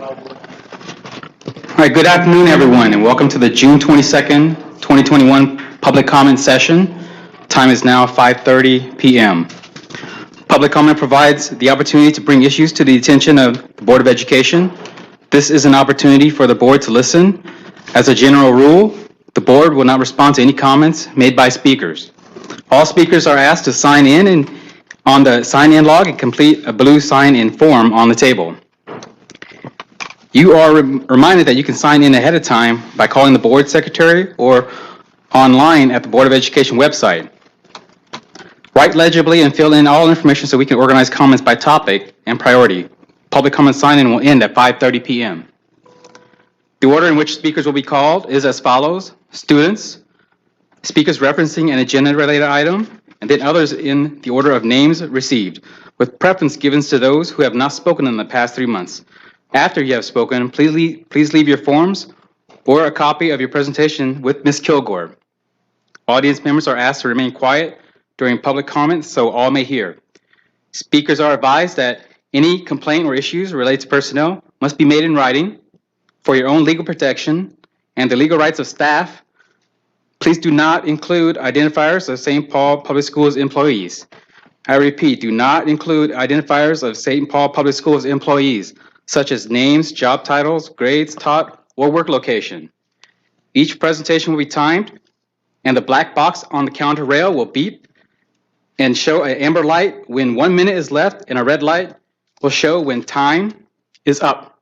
All right, good afternoon, everyone, and welcome to the June 22nd, 2021 public comment session. Time is now 5:30 p.m. Public comment provides the opportunity to bring issues to the attention of the Board of Education. This is an opportunity for the board to listen. As a general rule, the board will not respond to any comments made by speakers. All speakers are asked to sign in on the sign-in log and complete a blue sign-in form on the table. You are reminded that you can sign in ahead of time by calling the board secretary or online at the Board of Education website. Write legibly and fill in all information so we can organize comments by topic and priority. Public comment sign-in will end at 5:30 p.m. The order in which speakers will be called is as follows: students, speakers referencing an agenda-related item, and then others in the order of names received, with preference given to those who have not spoken in the past 3 months. After you have spoken, please leave your forms or a copy of your presentation with Ms. Kilgore. Audience members are asked to remain quiet during public comments so all may hear. Speakers are advised that any complaint or issues related to personnel must be made in writing for your own legal protection and the legal rights of staff. Please do not include identifiers of St. Paul Public Schools employees. I repeat, do not include identifiers of St. Paul Public Schools employees, such as names, job titles, grades taught, or work location. Each presentation will be timed, and the black box on the counter rail will beep and show an amber light when 1 minute is left, and a red light will show when time is up.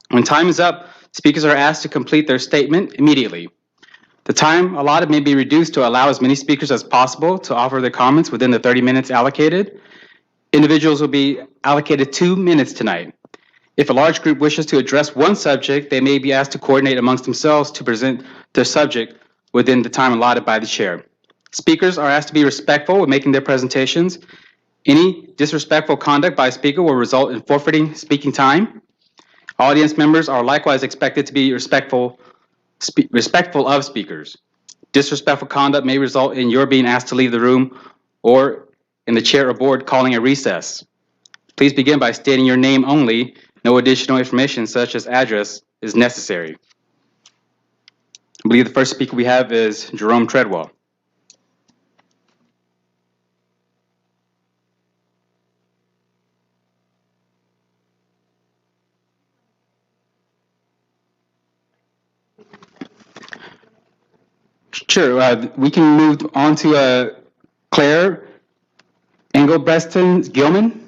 When time is up, speakers are asked to complete their statement immediately. The time allotted may be reduced to allow as many speakers as possible to offer their comments within the 30 minutes allocated. Individuals will be allocated 2 minutes tonight. If a large group wishes to address one subject, they may be asked to coordinate amongst themselves to present their subject within the time allotted by the chair. Speakers are asked to be respectful when making their presentations. Any disrespectful conduct by a speaker will result in forfeiting speaking time. Audience members are likewise expected to be respectful of speakers. Disrespectful conduct may result in your being asked to leave the room or in the chair or board calling a recess. Please begin by stating your name only. No additional information such as address is necessary. I believe the first speaker we have is Jerome Treadwell. Sure, we can move on to Claire Engelbreston Gilman.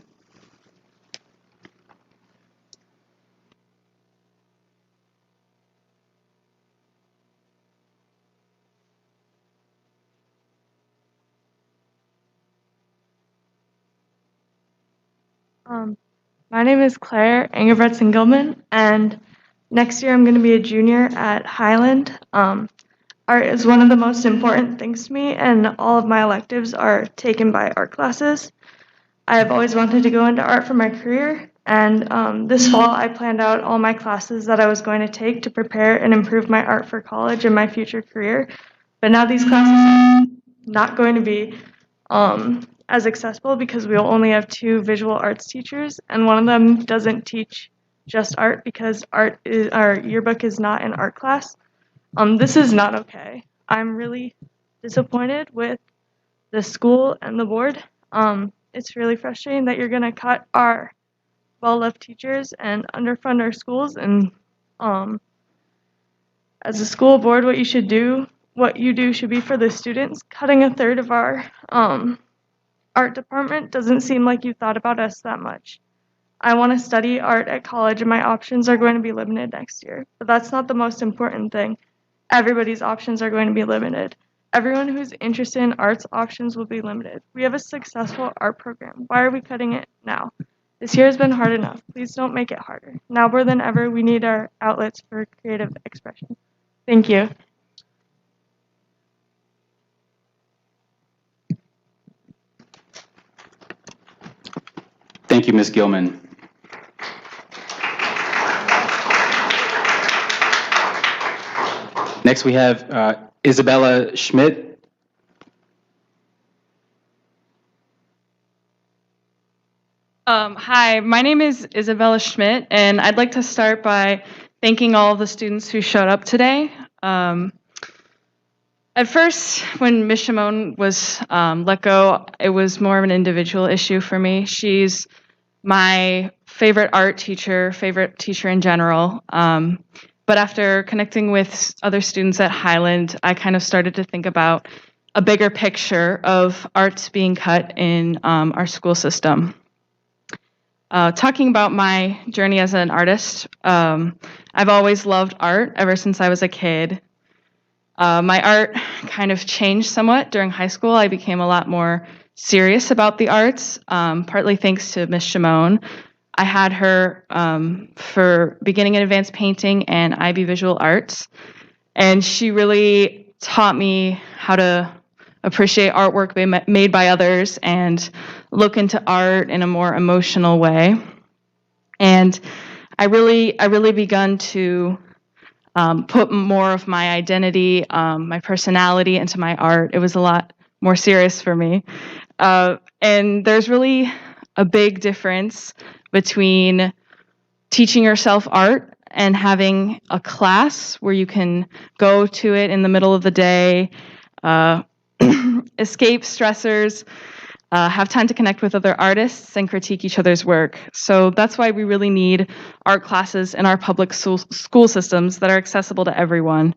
My name is Claire Engelbretson Gilman, and next year I'm going to be a junior at Highland. Art is one of the most important things to me, and all of my electives are taken by art classes. I have always wanted to go into art for my career, and this fall I planned out all my classes that I was going to take to prepare and improve my art for college and my future career. But now these classes are not going to be as accessible because we'll only have 2 visual arts teachers, and one of them doesn't teach just art because our yearbook is not an art class. This is not okay. I'm really disappointed with the school and the board. It's really frustrating that you're going to cut our well-loved teachers and underfund our schools. And as a school board, what you do should be for the students. Cutting a third of our art department doesn't seem like you thought about us that much. I want to study art at college, and my options are going to be limited next year. But that's not the most important thing. Everybody's options are going to be limited. Everyone who's interested in arts options will be limited. We have a successful art program. Why are we cutting it now? This year has been hard enough. Please don't make it harder. Now more than ever, we need our outlets for creative expression. Thank you. Thank you, Ms. Gilman. Next, we have Isabella Schmidt. Hi, my name is Isabella Schmidt, and I'd like to start by thanking all of the students who showed up today. At first, when Ms. Shimon was let go, it was more of an individual issue for me. She's my favorite art teacher, favorite teacher in general. But after connecting with other students at Highland, I kind of started to think about a bigger picture of arts being cut in our school system. Talking about my journey as an artist, I've always loved art ever since I was a kid. My art kind of changed somewhat during high school. I became a lot more serious about the arts, partly thanks to Miss Shimon. I had her for beginning and advanced painting and IB Visual Arts, and she really taught me how to appreciate artwork made by others and look into art in a more emotional way. And I really begun to put more of my identity, my personality into my art. It was a lot more serious for me. And there's really a big difference between teaching yourself art and having a class where you can go to it in the middle of the day, escape stressors, have time to connect with other artists and critique each other's work. So that's why we really need art classes in our public school systems that are accessible to everyone,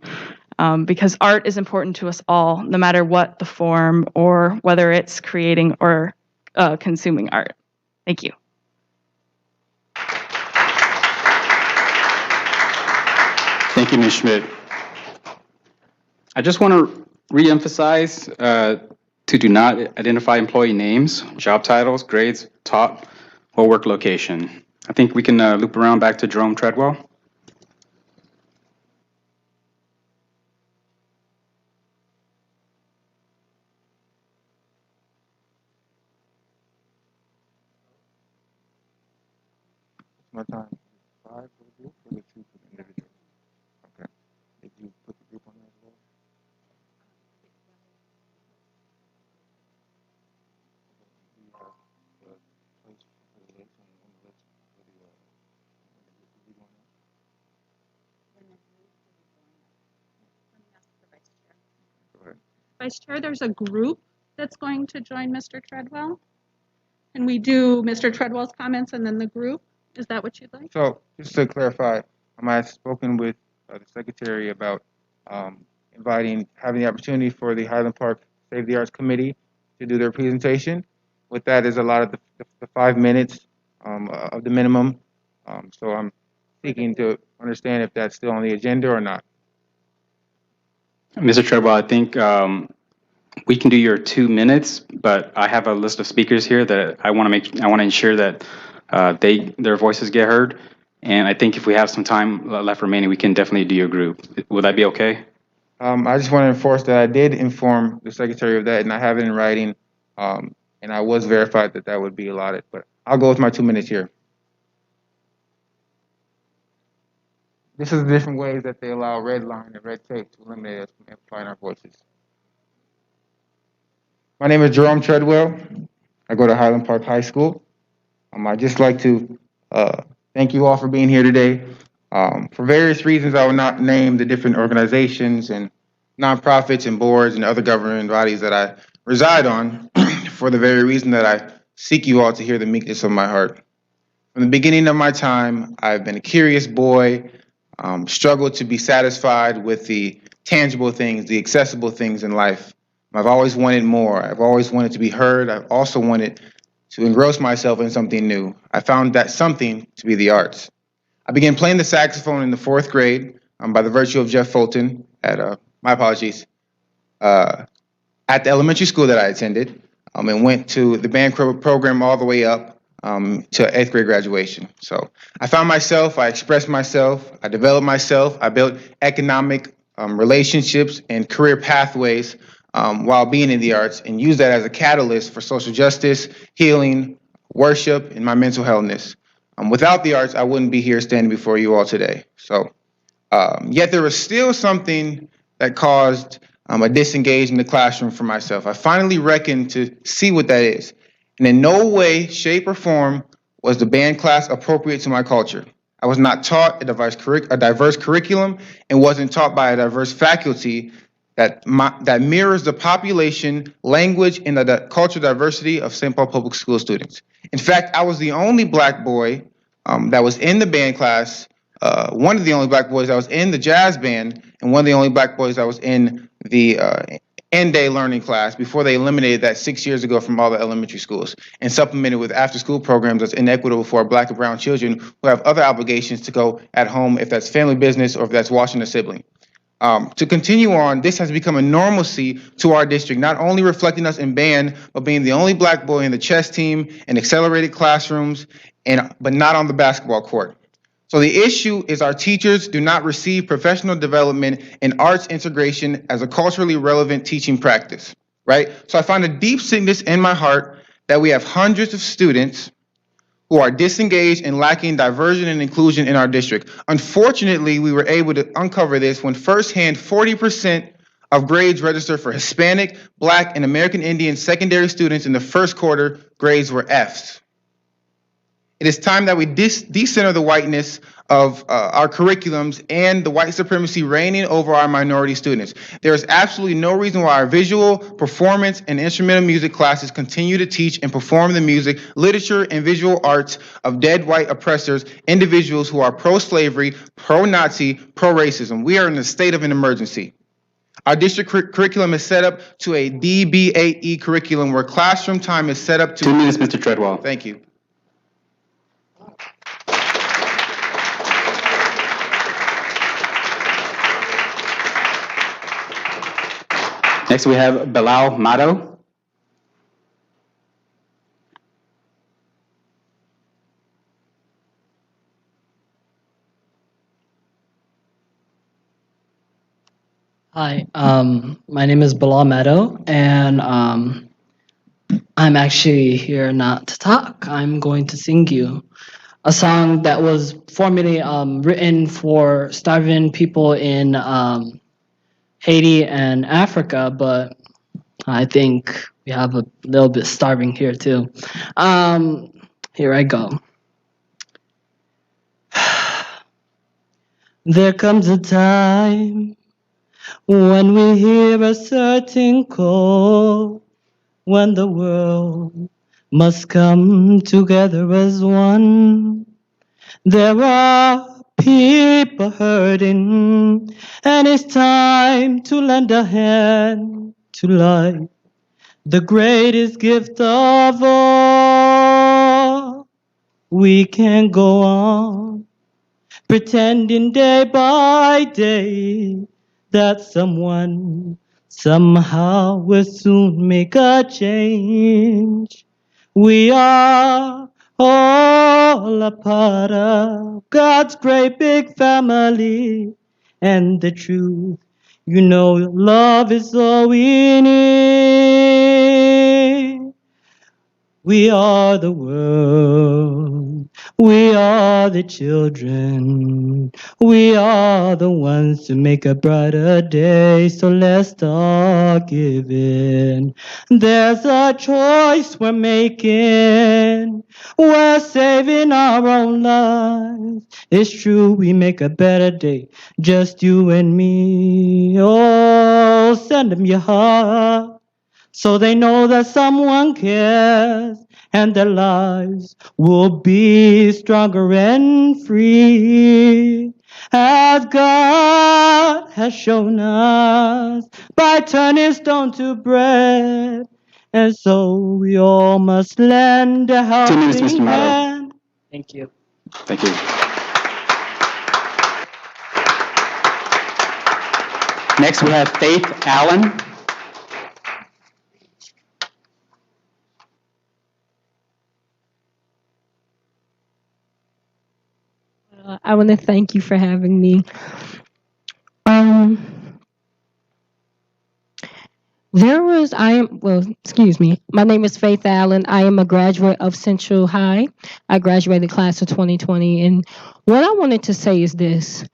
because art is important to us all, no matter what the form or whether it's creating or consuming art. Thank you. Thank you, Ms. Schmidt. I just want to reemphasize to do not identify employee names, job titles, grades, taught, or work location. I think we can loop around back to Jerome Treadwell. My time. 5 for the group or the 2 for the individual? Okay. Did you put the group on there as well? Do you have the place for the list on the list for the group to be going on? Go ahead. Vice Chair, there's a group that's going to join Mr. Treadwell. Can we do Mr. Treadwell's comments and then the group? Is that what you'd like? So, just to clarify, I had spoken with the secretary about having the opportunity for the Highland Park Save the Arts Committee to do their presentation. With that is a lot of the 5 minutes of the minimum. So I'm seeking to understand if that's still on the agenda or not. Mr. Treadwell, I think we can do your 2 minutes, but I have a list of speakers here that I want to ensure that their voices get heard. And I think if we have some time left remaining, we can definitely do your group. Would that be okay? I just want to enforce that I did inform the secretary of that, and I have it in writing, and I was verified that that would be allotted. But I'll go with my 2 minutes here. This is the different ways that they allow red line and red tape to eliminate us from amplifying our voices. My name is Jerome Treadwell. I go to Highland Park High School. I'd just like to thank you all for being here today. For various reasons, I will not name the different organizations and nonprofits and boards and other government bodies that I reside on for the very reason that I seek you all to hear the meekness of my heart. From the beginning of my time, I've been a curious boy, struggled to be satisfied with the tangible things, the accessible things in life. I've always wanted more. I've always wanted to be heard. I've also wanted to engross myself in something new. I found that something to be the arts. I began playing the saxophone in the 4th grade by the virtue of Jeff Fulton at, at the elementary school that I attended, and went to the band program all the way up to 8th grade graduation. So I found myself, I expressed myself, I developed myself, I built economic relationships and career pathways while being in the arts, and used that as a catalyst for social justice, healing, worship, and my mental healthness. Without the arts, I wouldn't be here standing before you all today. So, yet there was still something that caused a disengage in the classroom for myself. I finally reckoned to see what that is. And in no way, shape, or form Was the band class appropriate to my culture? I was not taught a diverse curriculum and wasn't taught by a diverse faculty that mirrors the population, language, and the cultural diversity of St. Paul Public School students. In fact, I was the only black boy that was in the band class, one of the only black boys that was in the jazz band, and one of the only black boys that was in the end-day learning class before they eliminated that 6 years ago from all the elementary schools and supplemented with after-school programs that's inequitable for our black and brown children who have other obligations to go at home if that's family business or if that's watching a sibling. To continue on, this has become a normalcy to our district, not only reflecting us in band, but being the only black boy in the chess team, in accelerated classrooms, but not on the basketball court. So the issue is our teachers do not receive professional development in arts integration as a culturally relevant teaching practice, right? So I find a deep sickness in my heart that we have hundreds of students who are disengaged and lacking diversion and inclusion in our district. Unfortunately, we were able to uncover this when firsthand 40% of grades registered for Hispanic, Black, and American Indian secondary students in the first quarter grades were Fs. It is time that we decenter the whiteness of our curriculums and the white supremacy reigning over our minority students. There is absolutely no reason why our visual, performance, and instrumental music classes continue to teach and perform the music, literature, and visual arts of dead white oppressors, individuals who are pro-slavery, pro-Nazi, pro-racism. We are in a state of an emergency. Our district curriculum is set up to a DB8E curriculum where classroom time is set up to— 2 minutes, Mr. Treadwell. Thank you. Next, we have Bilal Mato. Hi, my name is Bilal Meadow, and I'm actually here not to talk. I'm going to sing you a song that was formerly written for starving people in Haiti and Africa, but I think we have a little bit starving here too. Here I go. There comes a time when we hear a certain call, when the world must come together as one. There are people hurting, and it's time to lend a hand to life, the greatest gift of all. We can't go on pretending day by day that someone somehow will soon make a change. We are all a part of God's great big family, and the truth, you know, love is all we need. We are the world, we are the children, we are the ones to make a brighter day, so let's start giving. There's a choice we're making, we're saving our own lives. It's true, we make a better day, just you and me. Oh, send them your heart, so they know that someone cares, and their lives will be stronger and free, as God has shown us by turning stone to bread. And so we all must lend a 2 minutes, helping Mr. Mato. hand. Thank you. Thank you. Next, we have Faith Allen. I want to thank you for having me. Excuse me. My name is Faith Allen. I am a graduate of Central High. I graduated class of 2020. And what I wanted to say is this: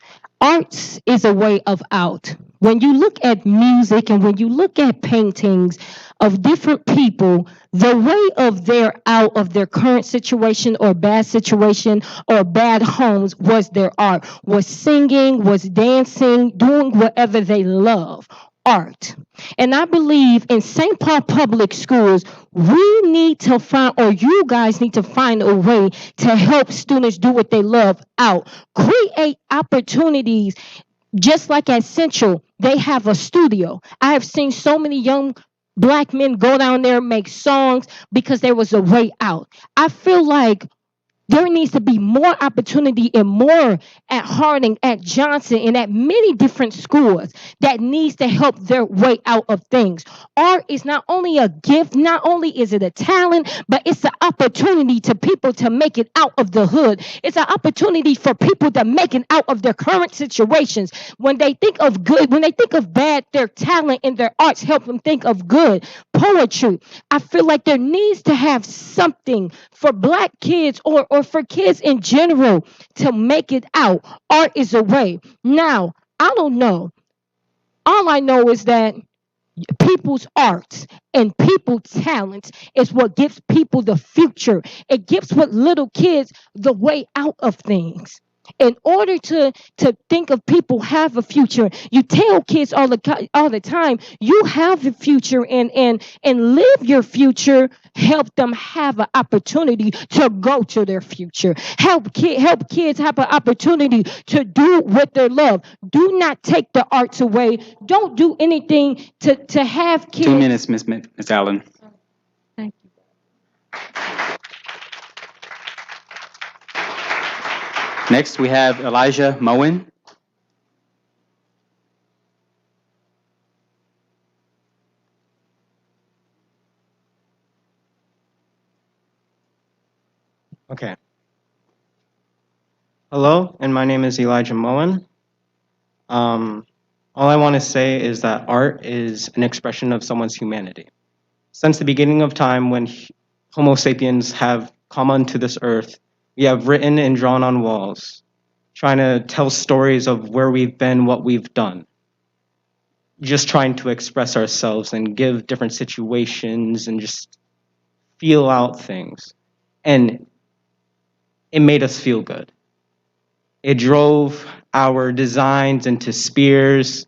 arts is a way of out. When you look at music and when you look at paintings of different people, the way of their out of their current situation or bad situation or bad homes was their art, was singing, was dancing, doing whatever they love. Art. And I believe in St. Paul Public Schools, we need to find, or you guys need to find a way to help students do what they love out. Create opportunities. Just like at Central, they have a studio. I have seen so many young Black men go down there and make songs because there was a way out. I feel like there needs to be more opportunity and more at Harding, at Johnson, and at many different schools that needs to help their way out of things. Art is not only a gift, not only is it a talent, but it's an opportunity to people to make it out of the hood. It's an opportunity for people to make it out of their current situations. When they think of good, when they think of bad, their talent and their arts help them think of good. Poetry. I feel like there needs to have something for Black kids or for kids in general to make it out. Art is a way. Now, I don't know. All I know is that people's arts and people's talents is what gives people the future. It gives what little kids the way out of things. In order to think of people have a future, you tell kids all the time, you have a future and live your future. Help them have an opportunity to go to their future. Help kids have an opportunity to do what they love. Do not take the arts away. Don't do anything to have kids. 2 minutes, Miss Allen. Thank you. Next, we have Elijah Moen. Okay. Hello, and my name is Elijah Moen. All I want to say is that art is an expression of someone's humanity. Since the beginning of time, when Homo sapiens have come onto this earth, we have written and drawn on walls, trying to tell stories of where we've been, what we've done. Just trying to express ourselves and give different situations and just feel out things. And it made us feel good. It drove our designs into spears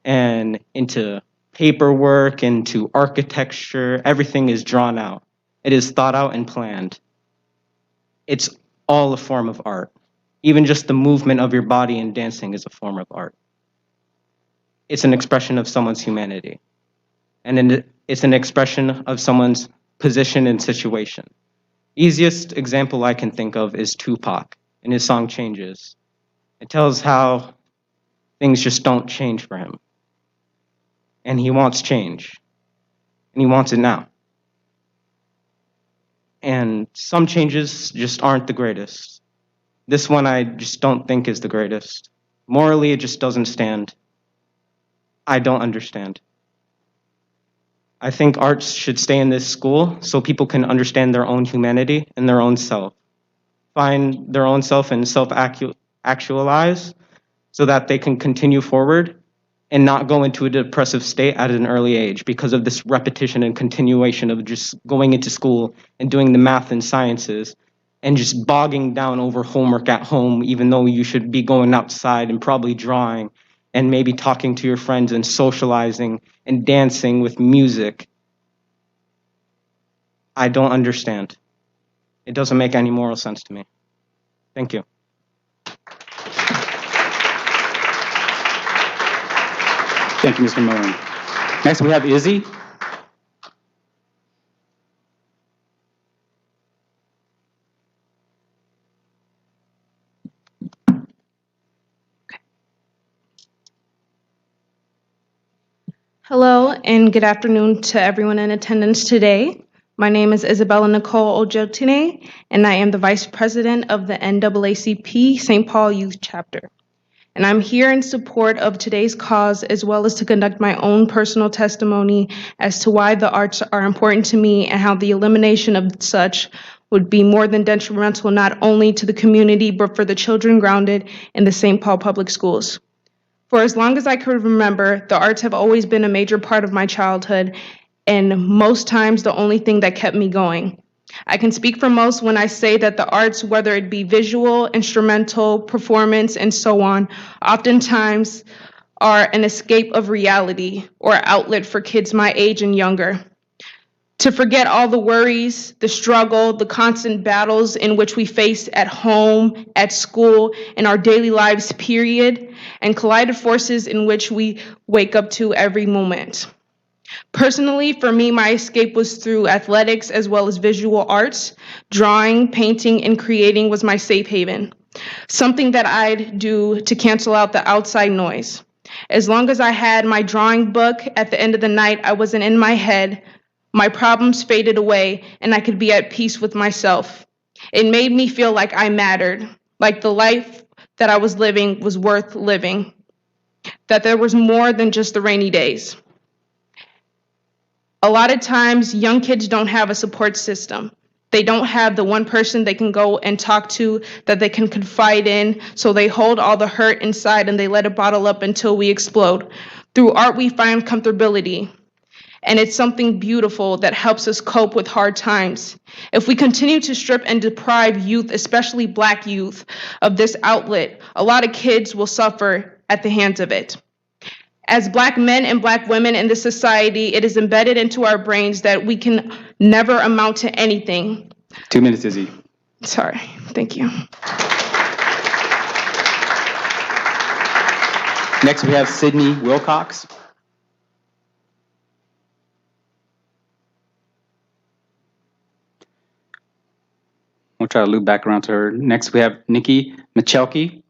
and into paperwork, into architecture. Everything is drawn out. It is thought out and planned. It's all a form of art. Even just the movement of your body in dancing is a form of art. It's an expression of someone's humanity. And it's an expression of someone's position and situation. Easiest example I can think of is Tupac in his song Changes. It tells how things just don't change for him. And he wants change. And he wants it now. And some changes just aren't the greatest. This one I just don't think is the greatest. Morally, it just doesn't stand. I don't understand. I think arts should stay in this school so people can understand their own humanity and their own self. Find their own self and self-actualize so that they can continue forward and not go into a depressive state at an early age because of this repetition and continuation of just going into school and doing the math and sciences and just bogging down over homework at home, even though you should be going outside and probably drawing and maybe talking to your friends and socializing and dancing with music. I don't understand. It doesn't make any moral sense to me. Thank you. Thank you, Mr. Moen. Next, we have Izzy. Hello and good afternoon to everyone in attendance today. My name is Isabella Nicole Ojotine, and I am the Vice President of the NAACP St. Paul Youth Chapter. And I'm here in support of today's cause as well as to conduct my own personal testimony as to why the arts are important to me and how the elimination of such would be more than detrimental not only to the community but for the children grounded in the St. Paul Public Schools. For as long as I could remember, the arts have always been a major part of my childhood, and most times the only thing that kept me going. I can speak for most when I say that the arts, whether it be visual, instrumental, performance, and so on, oftentimes are an escape of reality or outlet for kids my age and younger. To forget all the worries, the struggle, the constant battles in which we face at home, at school, in our daily lives, period, and collided forces in which we wake up to every moment. Personally, for me, my escape was through athletics as well as visual arts. Drawing, painting, and creating was my safe haven, something that I'd do to cancel out the outside noise. As long as I had my drawing book, at the end of the night, I wasn't in my head, my problems faded away, and I could be at peace with myself. It made me feel like I mattered, like the life that I was living was worth living, that there was more than just the rainy days. A lot of times, young kids don't have a support system. They don't have the one person they can go and talk to, that they can confide in, so they hold all the hurt inside and they let it bottle up until we explode. Through art, we find comfortability, and it's something beautiful that helps us cope with hard times. If we continue to strip and deprive youth, especially Black youth, of this outlet, a lot of kids will suffer at the hands of it. As Black men and Black women in this society, it is embedded into our brains that we can never amount to anything. 2 minutes, Izzy. Sorry, thank you. Next, we have Sydney Wilcox. We'll try to loop back around to her. Next, we have Nikki Michelke.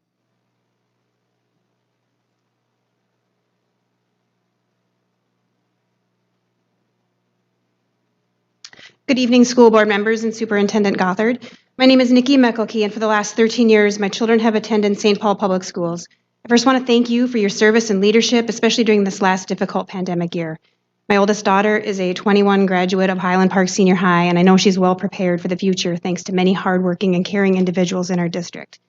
Good evening, school board members and Superintendent Gothard. My name is Nikki Michelke, and for the last 13 years, my children have attended St. Paul Public Schools. I first want to thank you for your service and leadership, especially during this last difficult pandemic year. My oldest daughter is a 21 graduate of Highland Park Senior High, and I know she's well prepared for the future thanks to many hardworking and caring individuals in our district.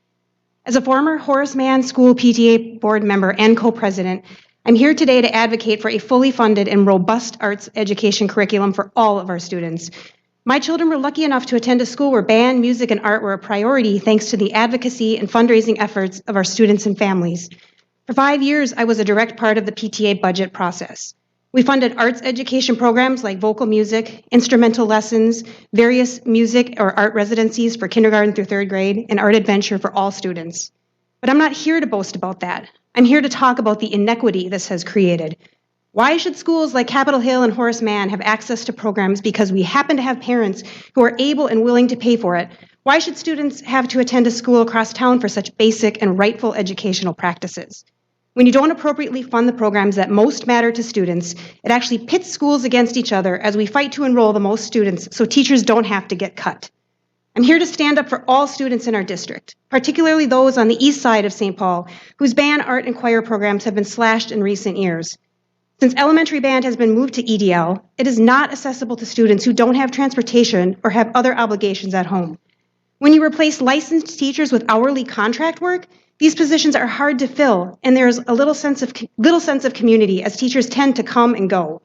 As a former Horace Mann School PTA board member and co-president, I'm here today to advocate for a fully funded and robust arts education curriculum for all of our students. My children were lucky enough to attend a school where band, music, and art were a priority thanks to the advocacy and fundraising efforts of our students and families. For 5 years, I was a direct part of the PTA budget process. We funded arts education programs like vocal music, instrumental lessons, various music or art residencies for kindergarten through 3rd grade, and art adventure for all students. But I'm not here to boast about that. I'm here to talk about the inequity this has created. Why should schools like Capitol Hill and Horace Mann have access to programs because we happen to have parents who are able and willing to pay for it? Why should students have to attend a school across town for such basic and rightful educational practices? When you don't appropriately fund the programs that most matter to students, it actually pits schools against each other as we fight to enroll the most students so teachers don't have to get cut. I'm here to stand up for all students in our district, particularly those on the east side of St. Paul, whose band, art, and choir programs have been slashed in recent years. Since elementary band has been moved to EDL, it is not accessible to students who don't have transportation or have other obligations at home. When you replace licensed teachers with hourly contract work, these positions are hard to fill, and there's a little sense of community as teachers tend to come and go.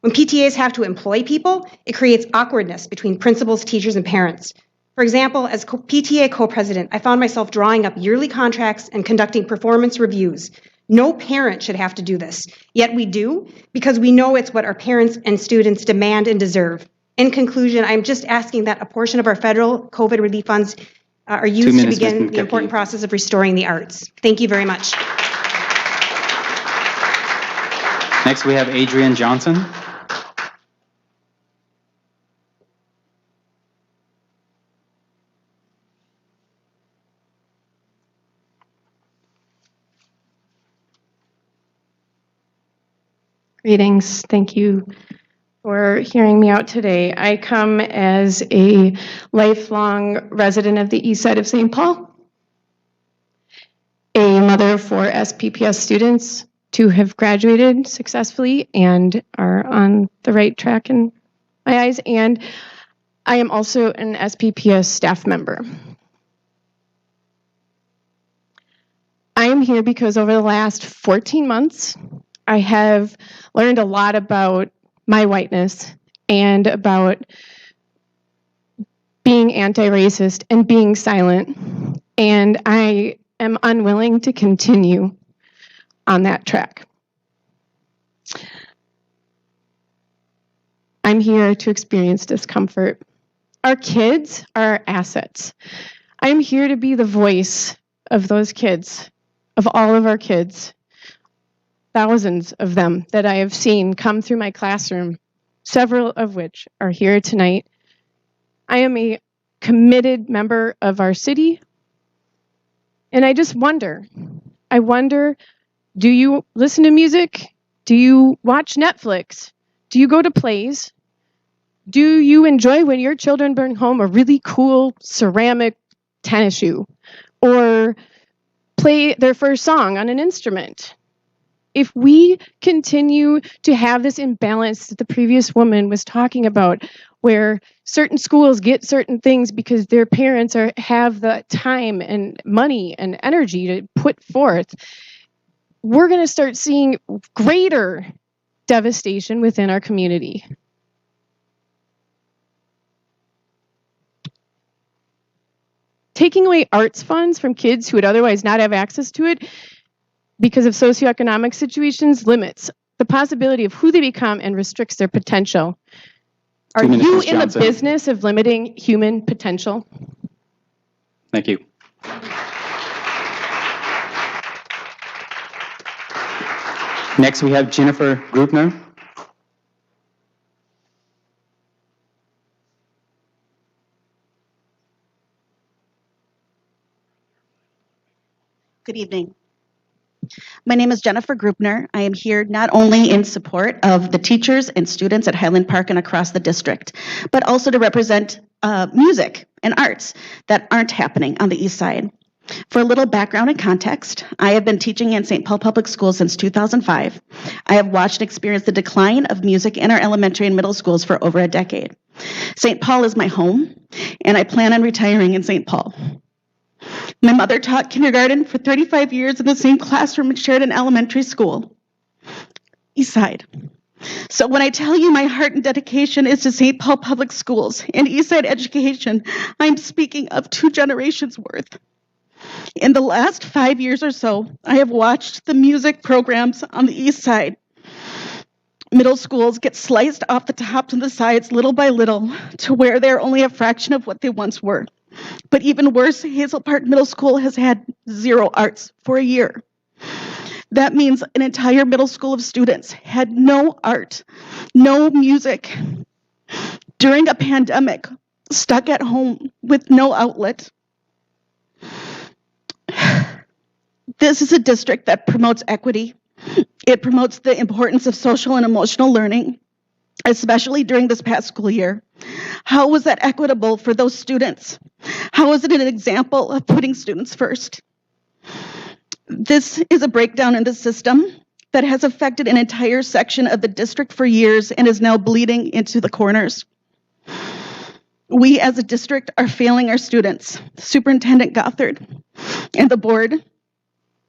When PTAs have to employ people, it creates awkwardness between principals, teachers, and parents. For example, as PTA co-president, I found myself drawing up yearly contracts and conducting performance reviews. No parent should have to do this, yet we do because we know it's what our parents and students demand and deserve. In conclusion, I'm just asking that a portion of our federal COVID relief funds are used to begin the important process of restoring the arts. Thank you very much. Next, we have Adrienne Johnson. Greetings. Thank you for hearing me out today. I come as a lifelong resident of the east side of St. Paul, a mother of 4 SPPS students, 2 have graduated successfully and are on the right track in my eyes, and I am also an SPPS staff member. I am am here because over the last 14 months, I have learned a lot about my whiteness and about being anti-racist and being silent. And I am unwilling to continue on that track. I'm here to experience discomfort. Our kids are our assets. I'm here to be the voice of those kids, of all of our kids, thousands of them that I have seen come through my classroom, several of which are here tonight. I am a committed member of our city, and I just wonder, do you listen to music? Do you watch Netflix? Do you go to plays? Do you enjoy when your children bring home a really cool ceramic tennis shoe or play their first song on an instrument? If we continue to have this imbalance that the previous woman was talking about, where certain schools get certain things because their parents have the time and money and energy to put forth, we're going to start seeing greater devastation within our community. Taking away arts funds from kids who would otherwise not have access to it because of socioeconomic situations limits the possibility of who they become and restricts their potential. Are 2 minutes, you Ms. in the Johnson. business of limiting human potential? Thank you. Next, we have Jennifer Grupner. Good evening. My name is Jennifer Grupner. I am here not only in support of the teachers and students at Highland Park and across the district, but also to represent music and arts that aren't happening on the east side. For a little background and context, I have been teaching in St. Paul Public Schools since 2005. I have watched and experienced the decline of music in our elementary and middle schools for over a decade. St. Paul is my home, and I plan on retiring in St. Paul. My mother taught kindergarten for 35 years in the same classroom at Sheridan Elementary School, East Side. So when I tell you my heart and dedication is to St. Paul Public Schools and East Side education, I'm speaking of 2 generations worth. In the last 5 years or so, I have watched the music programs on the East Side middle schools get sliced off the tops and the sides little by little to where they're only a fraction of what they once were. But even worse, Hazel Park Middle School has had 0 arts for a year. That means an entire middle school of students had no art, no music, during a pandemic, stuck at home with no outlet. This is a district that promotes equity. It promotes the importance of social and emotional learning, especially during this past school year. How was that equitable for those students? How is it an example of putting students first? This is a breakdown in the system that has affected an entire section of the district for years and is now bleeding into the corners. We as a district are failing our students. Superintendent Gothard and the board,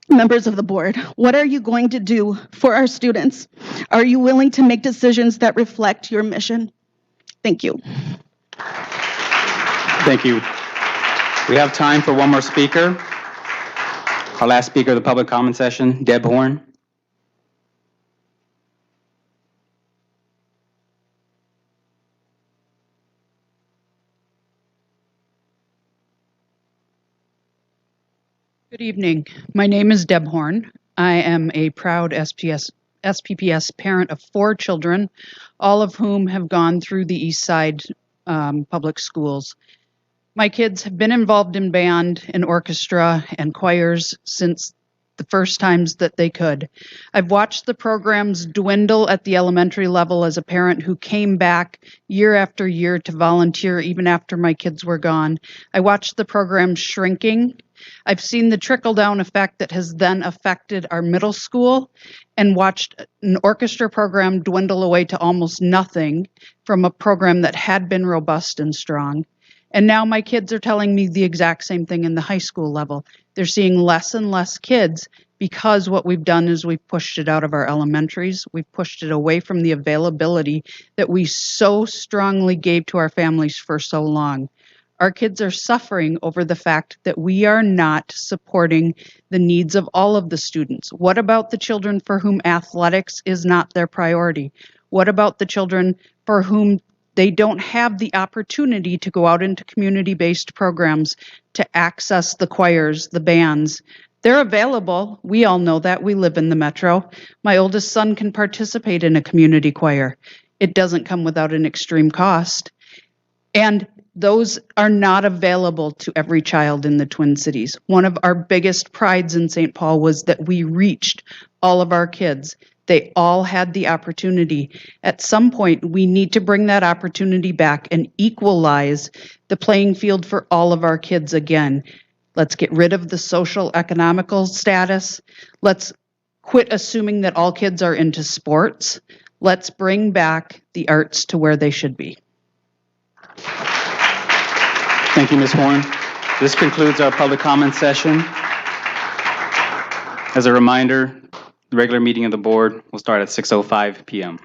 members of the board, what are you going to do for our students? Are you willing to make decisions that reflect your mission? Thank you. Thank you. We have time for one more speaker. Our last speaker of the public comment session, Deb Horn. Good evening. My name is Deb Horn. I am a proud SPPS parent of 4 children, all of whom have gone through the East Side public schools. My kids have been involved in band and orchestra and choirs since the first times that they could. I've watched the programs dwindle at the elementary level as a parent who came back year after year to volunteer even after my kids were gone. I watched the program shrinking. I've seen the trickle-down effect that has then affected our middle school and watched an orchestra program dwindle away to almost nothing from a program that had been robust and strong. And now my kids are telling me the exact same thing in the high school level. They're seeing less and less kids because what we've done is we've pushed it out of our elementaries. We've pushed it away from the availability that we so strongly gave to our families for so long. Our kids are suffering over the fact that we are not supporting the needs of all of the students. What about the children for whom athletics is not their priority? What about the children for whom they don't have the opportunity to go out into community-based programs to access the choirs, the bands? They're available. We all know that. We live in the metro. My oldest son can participate in a community choir. It doesn't come without an extreme cost. And those are not available to every child in the Twin Cities. One of our biggest prides in St. Paul was that we reached all of our kids. They all had the opportunity. At some point, we need to bring that opportunity back and equalize the playing field for all of our kids again. Let's get rid of the social economical status. Let's quit assuming that all kids are into sports. Let's bring back the arts to where they should be. Thank you, Ms. Horn. This concludes our public comment session. As a reminder, the regular meeting of the board will start at 6:05 p.m.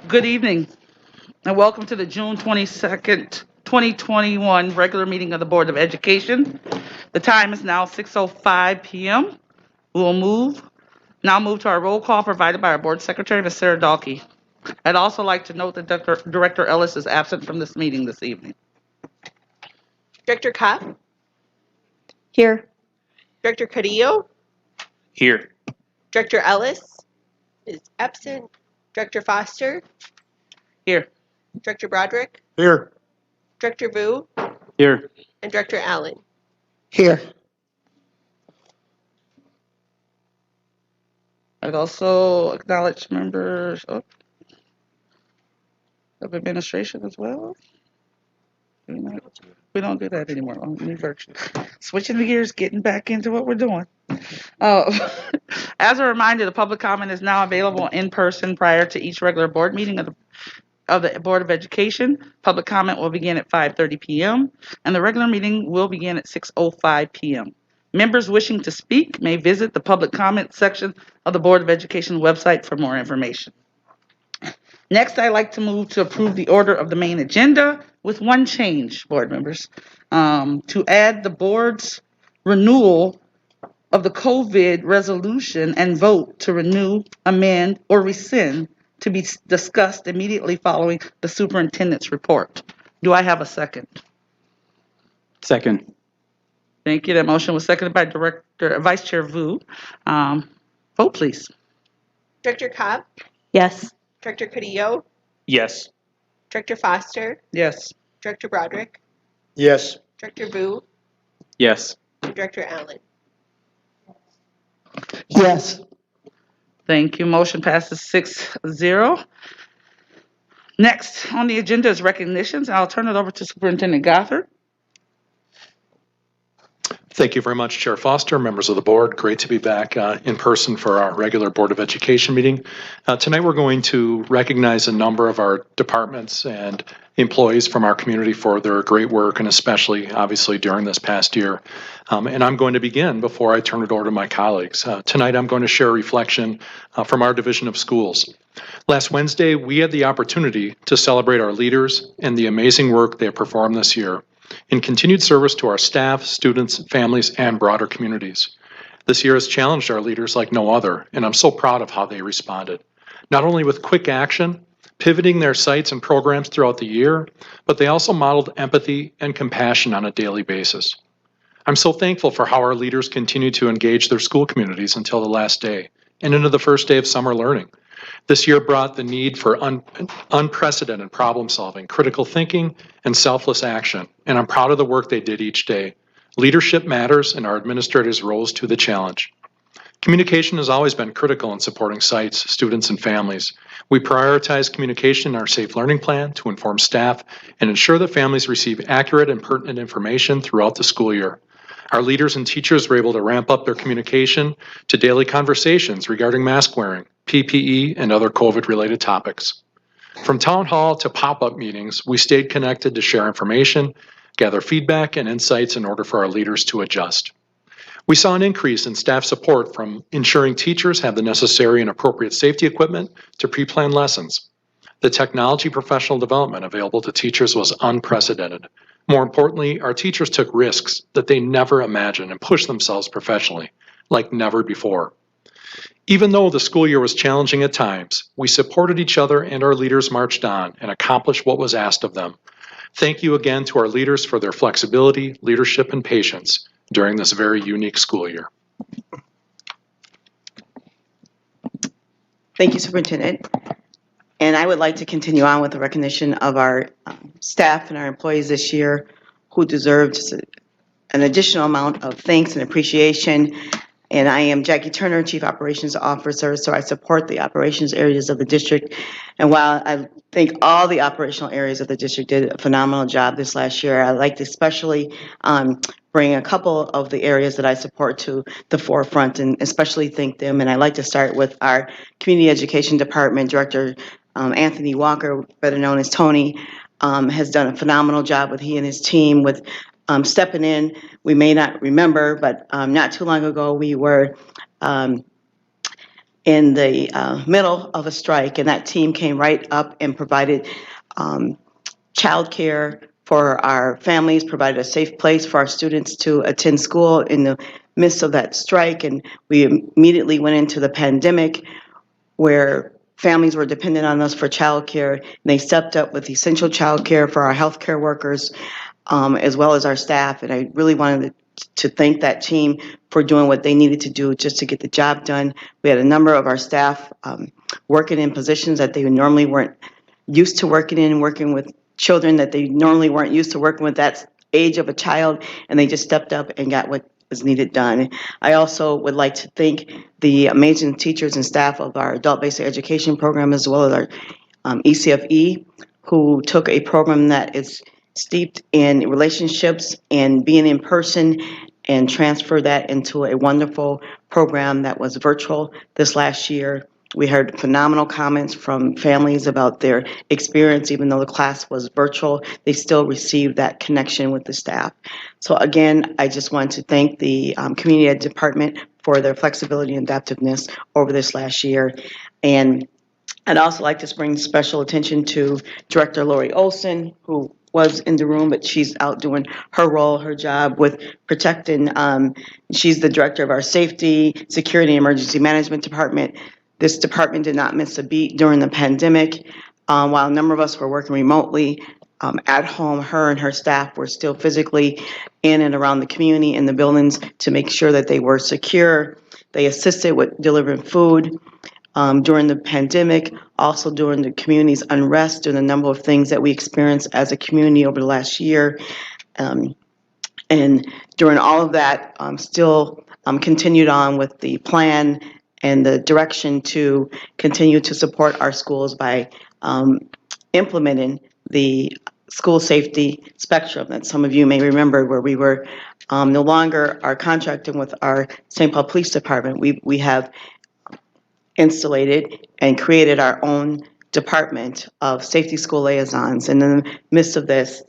Good evening, and welcome to the June 22nd, 2021 regular meeting of the Board of Education. The time is now 6:05 p.m. We will now move to our roll call provided by our Board Secretary, Ms. Sarah Dalkey. I'd also like to note that Director Ellis is absent from this meeting this evening. Director Kopp, Here. Director Carrillo, Here. Director Ellis is absent, Director Foster, Here. Director Broderick, Here. Director Vu, Here. and Director Allen. Here. I'd also acknowledge members of administration as well. We don't do that anymore. Only virtual. Switching the gears, getting back into what we're doing. As a reminder, the public comment is now available in person prior to each regular board meeting of the Board of Education. Public comment will begin at 5:30 p.m. and the regular meeting will begin at 6:05 p.m. Members wishing to speak may visit the public comment section of the Board of Education website for more information. Next, I'd like to move to approve the order of the main agenda with one change, board members, to add the board's renewal of the COVID resolution and vote to renew, amend, or rescind to be discussed immediately following the superintendent's report. Do I have a second? Second. Thank you. That motion was seconded by Vice Chair Vu. Vote, please. Director Kopp, Yes. Director Carrillo, Yes. Director Foster, Yes. Director Broderick, Yes. Director Vu, Yes. and Director Allen. Yes. Thank you. Motion passes 6-0. Next on the agenda is recognitions. I'll turn it over to Superintendent Gothard. Thank you very much, Chair Foster, members of the board. Great to be back in person for our regular Board of Education meeting. Tonight we're going to recognize a number of our departments and employees from our community for their great work, and especially, obviously, during this past year. And I'm going to begin before I turn it over to my colleagues. Tonight I'm going to share a reflection from our Division of Schools. Last Wednesday, we had the opportunity to celebrate our leaders and the amazing work they have performed this year in continued service to our staff, students, families, and broader communities. This year has challenged our leaders like no other, and I'm so proud of how they responded. Not only with quick action, pivoting their sites and programs throughout the year, but they also modeled empathy and compassion on a daily basis. I'm so thankful for how our leaders continue to engage their school communities until the last day and into the first day of summer learning. This year brought the need for unprecedented problem solving, critical thinking, and selfless action, and I'm proud of the work they did each day. Leadership matters, and our administrators rose to the challenge. Communication has always been critical in supporting sites, students, and families. We prioritize communication in our Safe Learning Plan to inform staff and ensure that families receive accurate and pertinent information throughout the school year. Our leaders and teachers were able to ramp up their communication to daily conversations regarding mask wearing, PPE, and other COVID-related topics. From town hall to pop-up meetings, we stayed connected to share information, gather feedback and insights in order for our leaders to adjust. We saw an increase in staff support from ensuring teachers have the necessary and appropriate safety equipment to pre-plan lessons. The technology professional development available to teachers was unprecedented. More importantly, our teachers took risks that they never imagined and pushed themselves professionally, like never before. Even though the school year was challenging at times, we supported each other and our leaders marched on and accomplished what was asked of them. Thank you again to our leaders for their flexibility, leadership, and patience during this very unique school year. Thank you, Superintendent. And I would like to continue on with the recognition of our staff and our employees this year who deserved an additional amount of thanks and appreciation. And I am Jackie Turner, Chief Operations Officer, so I support the operations areas of the district. And while I think all the operational areas of the district did a phenomenal job this last year, I'd like to especially bring a couple of the areas that I support to the forefront and especially thank them. And I'd like to start with our Community Education Department Director, Anthony Walker, better known as Tony, has done a phenomenal job with he and his team with stepping in. We may not remember, but not too long ago we were in the middle of a strike, and that team came right up and provided childcare for our families, provided a safe place for our students to attend school in the midst of that strike. And we immediately went into the pandemic where families were dependent on us for childcare. And they stepped up with essential childcare for our healthcare workers, as well as our staff. And I really wanted to thank that team for doing what they needed to do just to get the job done. We had a number of our staff working in positions that they normally weren't used to working in, working with children that they normally weren't used to working with that age of a child, and they just stepped up and got what was needed done. I also would like to thank the amazing teachers and staff of our adult basic education program, as well as our ECFE, who took a program that is steeped in relationships and being in person and transferred that into a wonderful program that was virtual this last year. We heard phenomenal comments from families about their experience. Even though the class was virtual, they still received that connection with the staff. So again, I just want to thank the Community Ed Department for their flexibility and adaptiveness over this last year. And I'd also like to bring special attention to Director Lori Olson, who was in the room, but she's out doing her role, her job with protecting. She's the director of our Safety, Security, and Emergency Management Department. This department did not miss a beat during the pandemic. While a number of us were working remotely at home, her and her staff were still physically in and around the community in the buildings to make sure that they were secure. They assisted with delivering food during the pandemic, also during the community's unrest, and a number of things that we experienced as a community over the last year. And during all of that, still continued on with the plan and the direction to continue to support our schools by implementing the school safety spectrum that some of you may remember, where we were no longer are contracting with our St. Paul Police Department. We have installated and created our own department of safety school liaisons. And in the midst of this,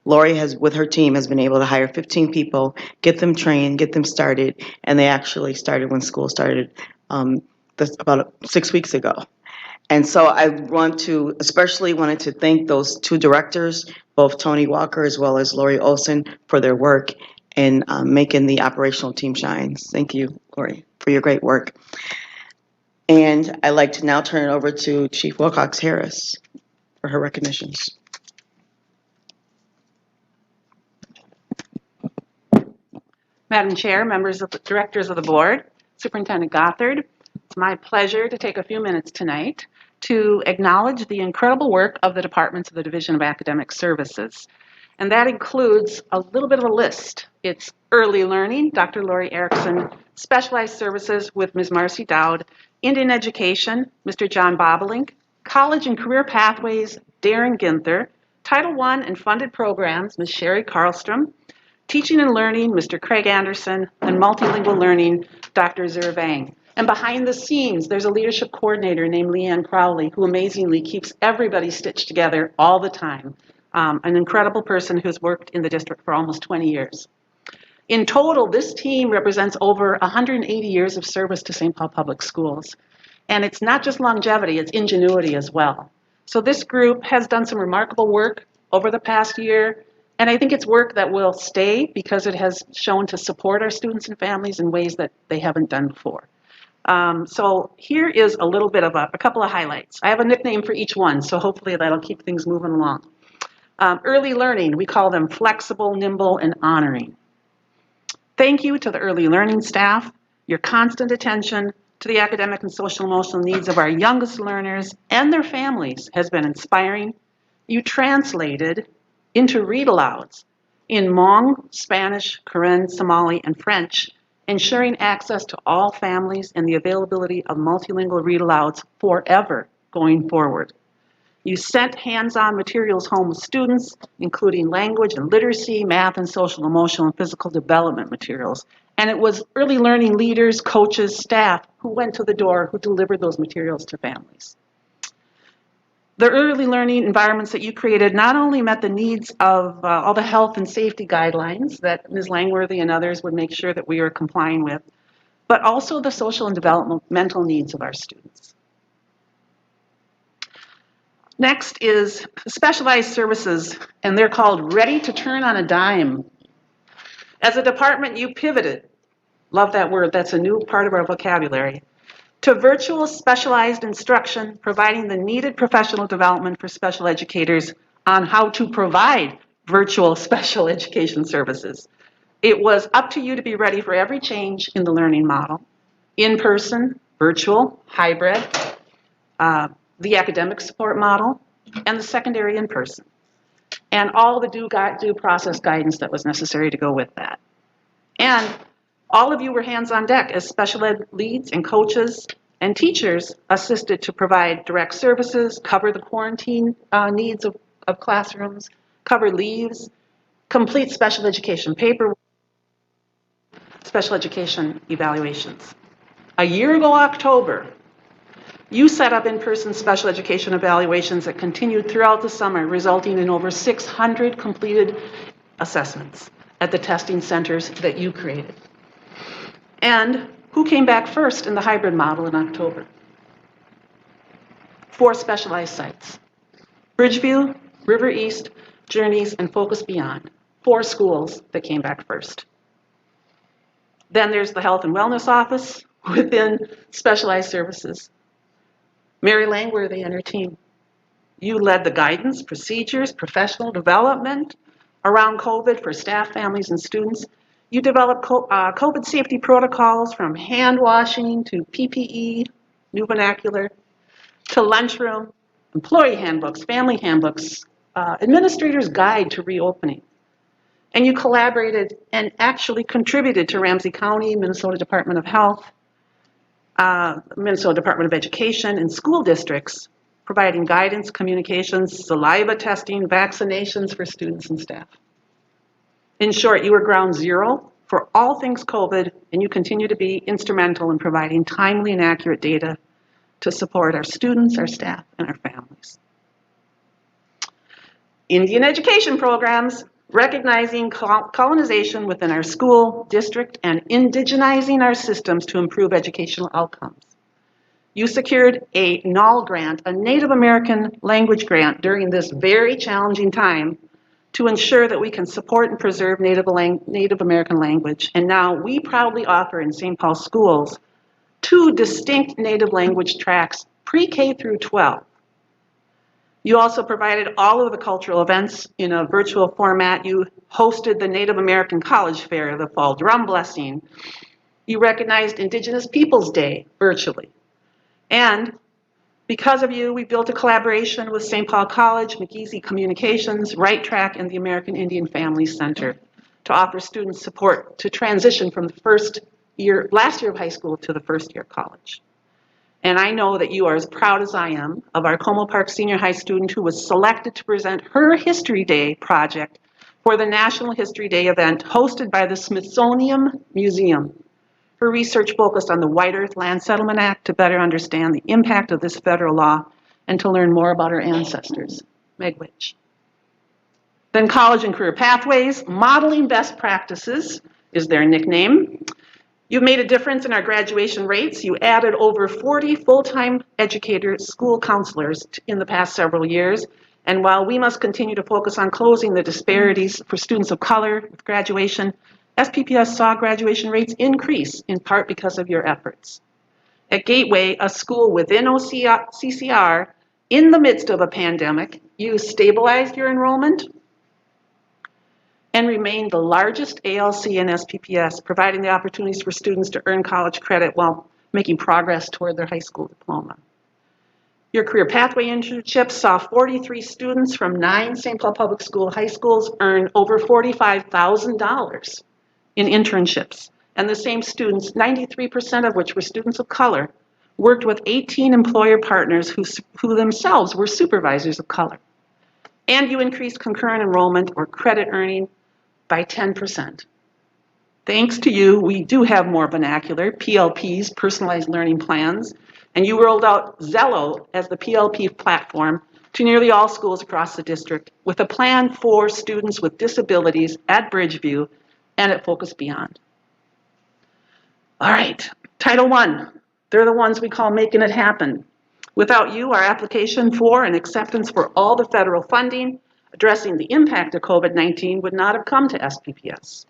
Lori has, with her team, has been able to hire 15 people, get them trained, get them started, and they actually started when school started about 6 weeks ago. And so I especially wanted to thank those two directors, both Tony Walker as well as Lori Olson, for their work in making the operational team shine. Thank you, Lori, for your great work. And I'd like to now turn it over to Chief Wilcox Harris for her recognitions. Madam Chair, members of the directors of the board, Superintendent Gothard, it's my pleasure to take a few minutes tonight to acknowledge the incredible work of the departments of the Division of Academic Services. And that includes a little bit of a list. It's early learning, Dr. Lori Erickson, specialized services with Ms. Marcy Dowd, Indian education, Mr. John Bobolink, college and career pathways, Darren Ginther, Title I and funded programs, Ms. Sherry Karlstrom, teaching and learning, Mr. Craig Anderson, and multilingual learning, Dr. Zervang. And behind the scenes, there's a leadership coordinator named Leanne Crowley, who amazingly keeps everybody stitched together all the time. An incredible person who's worked in the district for almost 20 years. In total, this team represents over 180 years of service to St. Paul Public Schools. And it's not just longevity, it's ingenuity as well. So this group has done some remarkable work over the past year, and I think it's work that will stay because it has shown to support our students and families in ways that they haven't done before. So here is a little bit of a couple of highlights. I have a nickname for each one, so hopefully that'll keep things moving along. Early learning, we call them flexible, nimble, and honoring. Thank you to the early learning staff. Your constant attention to the academic and social emotional needs of our youngest learners and their families has been inspiring. You translated into read-alouds in Hmong, Spanish, Karen, Somali, and French, ensuring access to all families and the availability of multilingual read-alouds forever going forward. You sent hands-on materials home with students, including language and literacy, math and social, emotional, and physical development materials. And it was early learning leaders, coaches, staff who went to the door, who delivered those materials to families. The early learning environments that you created not only met the needs of all the health and safety guidelines that Ms. Langworthy and others would make sure that we are complying with, but also the social and developmental needs of our students. Next is specialized services, and they're called Ready to Turn on a Dime. As a department, you pivoted, love that word, that's a new part of our vocabulary, to virtual specialized instruction, providing the needed professional development for special educators on how to provide virtual special education services. It was up to you to be ready for every change in the learning model, in-person, virtual, hybrid, the academic support model, and the secondary in-person, and all the due process guidance that was necessary to go with that. And all of you were hands on deck as special ed leads and coaches and teachers assisted to provide direct services, cover the quarantine needs of classrooms, cover leaves, complete special education paperwork, special education evaluations. A year ago, October, you set up in-person special education evaluations that continued throughout the summer, resulting in over 600 completed assessments at the testing centers that you created. And who came back first in the hybrid model in October? 4 specialized sites: Bridgeview, River East, Journeys, and Focus Beyond. 4 schools that came back first. Then there's the Health and Wellness Office within specialized services. Mary Langworthy and her team. You led the guidance, procedures, professional development around COVID for staff, families, and students. You developed COVID safety protocols from hand washing to PPE, new vernacular, to lunchroom, employee handbooks, family handbooks, administrator's guide to reopening. And you collaborated and actually contributed to Ramsey County, Minnesota Department of Health, Minnesota Department of Education, and school districts, providing guidance, communications, saliva testing, vaccinations for students and staff. In short, you were ground zero for all things COVID, and you continue to be instrumental in providing timely and accurate data to support our students, our staff, and our families. Indian education programs, recognizing colonization within our school, district, and indigenizing our systems to improve educational outcomes. You secured a NAL grant, a Native American language grant, during this very challenging time to ensure that we can support and preserve Native American language. And now we proudly offer in St. Paul schools 2 distinct Native language tracks, pre-K through 12. You also provided all of the cultural events in a virtual format. You hosted the Native American College Fair, the Fall Drum Blessing. You recognized Indigenous Peoples Day virtually. And because of you, we built a collaboration with St. Paul College, McEasy Communications, Right Track, and the American Indian Families Center to offer students support to transition from the last year of high school to the first year of college. And I know that you are as proud as I am of our Como Park Senior High student who was selected to present her History Day project for the National History Day event hosted by the Smithsonian Museum. Her research focused on the White Earth Land Settlement Act to better understand the impact of this federal law and to learn more about our ancestors. Meg Witch. Then College and Career Pathways, Modeling Best Practices is their nickname. You've made a difference in our graduation rates. You added over 40 full-time educators, school counselors in the past several years. And while we must continue to focus on closing the disparities for students of color with graduation, SPPS saw graduation rates increase in part because of your efforts. At Gateway, a school within CCR, in the midst of a pandemic, you stabilized your enrollment and remained the largest ALC in SPPS, providing the opportunities for students to earn college credit while making progress toward their high school diploma. Your career pathway internships saw 43 students from 9 St. Paul Public School high schools earn over $45,000 in internships. And the same students, 93% of which were students of color, worked with 18 employer partners who themselves were supervisors of color. And you increased concurrent enrollment or credit earning by 10%. Thanks to you, we do have more vernacular, PLPs, personalized learning plans, and you rolled out Zello as the PLP platform to nearly all schools across the district with a plan for students with disabilities at Bridgeview and at Focus Beyond. All right, Title I, they're the ones we call making it happen. Without you, our application for and acceptance for all the federal funding addressing the impact of COVID-19 would not have come to SPPS.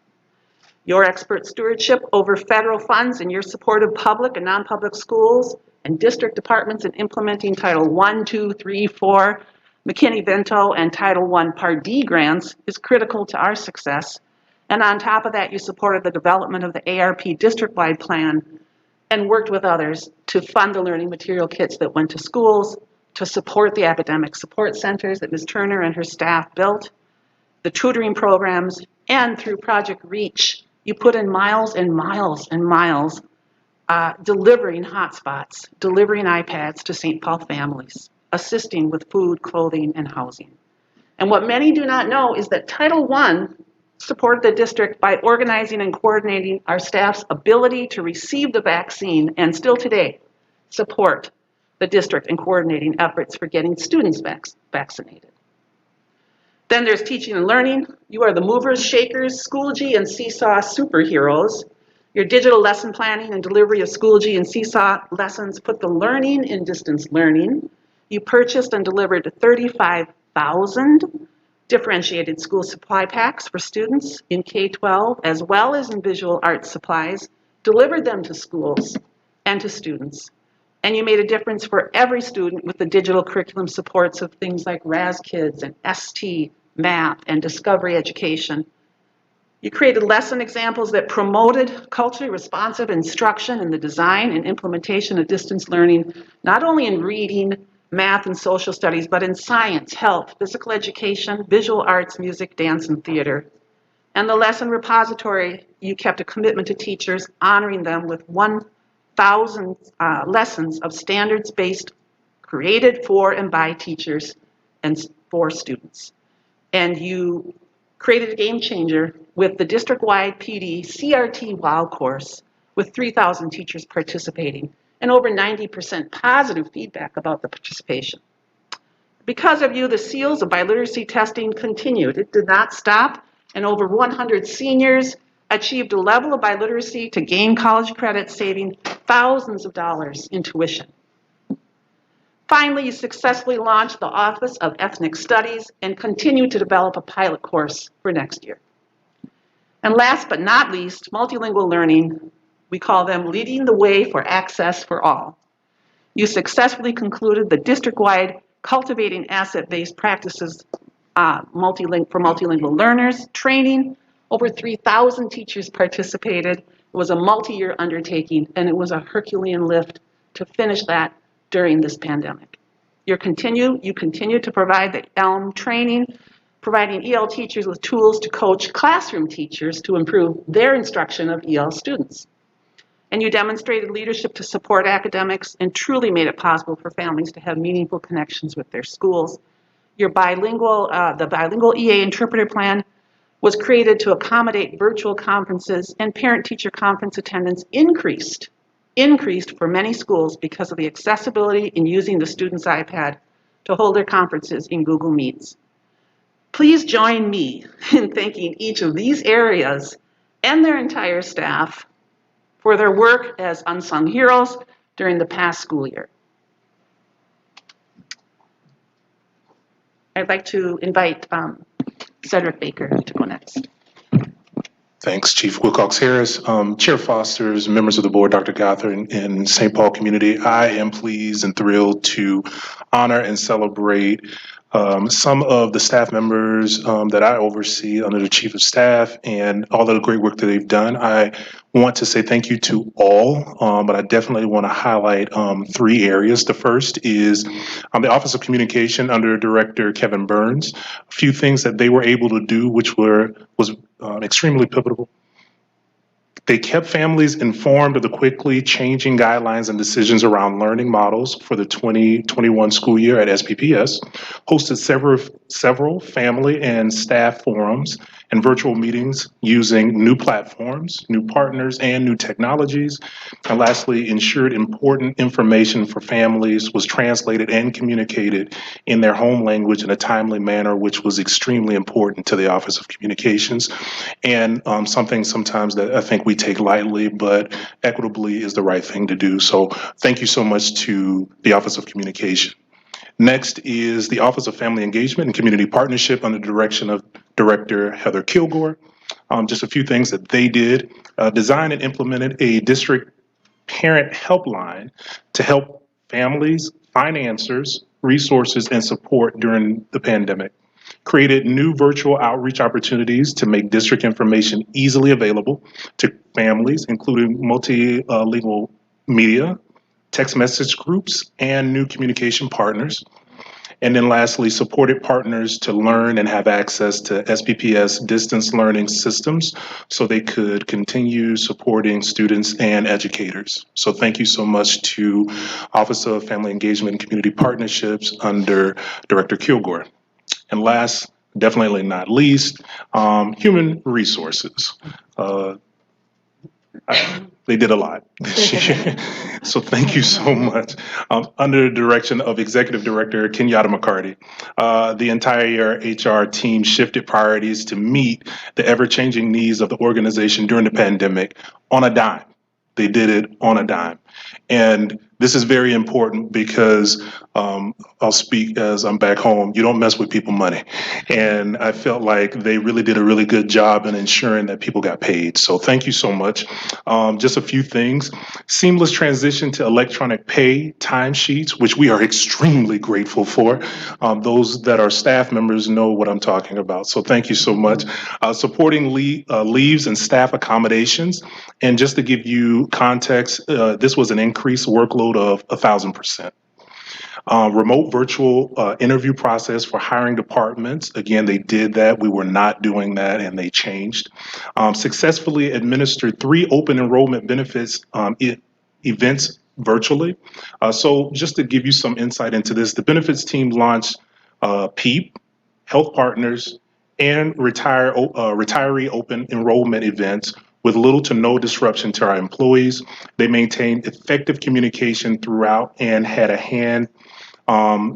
Your expert stewardship over federal funds and your support of public and non-public schools and district departments in implementing Title I, II, III, IV, McKinney-Vento, and Title I Part D grants is critical to our success. And on top of that, you supported the development of the ARP district-wide plan and worked with others to fund the learning material kits that went to schools, to support the academic support centers that Ms. Turner and her staff built, the tutoring programs, and through Project REACH, you put in miles and miles and miles delivering hotspots, delivering iPads to St. Paul families, assisting with food, clothing, and housing. And what many do not know is that Title I supported the district by organizing and coordinating our staff's ability to receive the vaccine and still today support the district in coordinating efforts for getting students vaccinated. Then there's teaching and learning. You are the movers, shakers, Schoology and Seesaw superheroes. Your digital lesson planning and delivery of Schoology and Seesaw lessons put the learning in distance learning. You purchased and delivered 35,000 differentiated school supply packs for students in K-12, as well as in visual arts supplies, delivered them to schools and to students. And you made a difference for every student with the digital curriculum supports of things like RazKids and ST, Math, and Discovery Education. You created lesson examples that promoted culturally responsive instruction in the design and implementation of distance learning, not only in reading, math, and social studies, but in science, health, physical education, visual arts, music, dance, and theater. And the lesson repository, you kept a commitment to teachers, honoring them with 1,000 lessons of standards-based, created for and by teachers and for students. And you created a game changer with the district-wide PD CRT WOW course with 3,000 teachers participating and over 90% positive feedback about the participation. Because of you, the SEALs of biliteracy testing continued. It did not stop, and over 100 seniors achieved a level of biliteracy to gain college credit, saving thousands of dollars in tuition. Finally, you successfully launched the Office of Ethnic Studies and continue to develop a pilot course for next year. And last but not least, multilingual learning. We call them leading the way for access for all. You successfully concluded the district-wide Cultivating Asset-Based Practices for multilingual learners training. Over 3,000 teachers participated. It was a multi-year undertaking, and it was a Herculean lift to finish that during this pandemic. You continue to provide the ELM training, providing EL teachers with tools to coach classroom teachers to improve their instruction of EL students. And you demonstrated leadership to support academics and truly made it possible for families to have meaningful connections with their schools. Your the bilingual EA interpreter plan was created to accommodate virtual conferences, and parent-teacher conference attendance increased for many schools because of the accessibility in using the student's iPad to hold their conferences in Google Meets. Please join me in thanking each of these areas and their entire staff for their work as unsung heroes during the past school year. I'd like to invite Cedric Baker to go next. Thanks, Chief Wilcox-Harris. Chair Foster's, members of the board, Dr. Gothard, and St. Paul community, I am pleased and thrilled to honor and celebrate some of the staff members that I oversee under the Chief of Staff and all of the great work that they've done. I want to say thank you to all, but I definitely want to highlight 3 areas. The first is the Office of Communication under Director Kevin Burns. A few things that they were able to do, which was extremely pivotal. They kept families informed of the quickly changing guidelines and decisions around learning models for the 2021 school year at SPPS, hosted several family and staff forums, and virtual meetings using new platforms, new partners, and new technologies. And lastly, ensured important information for families was translated and communicated in their home language in a timely manner, which was extremely important to the Office of Communications, and something sometimes that I think we take lightly, but equitably is the right thing to do. So thank you so much to the Office of Communication. Next is the Office of Family Engagement and Community Partnership under the direction of Director Heather Kilgore. Just a few things that they did. Designed and implemented a district parent helpline to help families, financiers, resources, and support during the pandemic. Created new virtual outreach opportunities to make district information easily available to families, including multilingual media, text message groups, and new communication partners. And then lastly, supported partners to learn and have access to SPPS distance learning systems so they could continue supporting students and educators. So thank you so much to Office of Family Engagement and Community Partnerships under Director Kilgore. And last, definitely not least, human resources. They did a lot this year. So thank you so much. Under the direction of Executive Director Kenyatta McCarty, the entire HR team shifted priorities to meet the ever-changing needs of the organization during the pandemic on a dime. They did it on a dime. And this is very important because I'll speak as I'm back home. You don't mess with people money. And I felt like they really did a really good job in ensuring that people got paid. So thank you so much. Just a few things. Seamless transition to electronic pay timesheets, which we are extremely grateful for. Those that are staff members know what I'm talking about. So thank you so much. Supporting leaves and staff accommodations. And just to give you context, this was an increased workload of 1,000%. Remote virtual interview process for hiring departments. Again, they did that. We were not doing that, and they changed. Successfully administered 3 open enrollment benefits events virtually. So just to give you some insight into this, the benefits team launched PEEP, Health Partners, and retiree open enrollment events with little to no disruption to our employees. They maintained effective communication throughout and had a hand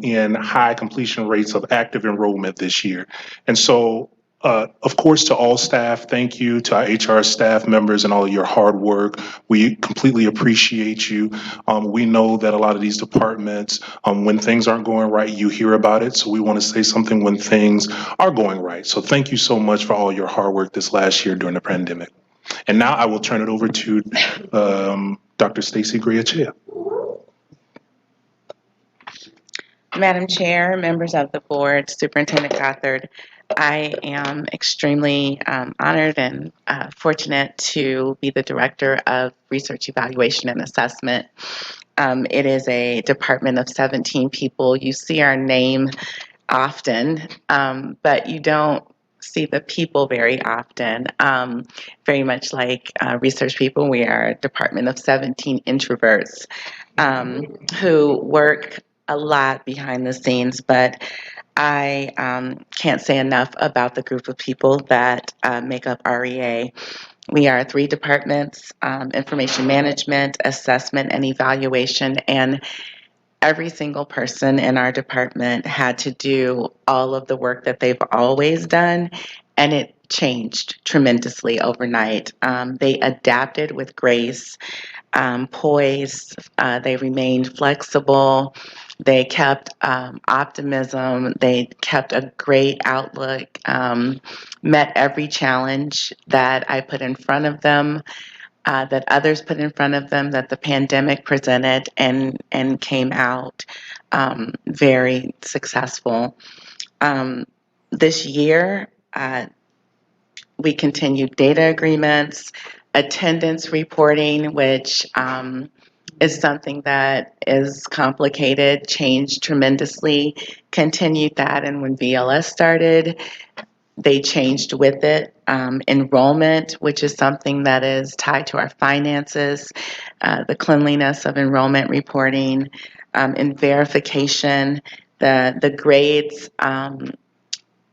in high completion rates of active enrollment this year. And so, of course, to all staff, thank you to our HR staff members and all of your hard work. We completely appreciate you. We know that a lot of these departments, when things aren't going right, you hear about it. So we want to say something when things are going right. So thank you so much for all your hard work this last year during the pandemic. And now I will turn it over to Dr. Stacy Greachea. Madam Chair, members of the board, Superintendent Gothard, I am extremely honored and fortunate to be the Director of Research Evaluation and Assessment. It is a department of 17 people. You see our name often, but you don't see the people very often. Very much like research people, we are a department of 17 introverts who work a lot behind the scenes, but I can't say enough about the group of people that make up REA. We are 3 departments, information management, assessment, and evaluation, and every single person in our department had to do all of the work that they've always done, and it changed tremendously overnight. They adapted with grace, poise, they remained flexible, they kept optimism, they kept a great outlook, met every challenge that I put in front of them, that others put in front of them, that the pandemic presented, and came out very successful. This year, we continued data agreements, attendance reporting, which is something that is complicated, changed tremendously, continued that, and when VLS started, they changed with it. Enrollment, which is something that is tied to our finances, the cleanliness of enrollment reporting, and verification, the grades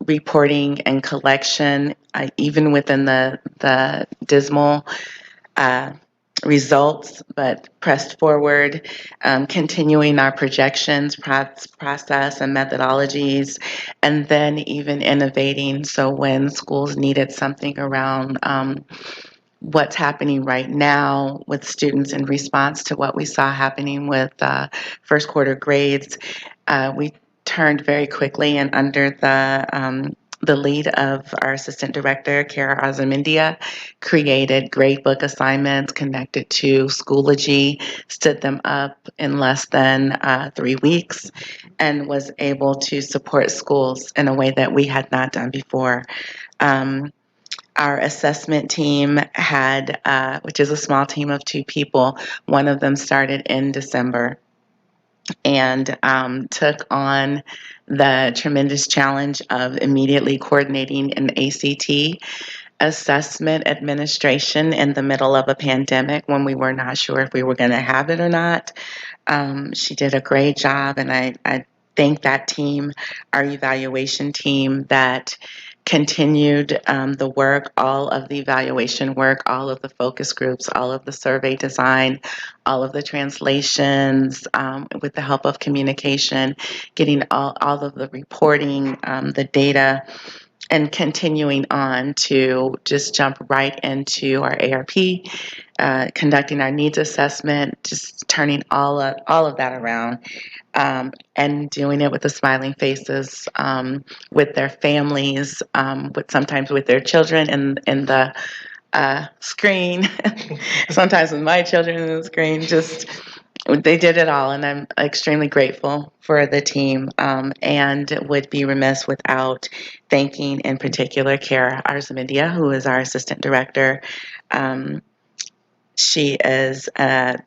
reporting and collection, even within the dismal results, but pressed forward, continuing our projections, process, and methodologies, and then even innovating. So when schools needed something around what's happening right now with students in response to what we saw happening with first quarter grades, we turned very quickly, and under the lead of our assistant director, Kara Azamindia, created grade book assignments connected to Schoology, stood them up in less than 3 weeks, and was able to support schools in a way that we had not done before. Our assessment team had, which is a small team of 2 people, one of them started in December and took on the tremendous challenge of immediately coordinating an ACT assessment administration in the middle of a pandemic when we were not sure if we were going to have it or not. She did a great job, and I thank that team, our evaluation team, that continued the work, all of the evaluation work, all of the focus groups, all of the survey design, all of the translations, with the help of communication, getting all of the reporting, the data, and continuing on to just jump right into our ARP, conducting our needs assessment, just turning all of that around, and doing it with the smiling faces, with their families, sometimes with their children in the screen, sometimes with my children in the screen. Just they did it all, and I'm extremely grateful for the team, and would be remiss without thanking, in particular, Kara Arzamindia, who is our assistant director. She is a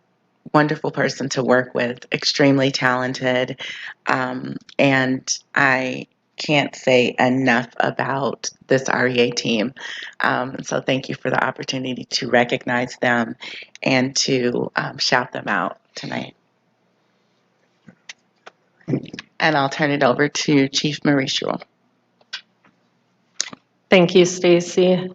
wonderful person to work with, extremely talented, and I can't say enough about this REA team. So thank you for the opportunity to recognize them and to shout them out tonight. And I'll turn it over to Chief Marie Schruel. Thank you, Stacy.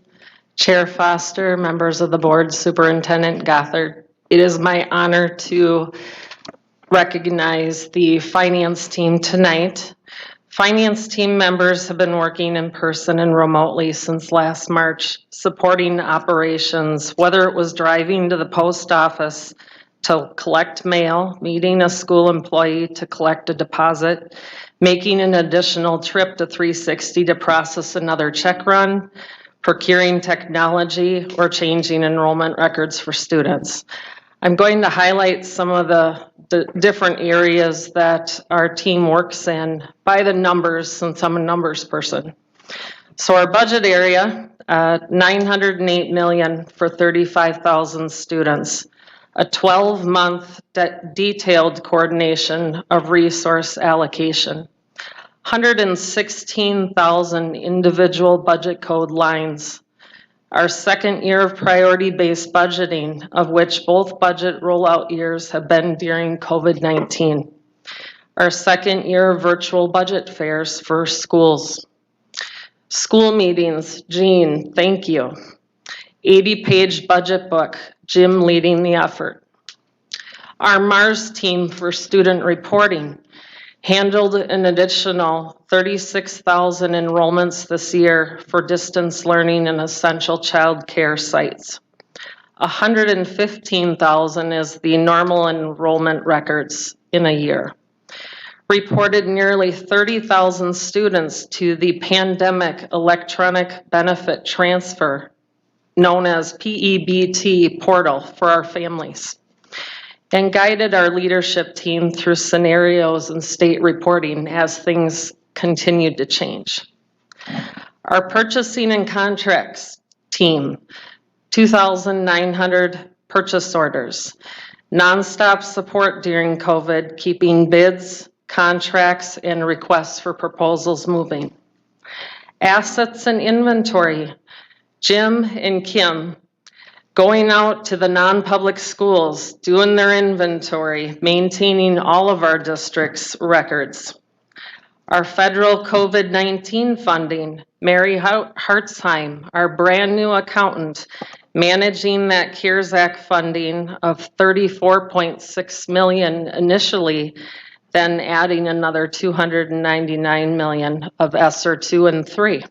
Chair Foster, members of the board, Superintendent Gothard. It is my honor to recognize the finance team tonight. Finance team members have been working in person and remotely since last March, supporting operations, whether it was driving to the post office to collect mail, meeting a school employee to collect a deposit, making an additional trip to 360 to process another check run, procuring technology, or changing enrollment records for students. I'm going to highlight some of the different areas that our team works in by the numbers, since I'm a numbers person. So our budget area, $908 million for 35,000 students, a 12-month detailed coordination of resource allocation, 116,000 individual budget code lines, our second year of priority-based budgeting, of which both budget rollout years have been during COVID-19. Our second year of virtual budget fairs for schools. School meetings, Jean, thank you. 80-page budget book, Jim leading the effort. Our MARS team for student reporting handled an additional 36,000 enrollments this year for distance learning and essential child care sites. 115,000 is the normal enrollment records in a year. Reported nearly 30,000 students to the Pandemic Electronic Benefit Transfer, known as PEBT portal for our families, and guided our leadership team through scenarios and state reporting as things continued to change. Our purchasing and contracts team, 2,900 purchase orders, nonstop support during COVID, keeping bids, contracts, and requests for proposals moving. Assets and inventory, Jim and Kim, going out to the non-public schools, doing their inventory, maintaining all of our district's records. Our federal COVID-19 funding, Mary Hartzheim, our brand-new accountant, managing that CARES Act funding of $34.6 million initially, then adding another $299 million of ESSER 2 and 3.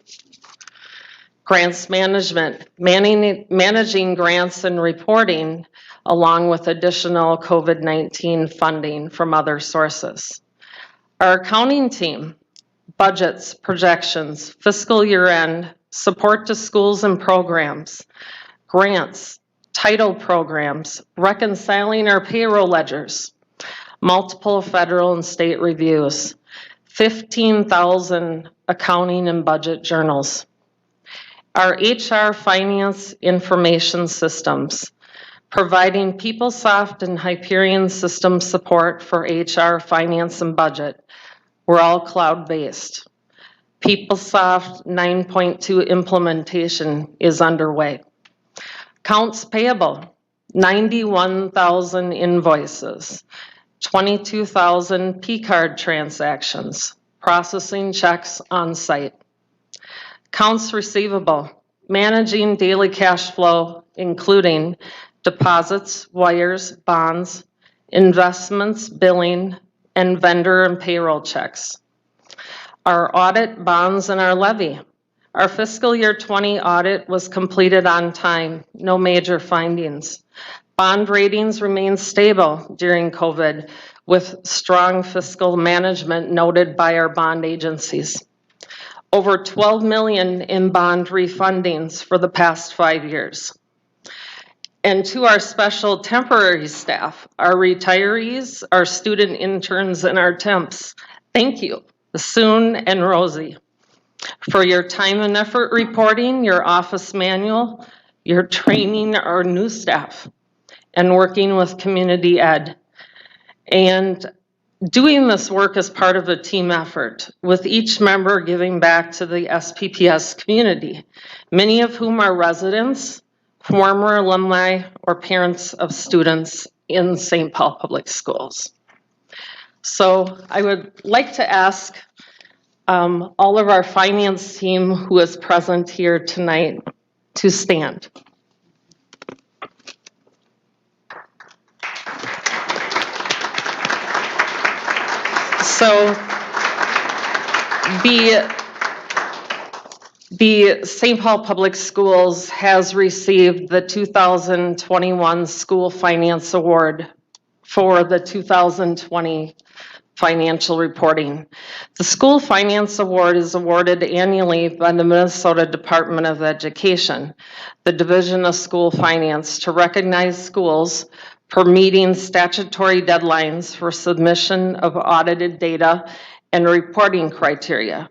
Grants management, managing grants and reporting, along with additional COVID-19 funding from other sources. Our accounting team, budgets, projections, fiscal year end, support to schools and programs, grants, title programs, reconciling our payroll ledgers, multiple federal and state reviews, 15,000 accounting and budget journals. Our HR finance information systems, providing PeopleSoft and Hyperion system support for HR, finance, and budget. We're all cloud-based. PeopleSoft 9.2 implementation is underway. Accounts payable, 91,000 invoices, 22,000 P-card transactions, processing checks on site. Accounts receivable, managing daily cash flow, including deposits, wires, bonds, investments, billing, and vendor and payroll checks. Our audit, bonds, and our levy. Our fiscal year 20 audit was completed on time, no major findings. Bond ratings remained stable during COVID with strong fiscal management noted by our bond agencies. Over $12 million in bond refundings for the past 5 years. And to our special temporary staff, our retirees, our student interns, and our temps, thank you, Soon and Rosie, for your time and effort reporting, your office manual, your training our new staff, and working with community ed. And doing this work as part of a team effort, with each member giving back to the SPPS community, many of whom are residents, former alumni, or parents of students in St. Paul Public Schools. So I would like to ask all of our finance team who is present here tonight to stand. So the St. Paul Public Schools has received the 2021 School Finance Award for the 2020 financial reporting. The School Finance Award is awarded annually by the Minnesota Department of Education, the Division of School Finance, to recognize schools for meeting statutory deadlines for submission of audited data and reporting criteria.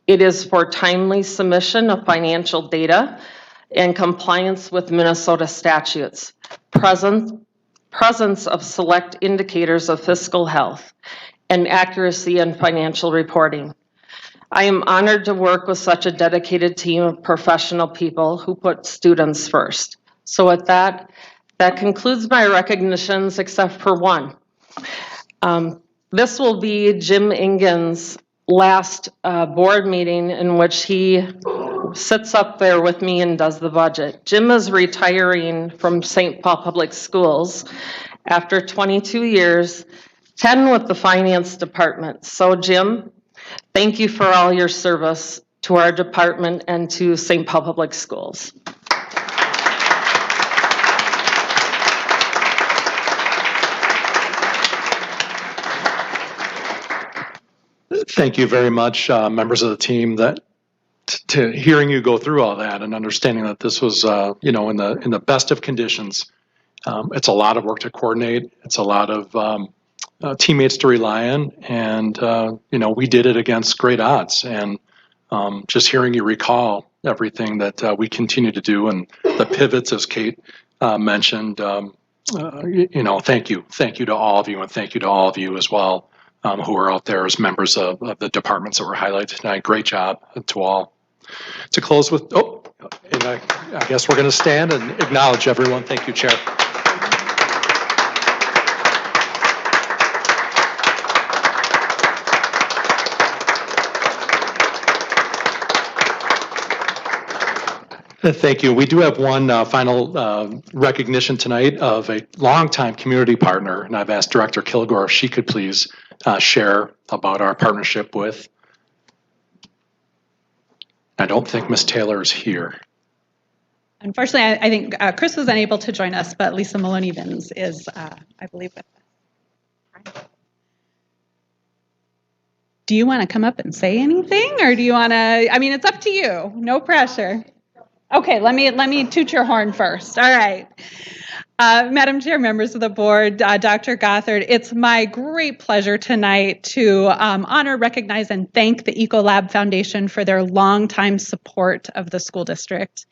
It is for timely submission of financial data and compliance with Minnesota statutes, presence of select indicators of fiscal health, and accuracy in financial reporting. I am honored to work with such a dedicated team of professional people who put students first. So with that concludes my recognitions except for one. This will be Jim Ingen's last board meeting in which he sits up there with me and does the budget. Jim is retiring from St. Paul Public Schools after 22 years, 10 with the finance department. So Jim, thank you for all your service to our department and to St. Paul Public Schools. Thank you very much, members of the team. To hearing you go through all that and understanding that this was, in the best of conditions. It's a lot of work to coordinate. It's a lot of teammates to rely on, and we did it against great odds. And just hearing you recall everything that we continue to do and the pivots, as Kate mentioned. Thank you to all of you, and thank you to all of you as well. Who are out there as members of the departments that were highlighted tonight. Great job to all. To close with, and I guess we're going to stand and acknowledge everyone. Thank you, Chair. Thank you. We do have one final recognition tonight of a longtime community partner, and I've asked Director Kilgore if she could please share about our partnership with. I don't think Ms. Taylor is here. Unfortunately, I think Chris was unable to join us, but Lisa Maloney-Vins is, I believe, with us. Do you want to come up and say anything, or do you want to? I mean, it's up to you. No pressure. Okay, let me toot your horn first. All right. Madam Chair, members of the board, Dr. Gothard, it's my great pleasure tonight to honor, recognize, and thank the Ecolab Foundation for their longtime support of the school district.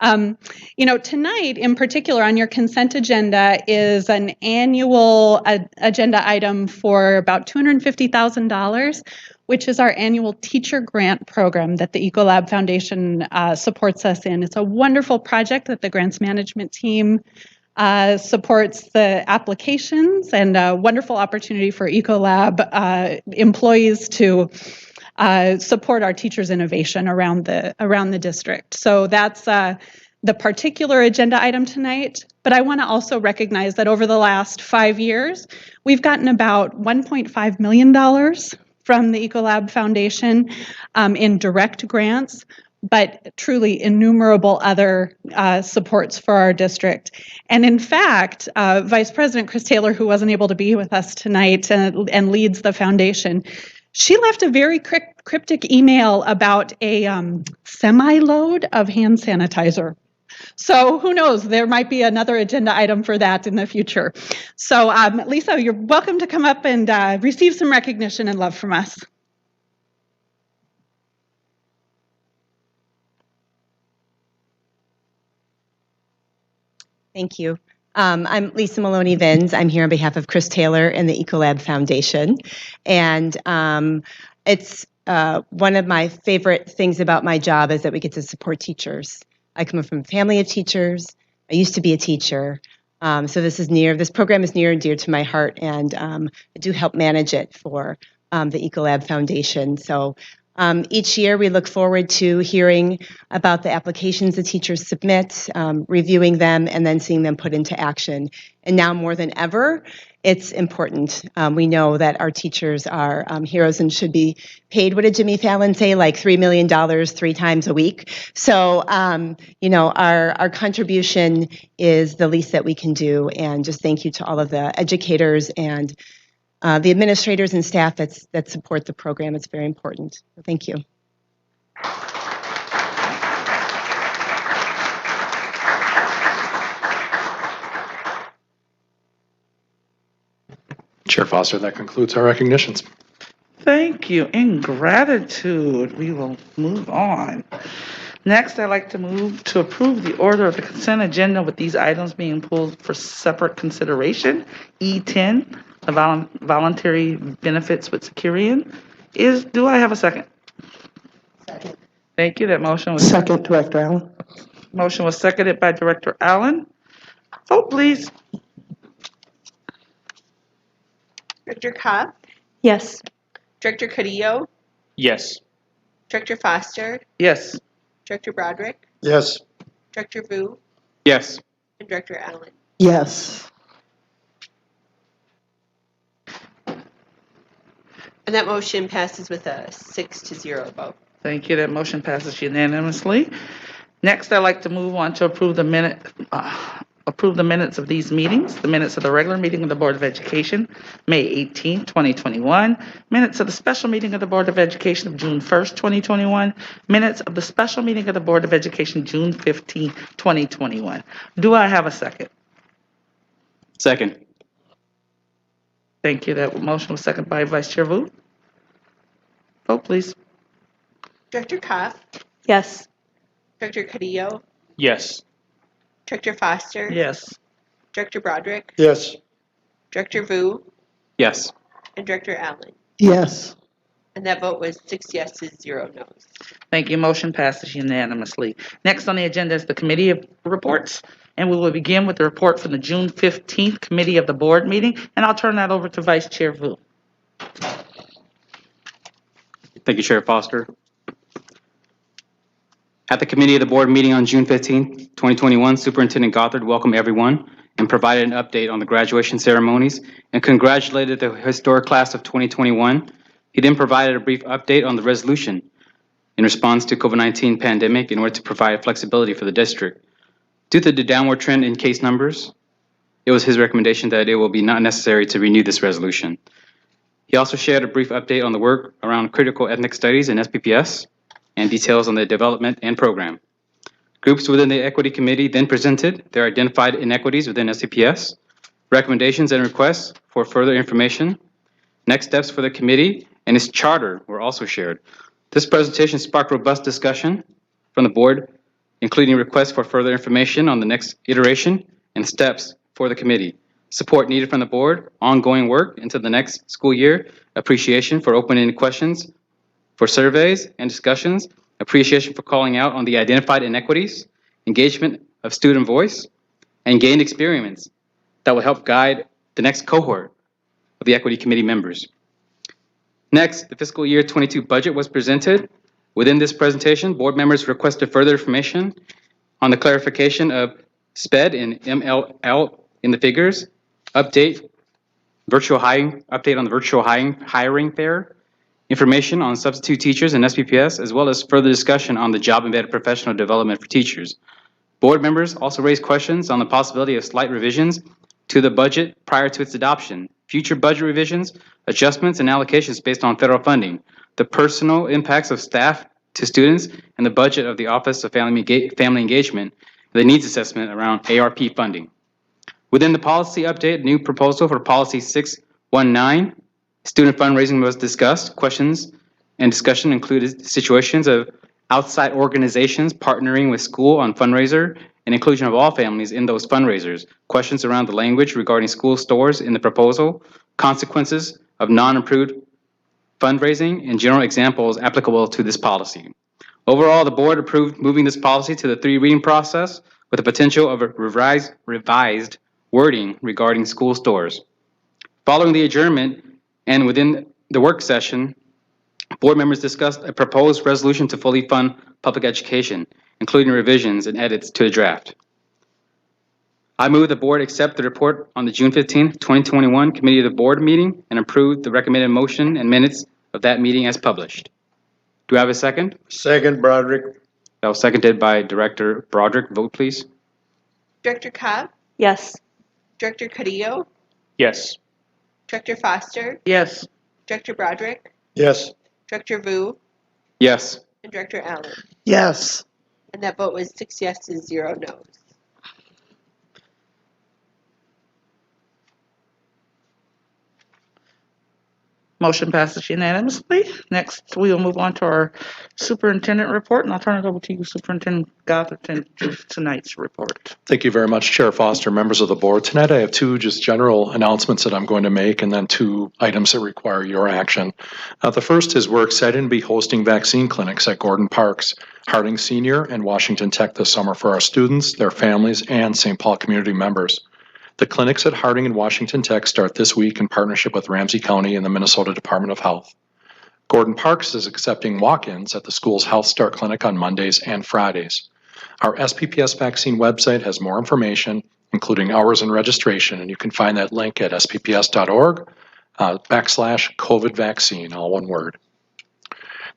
Tonight in particular on your consent agenda is an annual agenda item for about $250,000, which is our annual teacher grant program that the Ecolab Foundation supports us in. It's a wonderful project that the grants management team supports the applications, and a wonderful opportunity for Ecolab employees to support our teachers' innovation around the district. So that's the particular agenda item tonight. But I want to also recognize that over the last 5 years, we've gotten about $1.5 million from the Ecolab Foundation in direct grants, but truly innumerable other supports for our district. And in fact, Vice President Chris Taylor, who wasn't able to be with us tonight and leads the foundation, she left a very cryptic email about a semi-load of hand sanitizer. So who knows, there might be another agenda item for that in the future. So Lisa, you're welcome to come up and receive some recognition and love from us. Thank you. I'm Lisa Maloney-Vins. I'm here on behalf of Chris Taylor and the Ecolab Foundation. And it's one of my favorite things about my job is that we get to support teachers. I come from a family of teachers. I used to be a teacher. So this program is near and dear to my heart, and I do help manage it for the Ecolab Foundation. So each year we look forward to hearing about the applications the teachers submit, reviewing them, and then seeing them put into action. And now more than ever, it's important. We know that our teachers are heroes and should be paid, what did Jimmy Fallon say, like $3 million 3 times a week. So, our contribution is the least that we can do. And just thank you to all of the educators and the administrators and staff that support the program. It's very important. So thank you. Chair Foster, that concludes our recognitions. Thank you. In gratitude, we will move on. Next, I'd like to move to approve the order of the consent agenda with these items being pulled for separate consideration. E10, the voluntary benefits with Securian. Do I have a second? Second. Thank you. That motion was second, Director Allen. Motion was seconded by Director Allen. Vote, please. Director Cobb? Yes. Director Carrillo? Yes. Director Foster? Yes. Director Broderick? Yes. Director Vu? Yes. And Director Allen? Yes. And that motion passes with a 6-0 vote. Thank you. That motion passes unanimously. Next, I'd like to move on to approve the minutes of these meetings. The minutes of the regular meeting of the Board of Education, May 18, 2021. Minutes of the special meeting of the Board of Education of June 1st, 2021. Minutes of the special meeting of the Board of Education, June 15, 2021. Do I have a second? Second. Thank you. That motion was seconded by Vice Chair Vu. Vote, please. Director Cobb? Yes. Director Carrillo? Yes. Director Foster? Yes. Director Broderick? Yes. Director Vu? Yes. And Director Allen? Yes. And that vote was 6 yeses, 0 noes. Thank you. Motion passes unanimously. Next on the agenda is the committee of reports, and we will begin with the report from the June 15th committee of the board meeting, and I'll turn that over to Vice Chair Vu. Thank you, Chair Foster. At the Committee of the Board meeting on June 15, 2021, Superintendent Gothard welcomed everyone and provided an update on the graduation ceremonies and congratulated the historic class of 2021. He then provided a brief update on the resolution in response to COVID-19 pandemic in order to provide flexibility for the district. Due to the downward trend in case numbers, it was his recommendation that it will be not necessary to renew this resolution. He also shared a brief update on the work around critical ethnic studies in SPPS and details on the development and program. Groups within the Equity Committee then presented their identified inequities within SPPS, recommendations and requests for further information. Next steps for the committee and its charter were also shared. This presentation sparked robust discussion from the board, including requests for further information on the next iteration and steps for the committee. Support needed from the board, ongoing work into the next school year, appreciation for open-ended questions, for surveys and discussions, appreciation for calling out on the identified inequities, engagement of student voice, and gained experience that will help guide the next cohort of the Equity Committee members. Next, the fiscal year 22 budget was presented. Within this presentation, board members requested further information on the clarification of SPED and MLL in the figures, update on the virtual hiring fair, information on substitute teachers and SPPS, as well as further discussion on the job-embedded professional development for teachers. Board members also raised questions on the possibility of slight revisions to the budget prior to its adoption, future budget revisions, adjustments, and allocations based on federal funding, the personal impacts of staff to students, and the budget of the Office of Family Engagement, the needs assessment around ARP funding. Within the policy update, new proposal for Policy 619, student fundraising was discussed. Questions and discussion included situations of outside organizations partnering with school on fundraiser and inclusion of all families in those fundraisers. Questions around the language regarding school stores in the proposal, consequences of non-approved fundraising, and general examples applicable to this policy. Overall, the board approved moving this policy to the 3-reading process with the potential of a revised wording regarding school stores. Following the adjournment and within the work session, board members discussed a proposed resolution to fully fund public education, including revisions and edits to the draft. I move the board accept the report on the June 15, 2021 Committee of the Board meeting and approve the recommended motion and minutes of that meeting as published. Do I have a second? Second, Broderick. That was seconded by Director Broderick. Vote, please. Director Cobb? Yes. Director Carrillo? Yes. Director Foster? Yes. Director Broderick? Yes. Director Vu? Yes. And Director Allen? Yes. And that vote was 6 yeses, 0 noes. Motion passes unanimously. Next, we will move on to our superintendent report, and I'll turn it over to you, Superintendent Gothard, to introduce tonight's report. Thank you very much, Chair Foster, members of the board. Tonight I have 2 just general announcements that I'm going to make and then 2 items that require your action. The first is we're excited to be hosting vaccine clinics at Gordon Parks, Harding Senior, and Washington Tech this summer for our students, their families, and St. Paul community members. The clinics at Harding and Washington Tech start this week in partnership with Ramsey County and the Minnesota Department of Health. Gordon Parks is accepting walk-ins at the school's Health Start Clinic on Mondays and Fridays. Our SPPS vaccine website has more information, including hours and registration, and you can find that link at spps.org/COVID vaccine, all one word.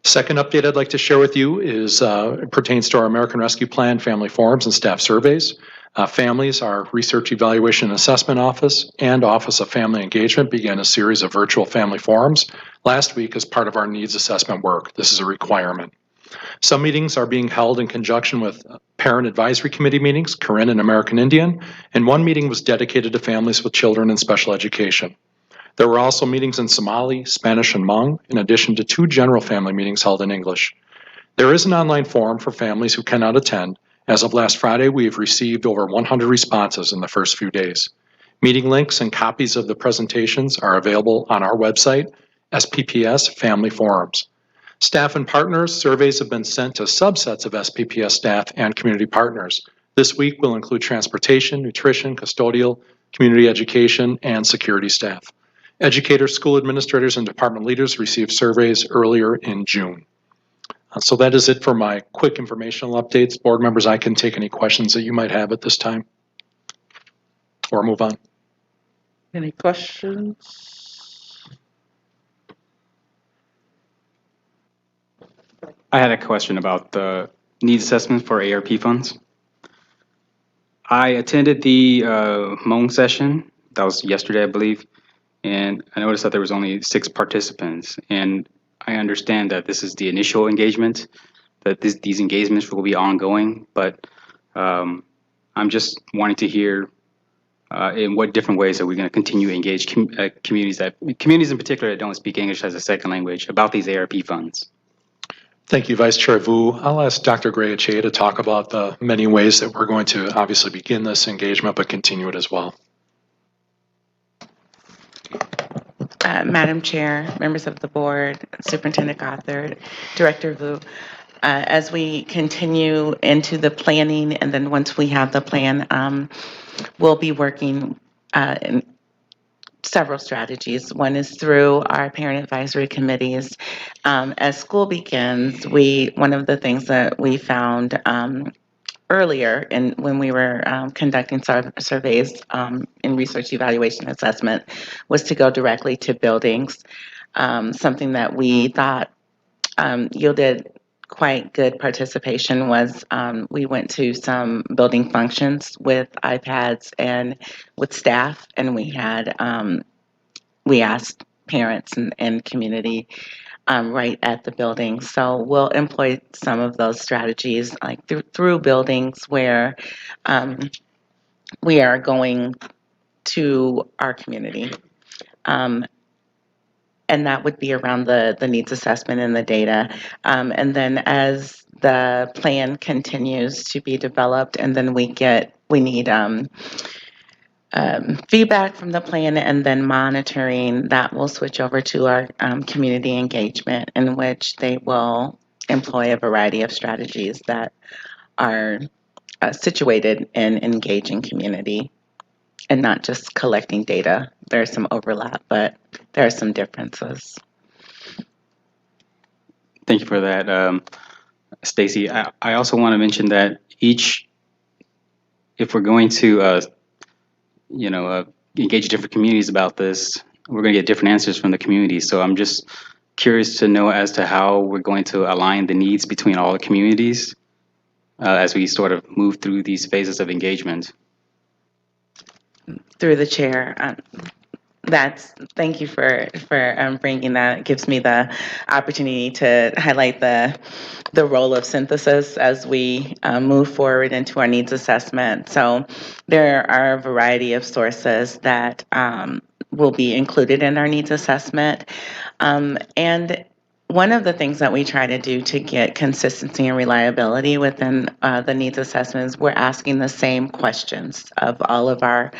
Second update I'd like to share with you is it pertains to our American Rescue Plan family forums and staff surveys. Families, our Research Evaluation and Assessment Office and Office of Family Engagement began a series of virtual family forums last week as part of our needs assessment work. This is a requirement. Some meetings are being held in conjunction with Parent Advisory Committee meetings, Karen and American Indian, and one meeting was dedicated to families with children in special education. There were also meetings in Somali, Spanish, and Hmong, in addition to 2 general family meetings held in English. There is an online forum for families who cannot attend. As of last Friday, we have received over 100 responses in the first few days. Meeting links and copies of the presentations are available on our website, SPPS Family Forums. Staff and partners, surveys have been sent to subsets of SPPS staff and community partners. This week will include transportation, nutrition, custodial, community education, and security staff. Educators, school administrators, and department leaders received surveys earlier in June. So that is it for my quick informational updates. Board members, I can take any questions that you might have at this time or move on. Any questions? I had a question about the needs assessment for ARP funds. I attended the Hmong session. That was yesterday, I believe. And I noticed that there was only 6 participants. And I understand that this is the initial engagement, that these engagements will be ongoing. But I'm just wanting to hear in what different ways are we going to continue to engage communities in particular that don't speak English as a second language about these ARP funds. Thank you, Vice Chair Vu. I'll ask Dr. Gray Achea to talk about the many ways that we're going to obviously begin this engagement, but continue it as well. Madam Chair, members of the board, Superintendent Gothard, Director Vu, as we continue into the planning, and then once we have the plan, we'll be working in several strategies. One is through our parent advisory committees. As school begins, one of the things that we found earlier and when we were conducting surveys in research evaluation assessment was to go directly to buildings. Something that we thought yielded quite good participation was we went to some building functions with iPads and with staff, and we asked parents and community right at the building. So we'll employ some of those strategies like through buildings where we are going to our community. And that would be around the needs assessment and the data. And then as the plan continues to be developed, and then we need feedback from the plan and then monitoring, that will switch over to our community engagement, in which they will employ a variety of strategies that are situated in engaging community and not just collecting data. There's some overlap, but there are some differences. Thank you for that, Stacy. I also want to mention that if we're going to engage different communities about this, we're going to get different answers from the community. So I'm just curious to know as to how we're going to align the needs between all the communities as we sort of move through these phases of engagement. Through the chair, thank you for bringing that. It gives me the opportunity to highlight the role of synthesis as we move forward into our needs assessment. So there are a variety of sources that will be included in our needs assessment. And one of the things that we try to do to get consistency and reliability within the needs assessment is we're asking the same questions of all of our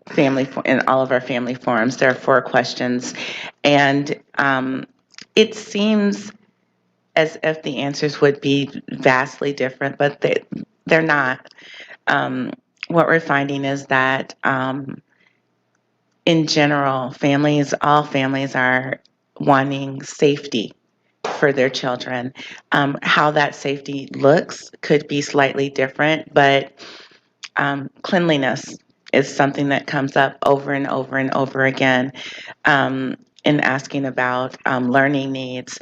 family forums. There are 4 questions, and it seems as if the answers would be vastly different, but they're not. What we're finding is that in general, all families are wanting safety for their children. How that safety looks could be slightly different, but cleanliness is something that comes up over and over and over again in asking about learning needs.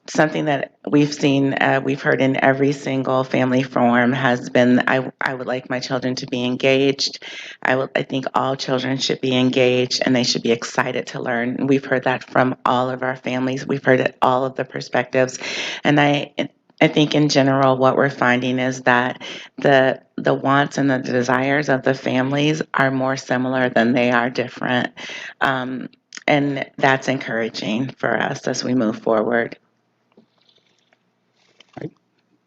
Something that we've seen, we've heard in every single family forum has been, I would like my children to be engaged. I think all children should be engaged and they should be excited to learn. And we've heard that from all of our families. We've heard it all of the perspectives. And I think in general, what we're finding is that the wants and the desires of the families are more similar than they are different. And that's encouraging for us as we move forward.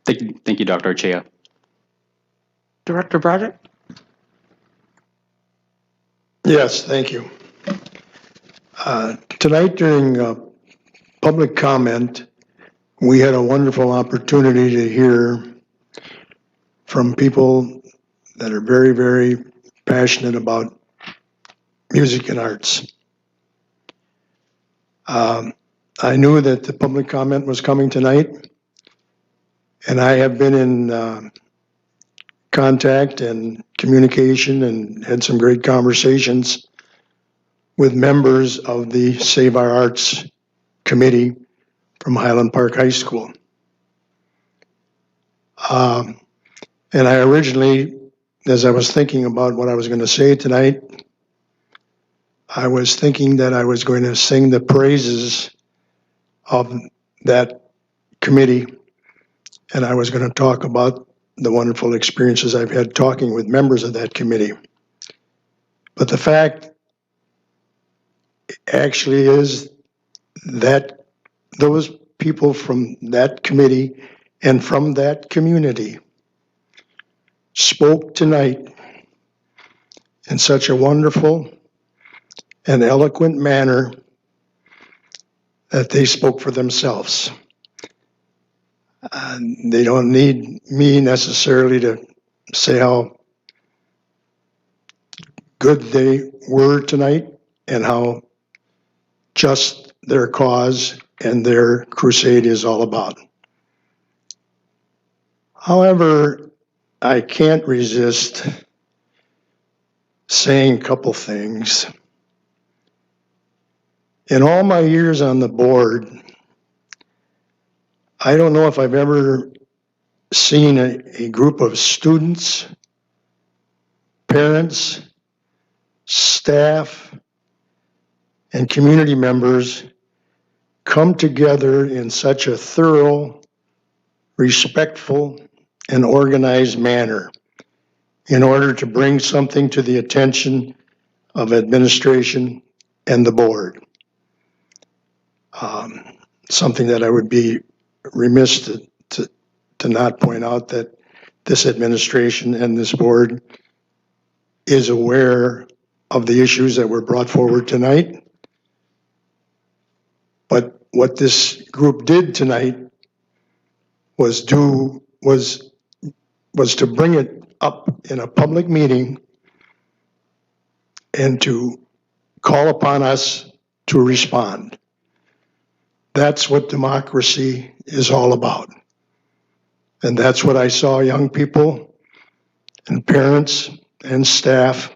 Thank you, Dr. Achea. Director Broderick? Yes, thank you. Tonight during public comment, we had a wonderful opportunity to hear from people that are very, very passionate about music and arts. I knew that the public comment was coming tonight, and I have been in contact and communication and had some great conversations with members of the Save Our Arts Committee from Highland Park High School. And I originally, as I was thinking about what I was going to say tonight, I was thinking that I was going to sing the praises of that committee, and I was going to talk about the wonderful experiences I've had talking with members of that committee. But the fact actually is that those people from that committee and from that community spoke tonight in such a wonderful and eloquent manner that they spoke for themselves. They don't need me necessarily to say how good they were tonight and how just their cause and their crusade is all about. However, I can't resist saying a couple things. In all my years on the board, I don't know if I've ever seen a group of students, parents, staff, and community members come together in such a thorough, respectful, and organized manner in order to bring something to the attention of administration and the board. Something that I would be remiss to not point out, that this administration and this board is aware of the issues that were brought forward tonight. But what this group did tonight was to bring it up in a public meeting and to call upon us to respond. That's what democracy is all about. And that's what I saw young people and parents and staff.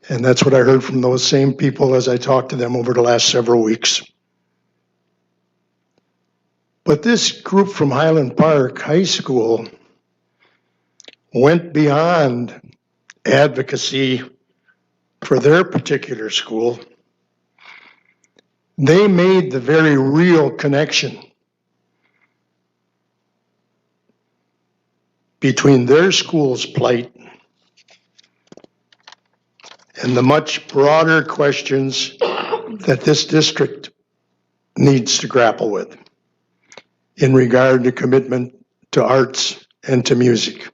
And that's what I heard from those same people as I talked to them over the last several weeks. But this group from Highland Park High School went beyond advocacy for their particular school. They made the very real connection between their school's plight and the much broader questions that this district needs to grapple with in regard to commitment to arts and to music.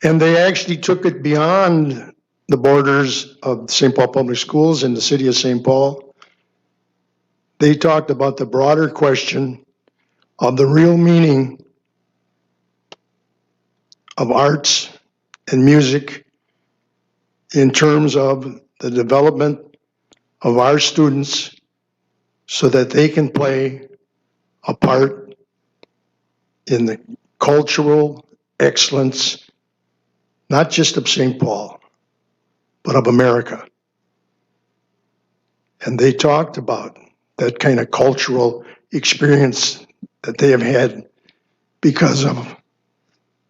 And they actually took it beyond the borders of St. Paul Public Schools in the city of St. Paul. They talked about the broader question of the real meaning of arts and music in terms of the development of our students so that they can play a part in the cultural excellence, not just of St. Paul, but of America. And they talked about that kind of cultural experience that they have had because of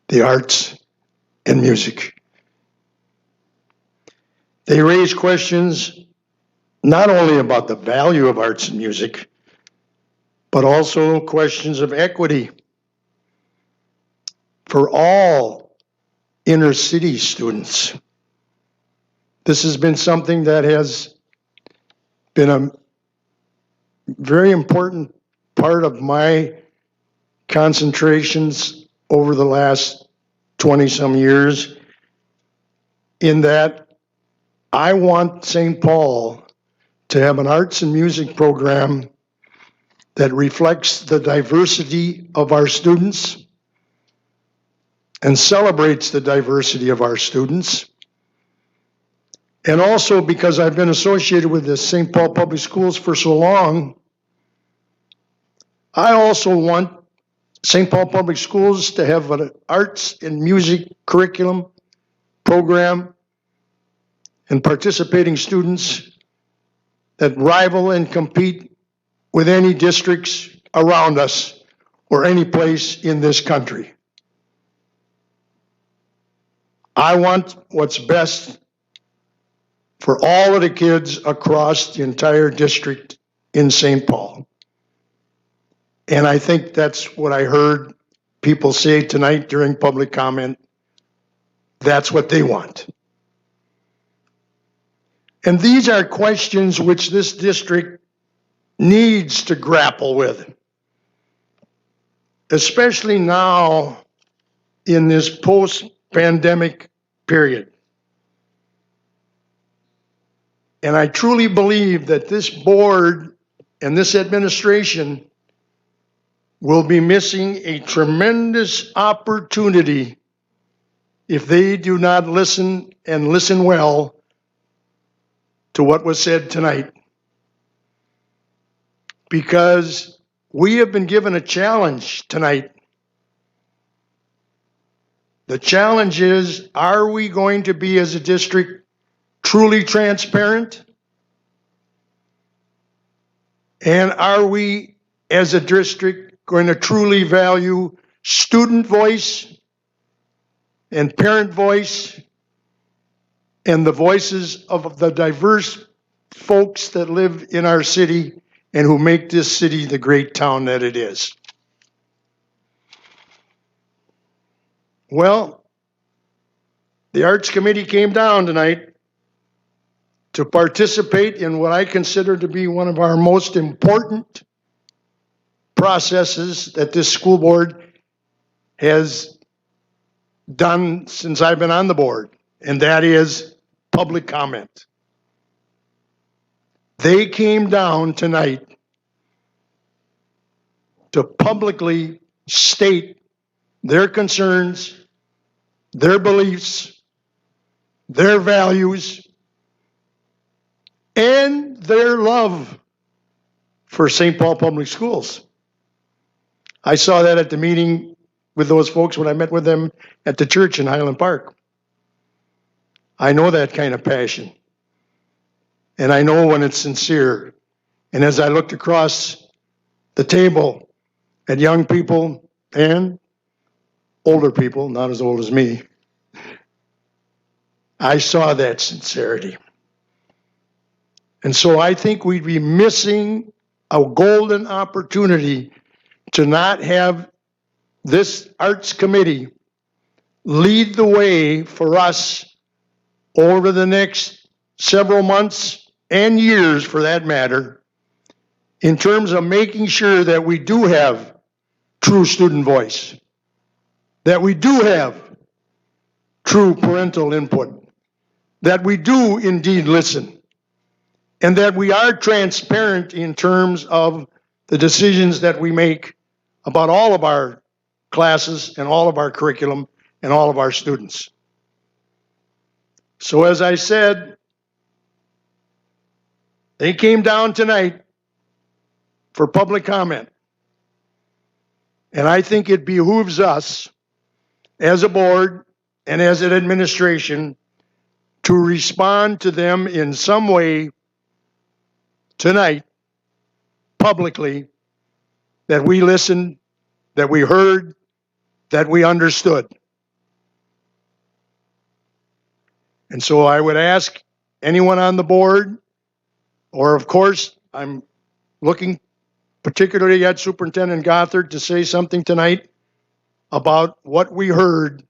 the arts and music. They raised questions not only about the value of arts and music, but also questions of equity for all inner city students. This has been something that has been a very important part of my concentrations over the last 20-some years, in that I want St. Paul to have an arts and music program that reflects the diversity of our students and celebrates the diversity of our students, And also because I've been associated with the St. Paul Public Schools for so long, I also want St. Paul Public Schools to have an arts and music curriculum program and participating students that rival and compete with any districts around us or any place in this country. I want what's best for all of the kids across the entire district in St. Paul. And I think that's what I heard people say tonight during public comment. That's what they want. And these are questions which this district needs to grapple with, especially now in this post-pandemic period. And I truly believe that this board and this administration will be missing a tremendous opportunity if they do not listen and listen well to what was said tonight. Because we have been given a challenge tonight. The challenge is, are we going to be as a district truly transparent? And are we as a district going to truly value student voice and parent voice and the voices of the diverse folks that live in our city and who make this city the great town that it is? Well, the Arts Committee came down tonight to participate in what I consider to be one of our most important processes that this school board has done since I've been on the board, and that is public comment. They came down tonight to publicly state their concerns, their beliefs, their values, and their love for St. Paul Public Schools. I saw that at the meeting with those folks when I met with them at the church in Highland Park. I know that kind of passion. And I know when it's sincere. And as I looked across the table at young people and older people, not as old as me, I saw that sincerity. And so I think we'd be missing a golden opportunity to not have this Arts Committee lead the way for us over the next several months and years, for that matter, in terms of making sure that we do have true student voice, that we do have true parental input, that we do indeed listen, and that we are transparent in terms of the decisions that we make about all of our classes and all of our curriculum and all of our students. So as I said, they came down tonight for public comment. And I think it behooves us as a board and as an administration to respond to them in some way tonight, publicly, that we listened, that we heard, that we understood. And so I would ask anyone on the board, or of course, I'm looking particularly at Superintendent Gothard to say something tonight about what we heard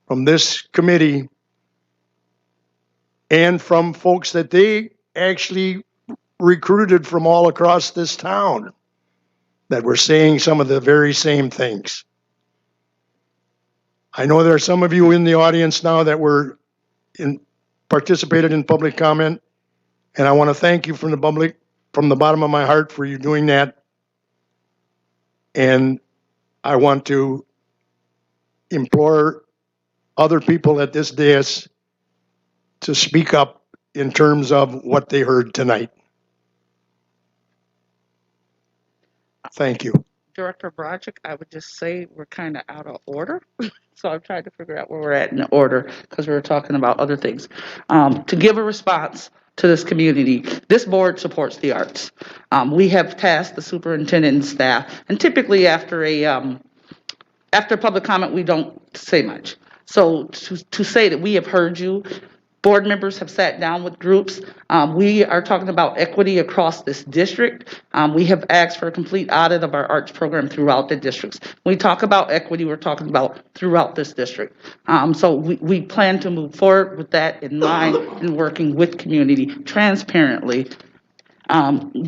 from this committee and from folks that they actually recruited from all across this town that were saying some of the very same things. I know there are some of you in the audience now that were participated in public comment, and I want to thank you from the bottom of my heart for you doing that. And I want to implore other people at this dais to speak up in terms of what they heard tonight. Thank you. Director Broderick, I would just say we're kind of out of order. So I'm trying to figure out where we're at in the order because we were talking about other things. To give a response to this community, this board supports the arts. We have tasked the superintendent and staff, and typically after public comment, we don't say much. So to say that we have heard you, board members have sat down with groups. We are talking about equity across this district. We have asked for a complete audit of our arts program throughout the districts. When we talk about equity, we're talking about throughout this district. So we plan to move forward with that in mind and working with community transparently,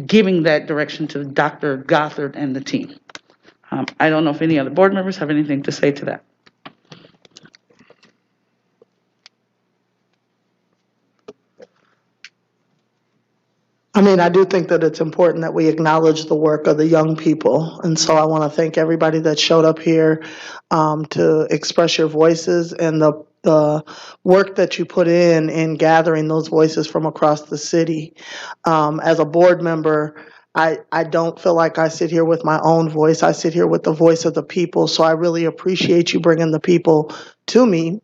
giving that direction to Dr. Gothard and the team. I don't know if any other board members have anything to say to that. I mean, I do think that it's important that we acknowledge the work of the young people. And so I want to thank everybody that showed up here to express your voices and the work that you put in gathering those voices from across the city. As a board member, I don't feel like I sit here with my own voice. I sit here with the voice of the people. So I really appreciate you bringing the people to me,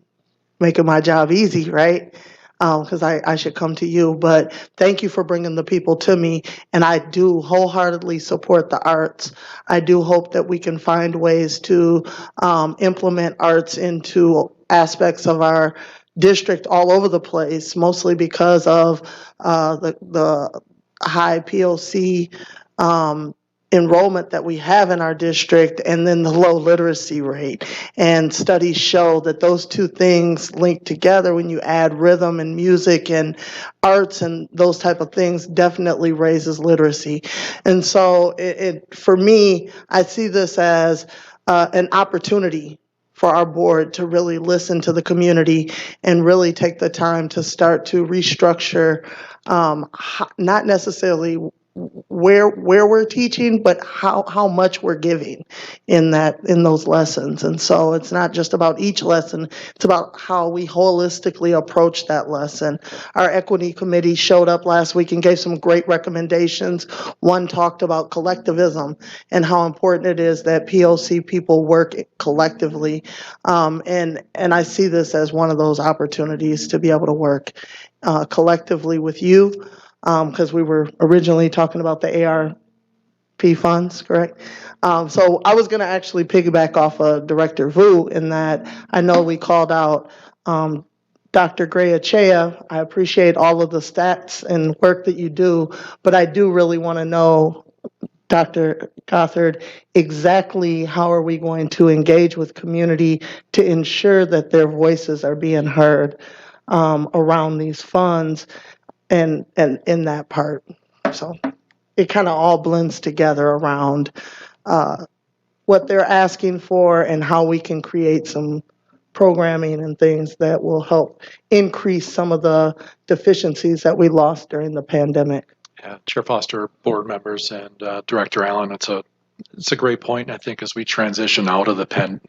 making my job easy, right? Because I should come to you. But thank you for bringing the people to me. And I do wholeheartedly support the arts. I do hope that we can find ways to implement arts into aspects of our district all over the place, mostly because of the high POC enrollment that we have in our district, and then the low literacy rate. And studies show that those two things link together. When you add rhythm and music and arts and those type of things, definitely raises literacy. And so for me, I see this as an opportunity for our board to really listen to the community and really take the time to start to restructure, not necessarily where we're teaching, but how much we're giving in those lessons. And so it's not just about each lesson, it's about how we holistically approach that lesson. Our equity committee showed up last week and gave some great recommendations. One talked about collectivism and how important it is that POC people work collectively. And I see this as one of those opportunities to be able to work collectively with you, because we were originally talking about the ARP funds, correct? So I was going to actually piggyback off of Director Vu in that I know we called out Dr. Gray-Achea. I appreciate all of the stats and work that you do, but I do really want to know, Dr. Gothard, exactly how are we going to engage with community to ensure that their voices are being heard around these funds and in that part. So it kind of all blends together around what they're asking for and how we can create some programming and things that will help increase some of the deficiencies that we lost during the pandemic. Yeah, Chair Foster, board members, and Director Allen, it's a great point. I think as we transition out of the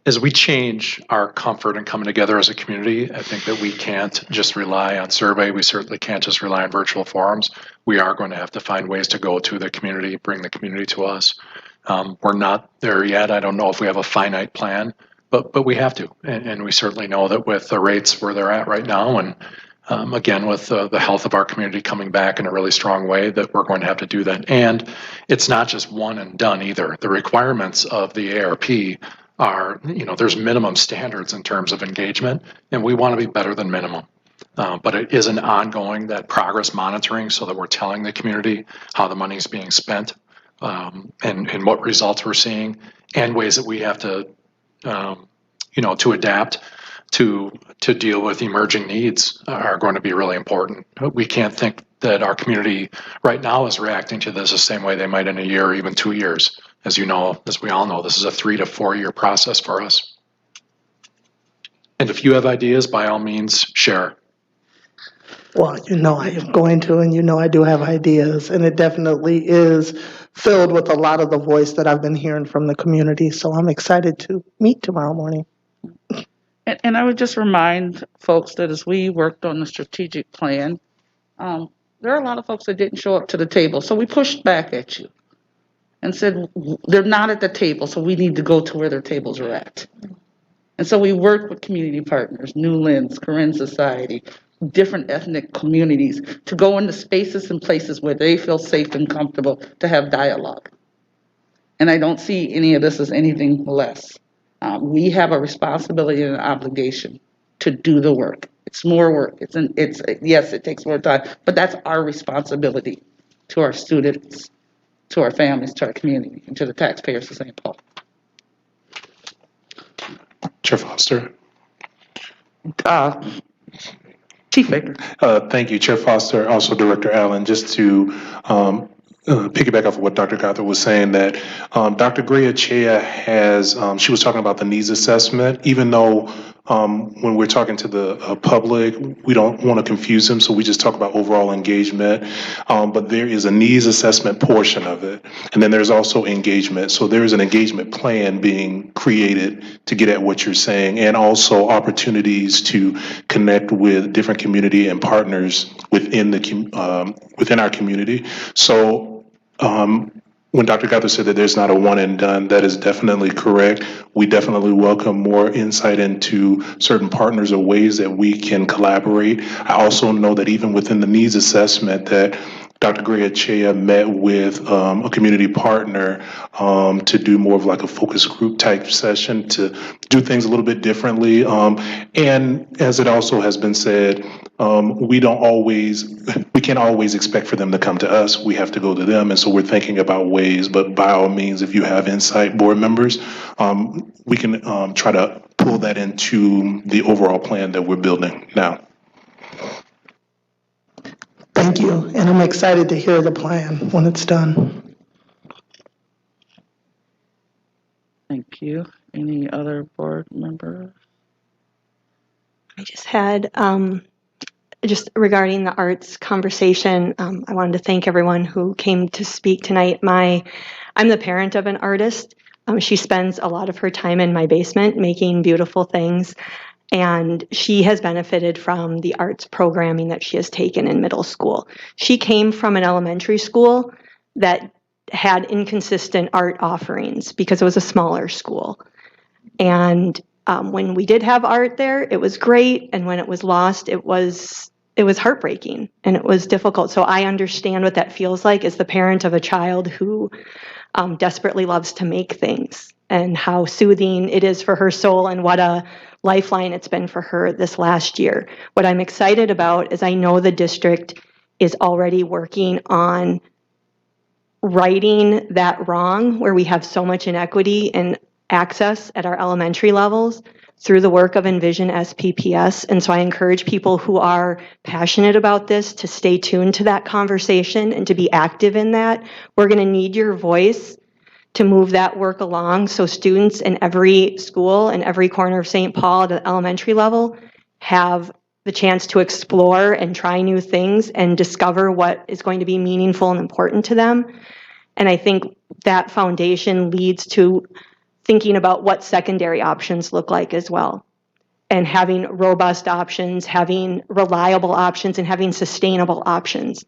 as we change our comfort in coming together as a community, I think that we can't just rely on survey. We certainly can't just rely on virtual forums. We are going to have to find ways to go to the community, bring the community to us. We're not there yet. I don't know if we have a finite plan, but we have to. And we certainly know that with the rates where they're at right now, and again, with the health of our community coming back in a really strong way, that we're going to have to do that. And it's not just one and done either. The requirements of the ARP are, there's minimum standards in terms of engagement, and we want to be better than minimum. But it is an ongoing, that progress monitoring, so that we're telling the community how the money is being spent, and what results we're seeing, and ways that we have to, to adapt to deal with emerging needs are going to be really important. We can't think that our community right now is reacting to this the same way they might in a year or even 2 years. As you know, as we all know, this is a 3 to 4 year process for us. And if you have ideas, by all means, share. Well, I am going to, and I do have ideas, and it definitely is filled with a lot of the voice that I've been hearing from the community. So I'm excited to meet tomorrow morning. And I would just remind folks that as we worked on the strategic plan, there are a lot of folks that didn't show up to the table. So we pushed back at you and said, they're not at the table, so we need to go to where their tables are at. And so we worked with community partners, New Lens, Korean Society, different ethnic communities to go into spaces and places where they feel safe and comfortable to have dialogue. And I don't see any of this as anything less. We have a responsibility and an obligation to do the work. It's more work. Yes, it takes more time, but that's our responsibility to our students, to our families, to our community, and to the taxpayers of St. Paul. Chair Foster. Chief Baker. Thank you, Chair Foster, also Director Allen. Just to piggyback off of what Dr. Gothard was saying, that Dr. Greachea has, she was talking about the needs assessment, even though when we're talking to the public, we don't want to confuse them, so we just talk about overall engagement. But there is a needs assessment portion of it, and then there's also engagement. So there is an engagement plan being created to get at what you're saying, and also opportunities to connect with different community and partners within the within our community. So when Dr. Gothard said that there's not a one and done, that is definitely correct. We definitely welcome more insight into certain partners or ways that we can collaborate. I also know that even within the needs assessment that Dr. Greachea met with a community partner to do more of like a focus group type session to do things a little bit differently. And as it also has been said, we can't always expect for them to come to us. We have to go to them. And so we're thinking about ways, but by all means, if you have insight, board members, we can try to pull that into the overall plan that we're building now. Thank you, and I'm excited to hear the plan when it's done. Thank you. Any other board members? I just had, just regarding the arts conversation, I wanted to thank everyone who came to speak tonight. I'm the parent of an artist. She spends a lot of her time in my basement making beautiful things. And she has benefited from the arts programming that she has taken in middle school. She came from an elementary school that had inconsistent art offerings because it was a smaller school. And when we did have art there, it was great. And when it was lost, it was heartbreaking and it was difficult. So I understand what that feels like as the parent of a child who desperately loves to make things, and how soothing it is for her soul, and what a lifeline it's been for her this last year. What I'm excited about is I know the district is already working on righting that wrong where we have so much inequity and access at our elementary levels through the work of Envision SPPS. And so I encourage people who are passionate about this to stay tuned to that conversation and to be active in that. We're going to need your voice to move that work along so students in every school and every corner of St. Paul at the elementary level have the chance to explore and try new things and discover what is going to be meaningful and important to them. And I think that foundation leads to thinking about what secondary options look like as well, and having robust options, having reliable options, and having sustainable options.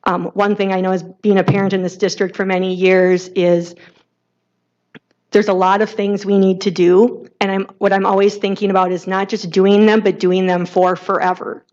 One thing I know as being a parent in this district for many years is there's a lot of things we need to do. And what I'm always thinking about is not just doing them, but doing them for forever,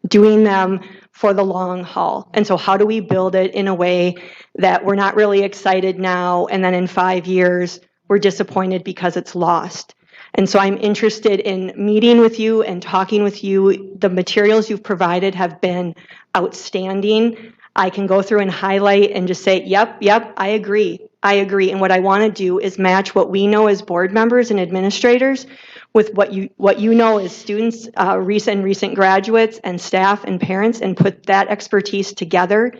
doing them for the long haul. And so how do we build it in a way that we're not really excited now, and then in 5 years, we're disappointed because it's lost? And so I'm interested in meeting with you and talking with you. The materials you've provided have been outstanding. I can go through and highlight and just say, yep, I agree. And what I want to do is match what we know as board members and administrators with what you know as students, recent graduates and staff and parents, and put that expertise together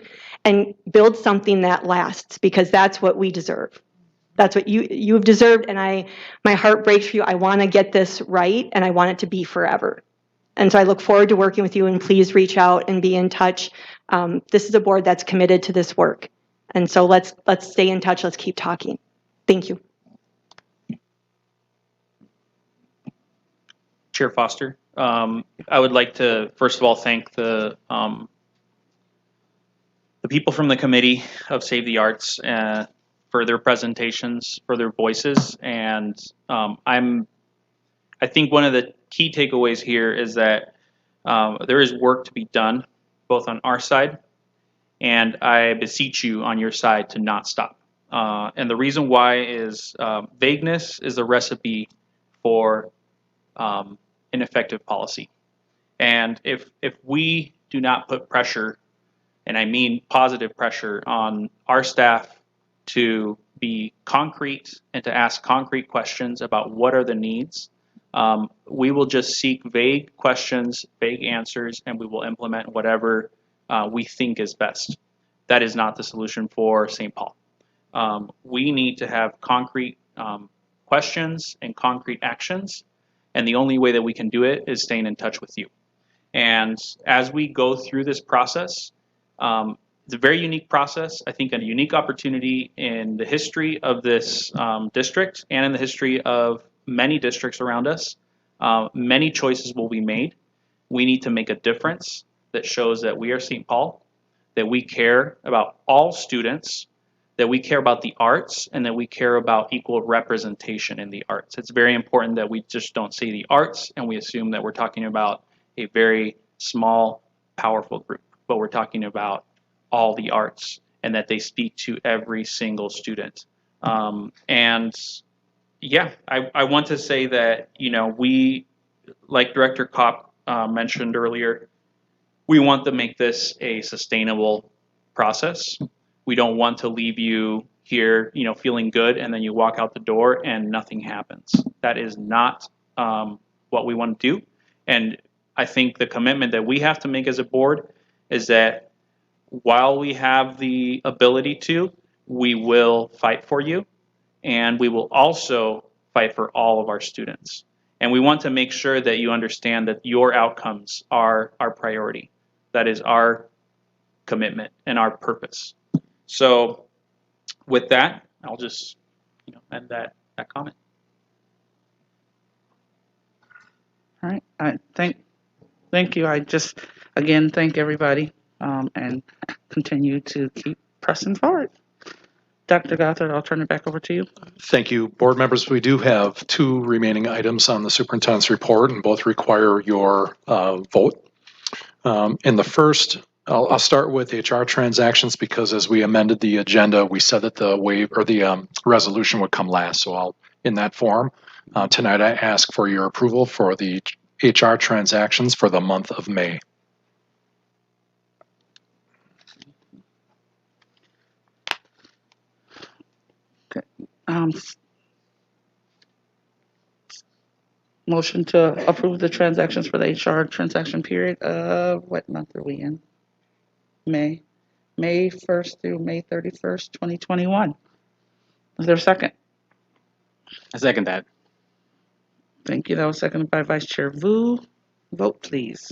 and build something that lasts, because that's what we deserve. That's what you've deserved, and my heart breaks for you. I want to get this right, and I want it to be forever. And so I look forward to working with you, and please reach out and be in touch. This is a board that's committed to this work. And so let's stay in touch. Let's keep talking. Thank you. Chair Foster. I would like to, first of all, thank the people from the Committee of Save the Arts for their presentations, for their voices, and I think one of the key takeaways here is that there is work to be done, both on our side, and I beseech you on your side to not stop. And the reason why is vagueness is a recipe for ineffective policy. And if we do not put pressure, and I mean positive pressure, on our staff to be concrete and to ask concrete questions about what are the needs, we will just seek vague questions, vague answers, and we will implement whatever we think is best. That is not the solution for St. Paul. We need to have concrete questions and concrete actions, and the only way that we can do it is staying in touch with you. And as we go through this process, it's a very unique process, I think a unique opportunity in the history of this district and in the history of many districts around us. Many choices will be made. We need to make a difference that shows that we are St. Paul, that we care about all students, that we care about the arts, and that we care about equal representation in the arts. It's very important that we just don't say the arts and we assume that we're talking about a very small, powerful group, but we're talking about all the arts and that they speak to every single student. And yeah, I want to say that, you know, we, like Director Kopp mentioned earlier, we want to make this a sustainable process. We don't want to leave you here, you know, feeling good and then you walk out the door and nothing happens. That is not what we want to do. And I think the commitment that we have to make as a board is that while we have the ability to, we will fight for you, and we will also fight for all of our students. And we want to make sure that you understand that your outcomes are our priority. That is our commitment and our purpose. So with that, I'll just, you know, end that comment. All right, thank you. I just, again, thank everybody and continue to keep pressing forward. Dr. Gothard, I'll turn it back over to you. Thank you. Board members, we do have 2 remaining items on the superintendent's report, and both require your vote. In the first, I'll start with HR transactions because as we amended the agenda, we said that the resolution would come last. So I'll, in that form, tonight I ask for your approval for the HR transactions for the month of May. Okay. Motion to approve the transactions for the HR transaction period of, what month are we in? May 1st through May 31st, 2021. Is there a second? I second that. Thank you. That was seconded by Vice Chair Vu. Vote, please.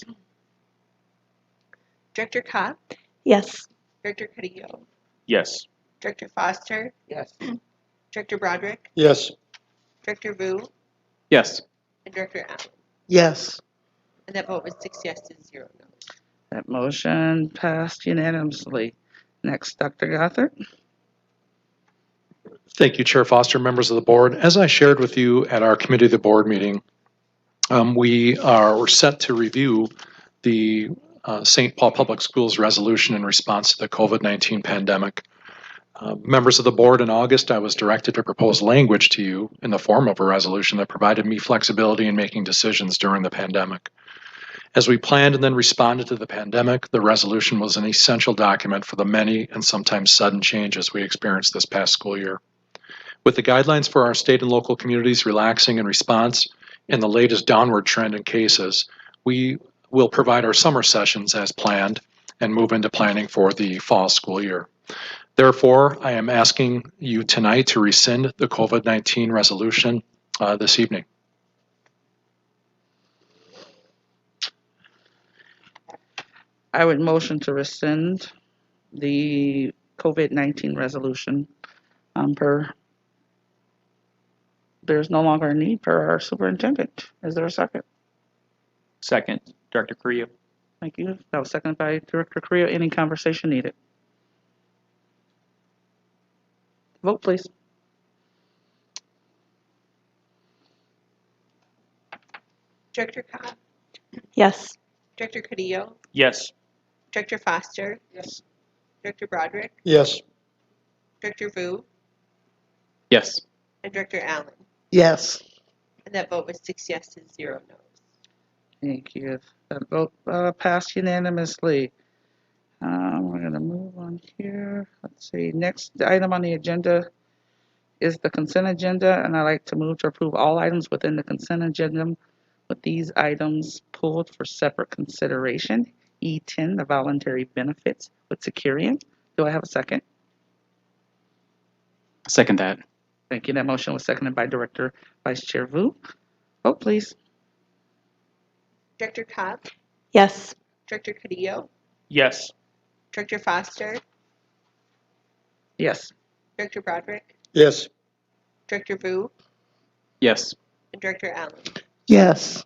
Director Kopp, Yes. Director Carrillo, Yes. Director Foster, Yes. Director Broderick, Yes. Director Vu, Yes. and Director Allen. Yes. And that vote was 6 yes to 0 no. That motion passed unanimously. Next, Dr. Gothard. Thank you, Chair Foster, members of the board. As I shared with you at our committee of the board meeting, we're set to review the St. Paul Public Schools resolution in response to the COVID-19 pandemic. Members of the board, in August, I was directed to propose language to you in the form of a resolution that provided me flexibility in making decisions during the pandemic. As we planned and then responded to the pandemic, the resolution was an essential document for the many and sometimes sudden changes we experienced this past school year. With the guidelines for our state and local communities relaxing in response and the latest downward trend in cases, we will provide our summer sessions as planned and move into planning for the fall school year. Therefore, I am asking you tonight to rescind the COVID-19 resolution this evening. I would motion to rescind the COVID-19 resolution there's no longer a need for our superintendent. Is there a second? Second, Director Carrillo. Thank you. That was seconded by Director Carrillo. Any conversation needed? Vote, please. Director Cobb, Yes. Director Carrillo, Yes. Director Foster, Yes. Director Broderick, Yes. Director Vu, Yes. and Director Allen. Yes. And that vote was 6 yeses, 0 noes. Thank you. That vote passed unanimously. We're going to move on here. Let's see. Next item on the agenda is the consent agenda, and I'd like to move to approve all items within the consent agenda with these items pulled for separate consideration. E10, the voluntary benefits with Securian. Do I have a second? Second that. Thank you. That motion was seconded by Director Vice Chair Vu. Vote, please. Director Cobb, Yes. Director Carrillo, Yes. Director Foster, Yes. Director Broderick, Yes. Director Vu, Yes. and Director Allen. Yes.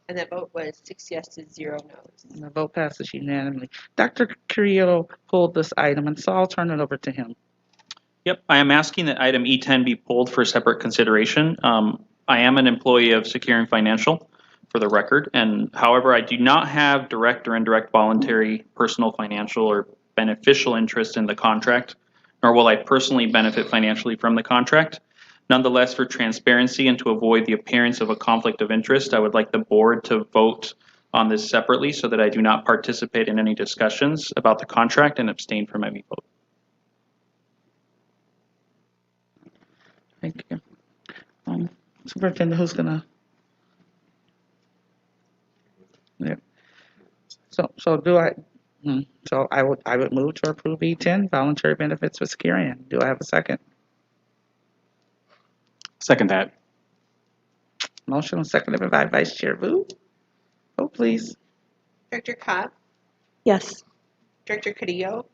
And that vote was 6 yeses, 0 noes. And the vote passes unanimously. Dr. Carrillo pulled this item, and so I'll turn it over to him. Yep, I am asking that item E10 be pulled for separate consideration. I am an employee of Securian Financial, for the record, and however, I do not have direct or indirect voluntary personal financial or beneficial interest in the contract, nor will I personally benefit financially from the contract. Nonetheless, for transparency and to avoid the appearance of a conflict of interest, I would like the board to vote on this separately so that I do not participate in any discussions about the contract and abstain from any vote. Thank you. Superintendent, who's gonna? Yeah. So do I? So I would move to approve E10 voluntary benefits with Securian. Do I have a second? Second that. Motion was seconded by Vice Chair Vu. Vote, please. Director Cobb, Yes. Director Carrillo,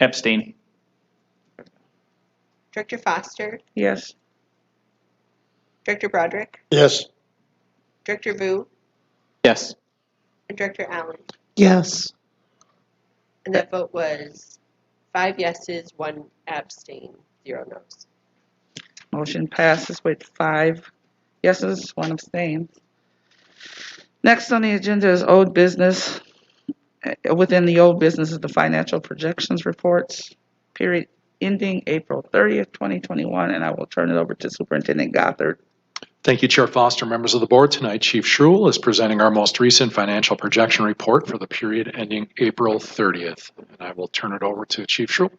Abstain. Director Foster, Yes. Director Broderick, Yes. Director Vu, Yes. and Director Allen. Yes. And that vote was 5 yeses, 1 abstain, 0 noes. Motion passes with 5 yeses, 1 abstain. Next on the agenda is old business. Within the old business is the financial projections reports, period ending April 30th, 2021, and I will turn it over to Superintendent Gothard. Thank you, Chair Foster, members of the board. Tonight, Chief Schruel is presenting our most recent financial projection report for the period ending April 30th. And I will turn it over to Chief Schruel.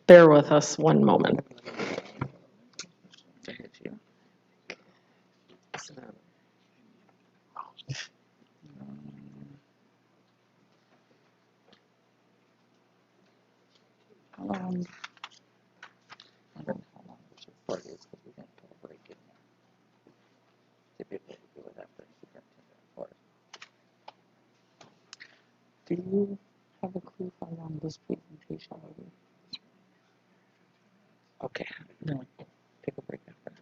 Bear with us one moment. Do you have a clue how long this presentation will be? Okay, then we take a break after.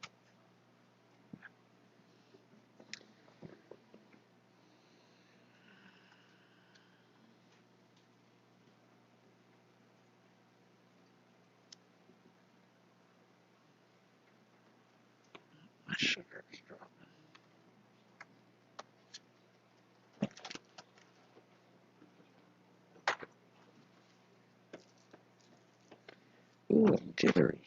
My sugar is dropping. Ooh, I'm jittery.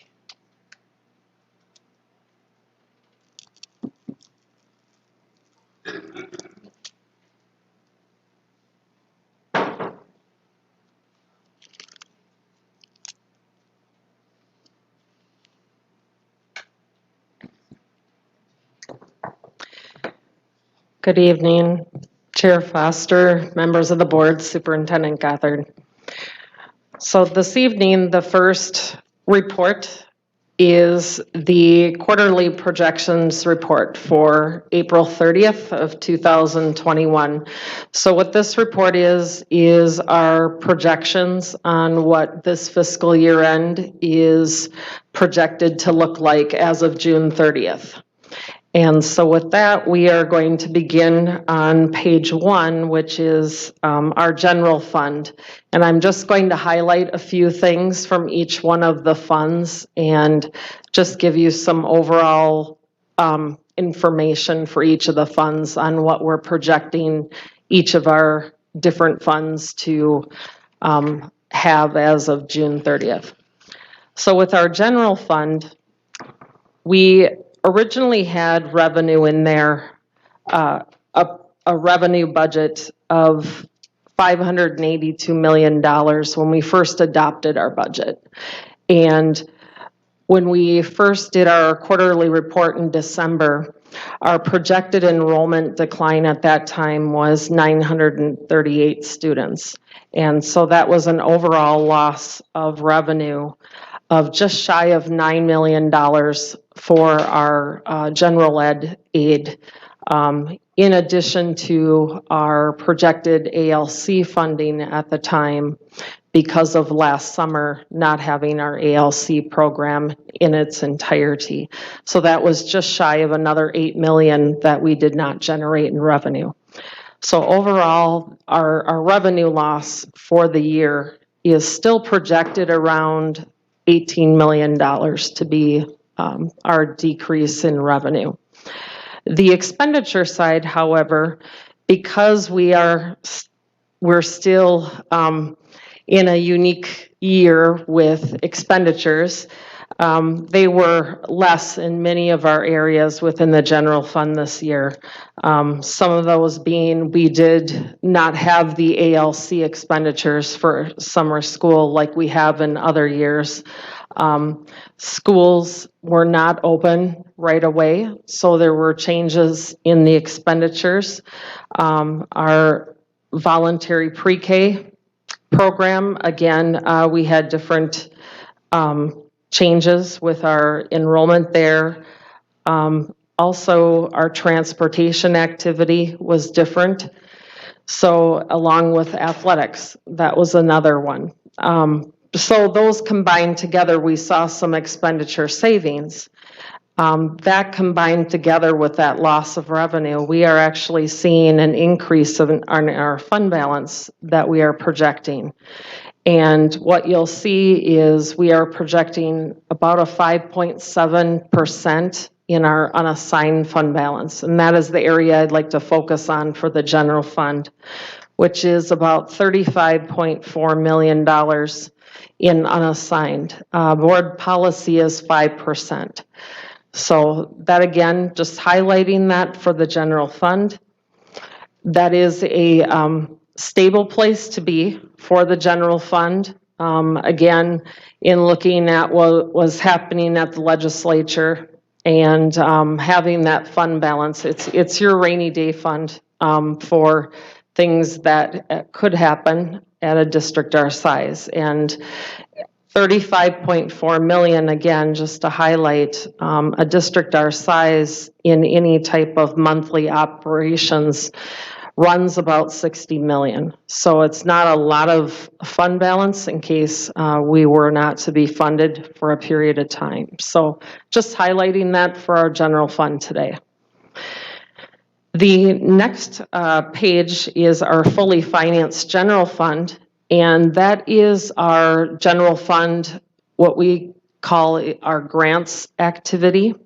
Good evening, Chair Foster, members of the board, Superintendent Gothard. So this evening, the first report is the quarterly projections report for April 30th of 2021. So what this report is our projections on what this fiscal year end is projected to look like as of June 30th. And so with that, we are going to begin on page 1, which is our general fund. And I'm just going to highlight a few things from each one of the funds and just give you some overall information for each of the funds on what we're projecting each of our different funds to have as of June 30th. So with our general fund, we originally had revenue in there, a revenue budget of $582 million when we first adopted our budget. And when we first did our quarterly report in December, our projected enrollment decline at that time was 938 students. And so that was an overall loss of revenue of just shy of $9 million for our general ed aid, in addition to our projected ALC funding at the time because of last summer not having our ALC program in its entirety. So that was just shy of another $8 million that we did not generate in revenue. So overall, our revenue loss for the year is still projected around $18 million to be our decrease in revenue. The expenditure side, however, because we're still in a unique year with expenditures, they were less in many of our areas within the general fund this year. Some of those being we did not have the ALC expenditures for summer school like we have in other years. Schools were not open right away, so there were changes in the expenditures. Our voluntary pre-K program, again, we had different changes with our enrollment there. Also, our transportation activity was different. So along with athletics, that was another one. So those combined together, we saw some expenditure savings. That combined together with that loss of revenue, we are actually seeing an increase in our fund balance that we are projecting. And what you'll see is we are projecting about a 5.7% in our unassigned fund balance. And that is the area I'd like to focus on for the general fund, which is about $35.4 million in unassigned. Board policy is 5%. So that again, just highlighting that for the general fund. That is a stable place to be for the general fund. Again, in looking at what was happening at the legislature and having that fund balance, it's your rainy day fund for things that could happen at a district our size. And $35.4 million, again, just to highlight, a district our size in any type of monthly operations runs about 60 million. So it's not a lot of fund balance in case we were not to be funded for a period of time. So just highlighting that for our general fund today. The next page is our fully financed general fund, and that is our general fund, what we call our grants activity.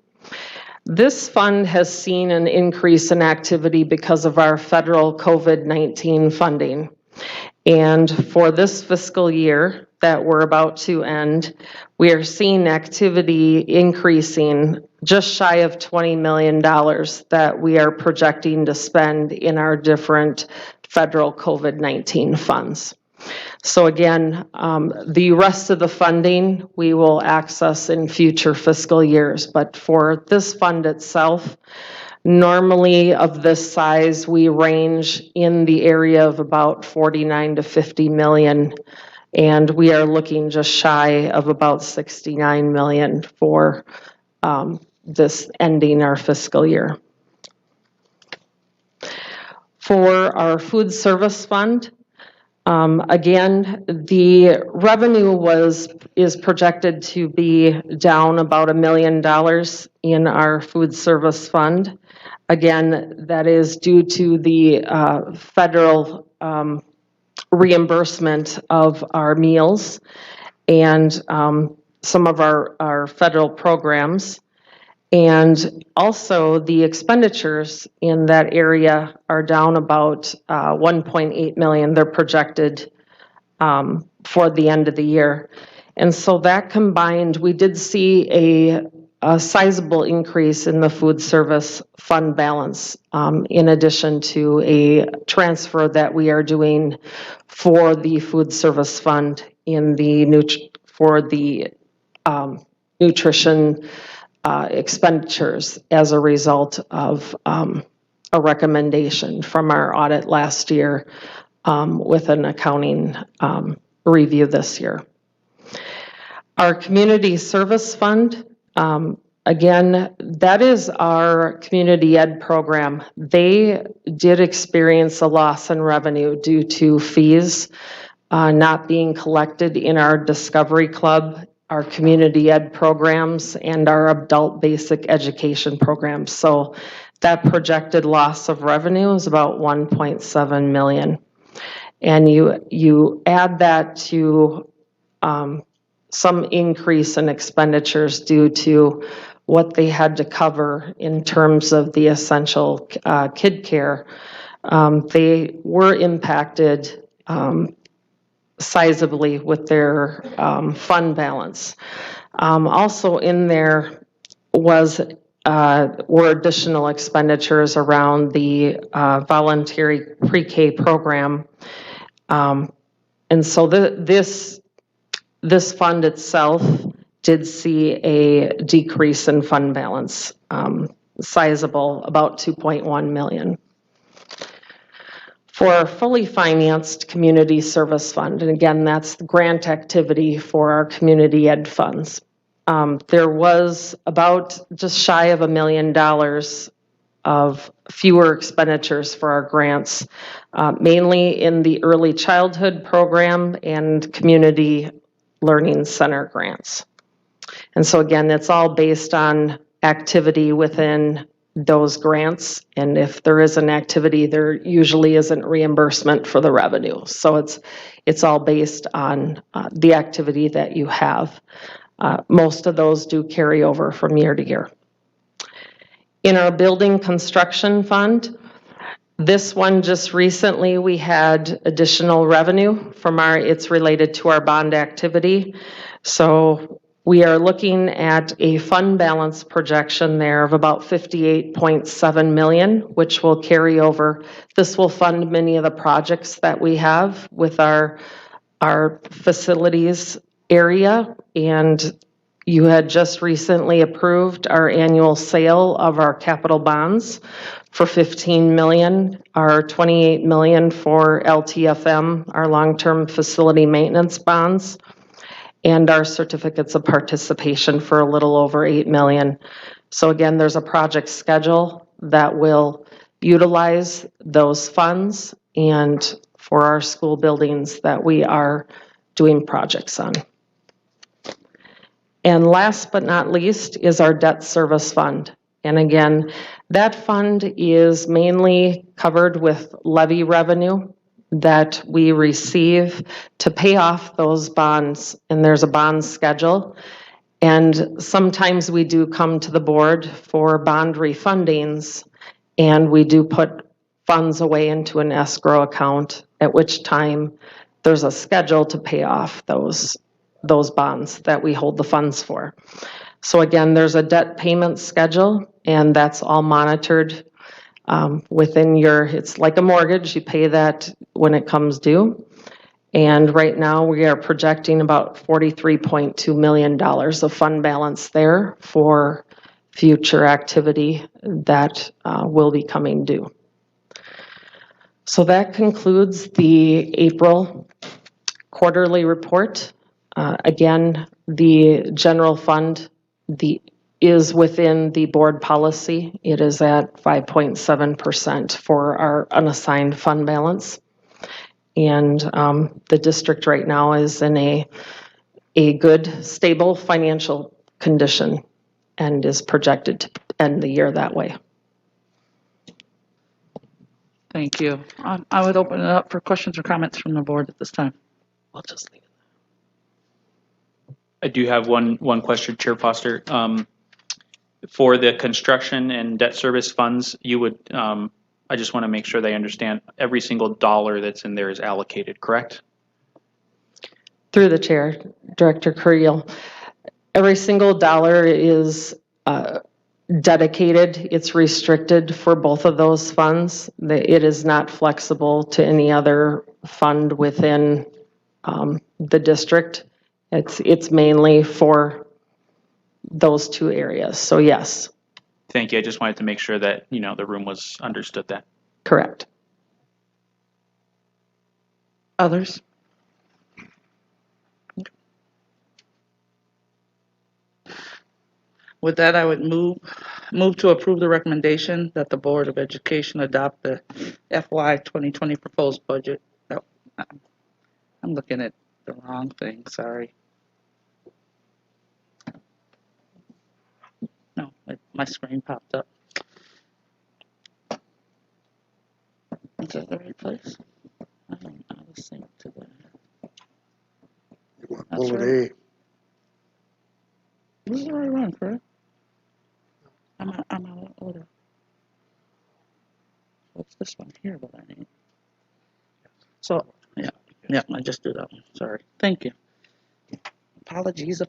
This fund has seen an increase in activity because of our federal COVID-19 funding. And for this fiscal year that we're about to end, we are seeing activity increasing just shy of $20 million that we are projecting to spend in our different federal COVID-19 funds. So again, the rest of the funding we will access in future fiscal years, but for this fund itself, normally of this size, we range in the area of about 49 to 50 million And we are looking just shy of about 69 million for this ending our fiscal year. For our food service fund, again, the revenue is projected to be down about $1 million in our food service fund. Again, that is due to the federal reimbursement of our meals and some of our federal programs. And also the expenditures in that area are down about 1.8 million. They're projected for the end of the year. And so that combined, we did see a sizable increase in the food service fund balance, in addition to a transfer that we are doing for the food service fund in the nutrition expenditures as a result of a recommendation from our audit last year with an accounting review this year. Our community service fund, again, that is our community ed program. They did experience a loss in revenue due to fees not being collected in our Discovery Club, our community ed programs, and our adult basic education programs. So that projected loss of revenue is about 1.7 million. And you add that to some increase in expenditures due to what they had to cover in terms of the essential kid care. They were impacted sizably with their fund balance. Also in there were additional expenditures around the voluntary pre-K program. And so this fund itself did see a decrease in fund balance, sizable, about 2.1 million. For our fully financed community service fund, and again, that's the grant activity for our community ed funds. There was about just shy of $1 million of fewer expenditures for our grants, mainly in the early childhood program and community learning center grants. And so again, it's all based on activity within those grants, and if there is an activity, there usually isn't reimbursement for the revenue. So it's all based on the activity that you have. Most of those do carry over from year to year. In our building construction fund, this one just recently we had additional revenue from it's related to our bond activity. So we are looking at a fund balance projection there of about 58.7 million, which will carry over. This will fund many of the projects that we have with our facilities area. And you had just recently approved our annual sale of our capital bonds for 15 million, our 28 million for LTFM, our long-term facility maintenance bonds, and our certificates of participation for a little over 8 million. So again, there's a project schedule that will utilize those funds and for our school buildings that we are doing projects on. And last but not least is our debt service fund. And again, that fund is mainly covered with levy revenue that we receive to pay off those bonds, and there's a bond schedule. And sometimes we do come to the board for bond refundings, and we do put funds away into an escrow account, at which time there's a schedule to pay off those bonds that we hold the funds for. So again, there's a debt payment schedule, and that's all monitored within it's like a mortgage, you pay that when it comes due. And right now we are projecting about $43.2 million of fund balance there for future activity that will be coming due. So that concludes the April quarterly report. Again, the general fund is within the board policy. It is at 5.7% for our unassigned fund balance. And the district right now is in a good, stable financial condition and is projected to end the year that way. Thank you. I would open it up for questions or comments from the board at this time. I'll just leave it. I do have one question, Chair Foster. For the construction and debt service funds, you would, I just want to make sure they understand every single dollar that's in there is allocated, correct? Through the chair, Director Creel, every single dollar is dedicated. It's restricted for both of those funds. It is not flexible to any other fund within the district. It's mainly for those two areas. So yes, Thank you. I just wanted to make sure that, the room was understood that. correct. Others? With that, I would move to approve the recommendation that the Board of Education adopt the FY 2020 proposed budget. Oh, I'm looking at the wrong thing, sorry. No, my screen popped up. Is that the right place? I don't know how to sync to the. That's Bullet right. A. This is the right one, correct? I'm out of order. What's this one here that I need? So, yeah, I just do that one, sorry. Thank you. Apologies.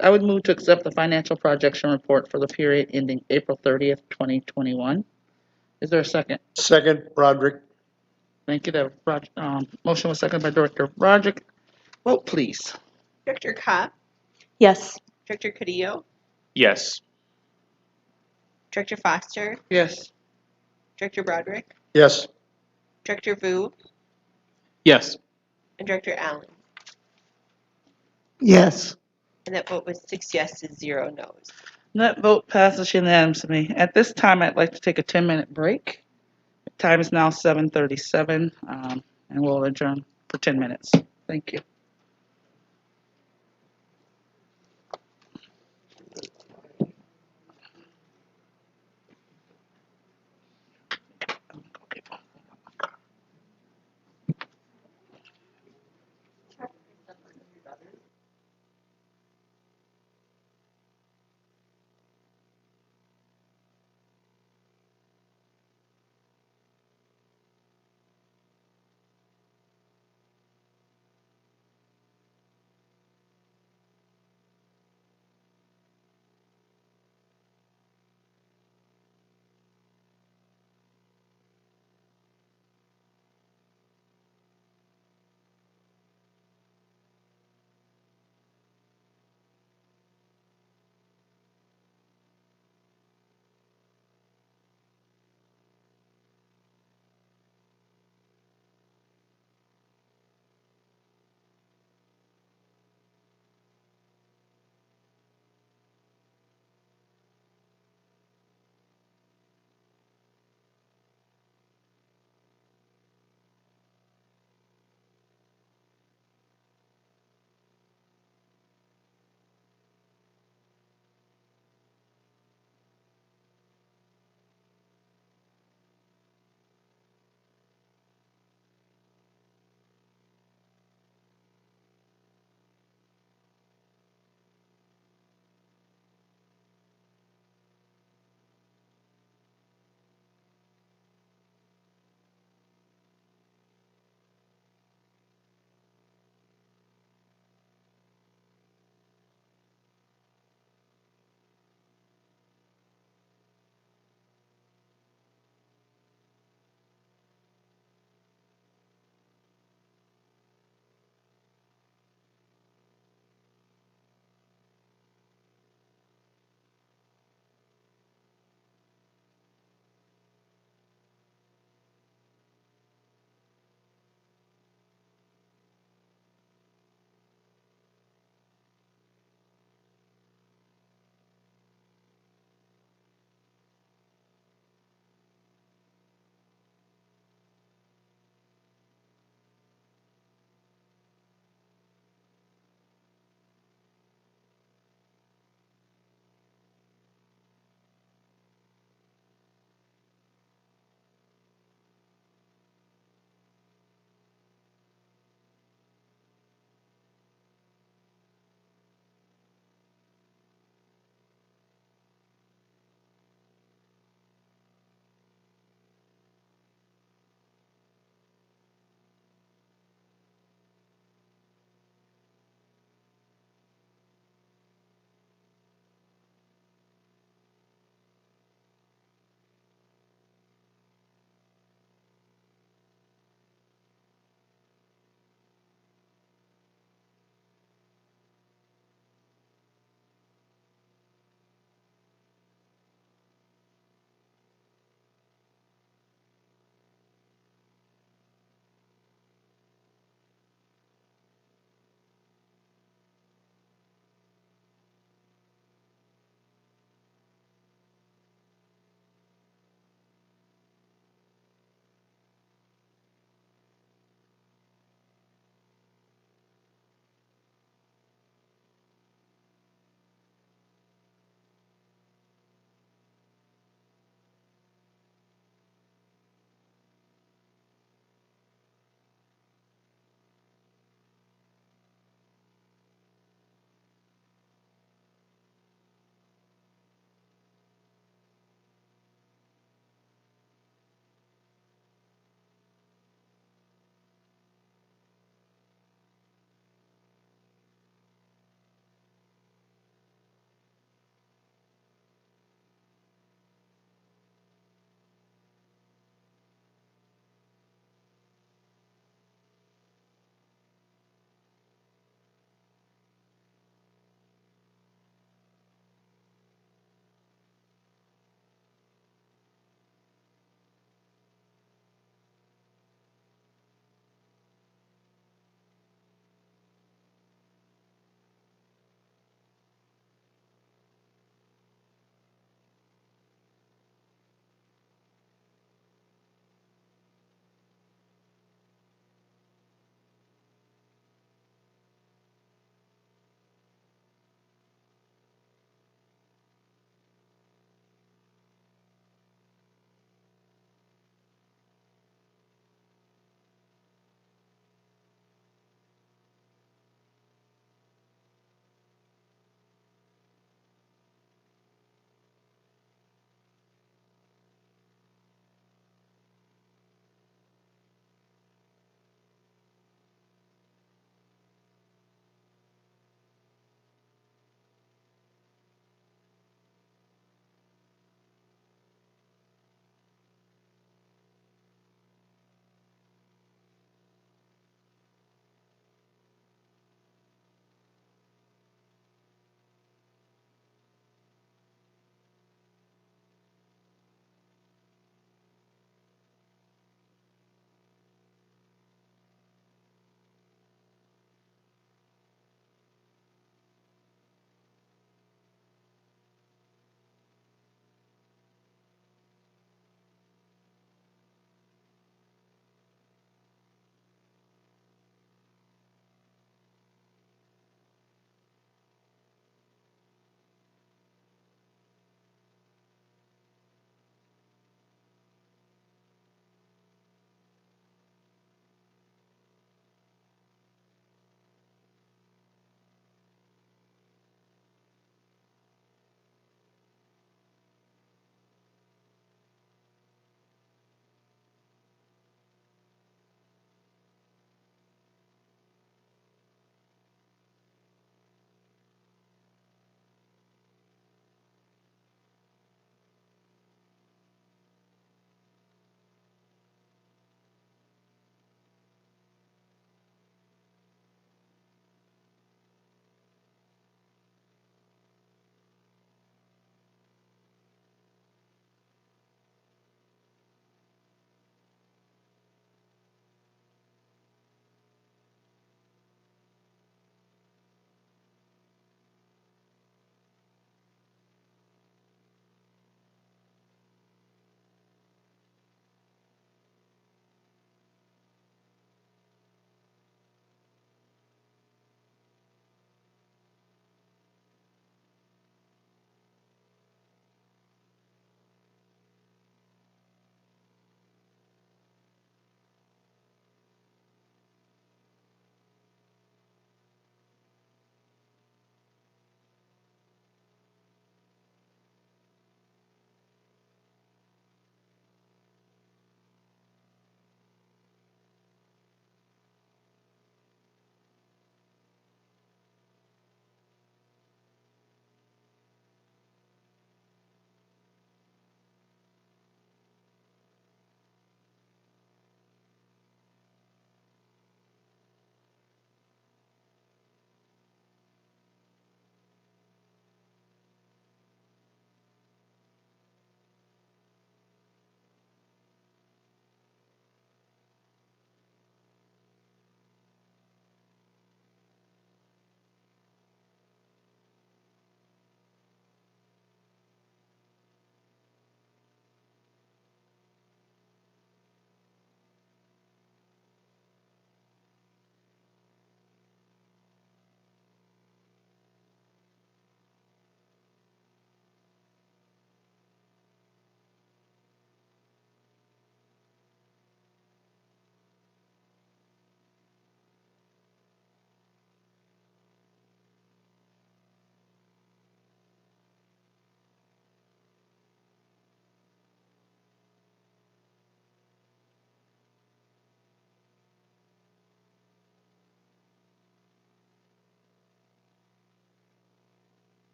I would move to accept the financial projection report for the period ending April 30th, 2021. Is there a second? Second, Broderick. Thank you. Motion was seconded by Director Roderick. Vote, please. Director Kopp, Yes. Director Cadillo, Yes. Director Foster, Yes. Director Broderick, Yes. Director Vu, Yes. and Director Allen. Yes. And that vote was 6 yeses, 0 noes. That vote passes unanimously. At this time, I'd like to take a 10-minute break. The time is now 7:37, and we'll adjourn for 10 minutes. Thank you.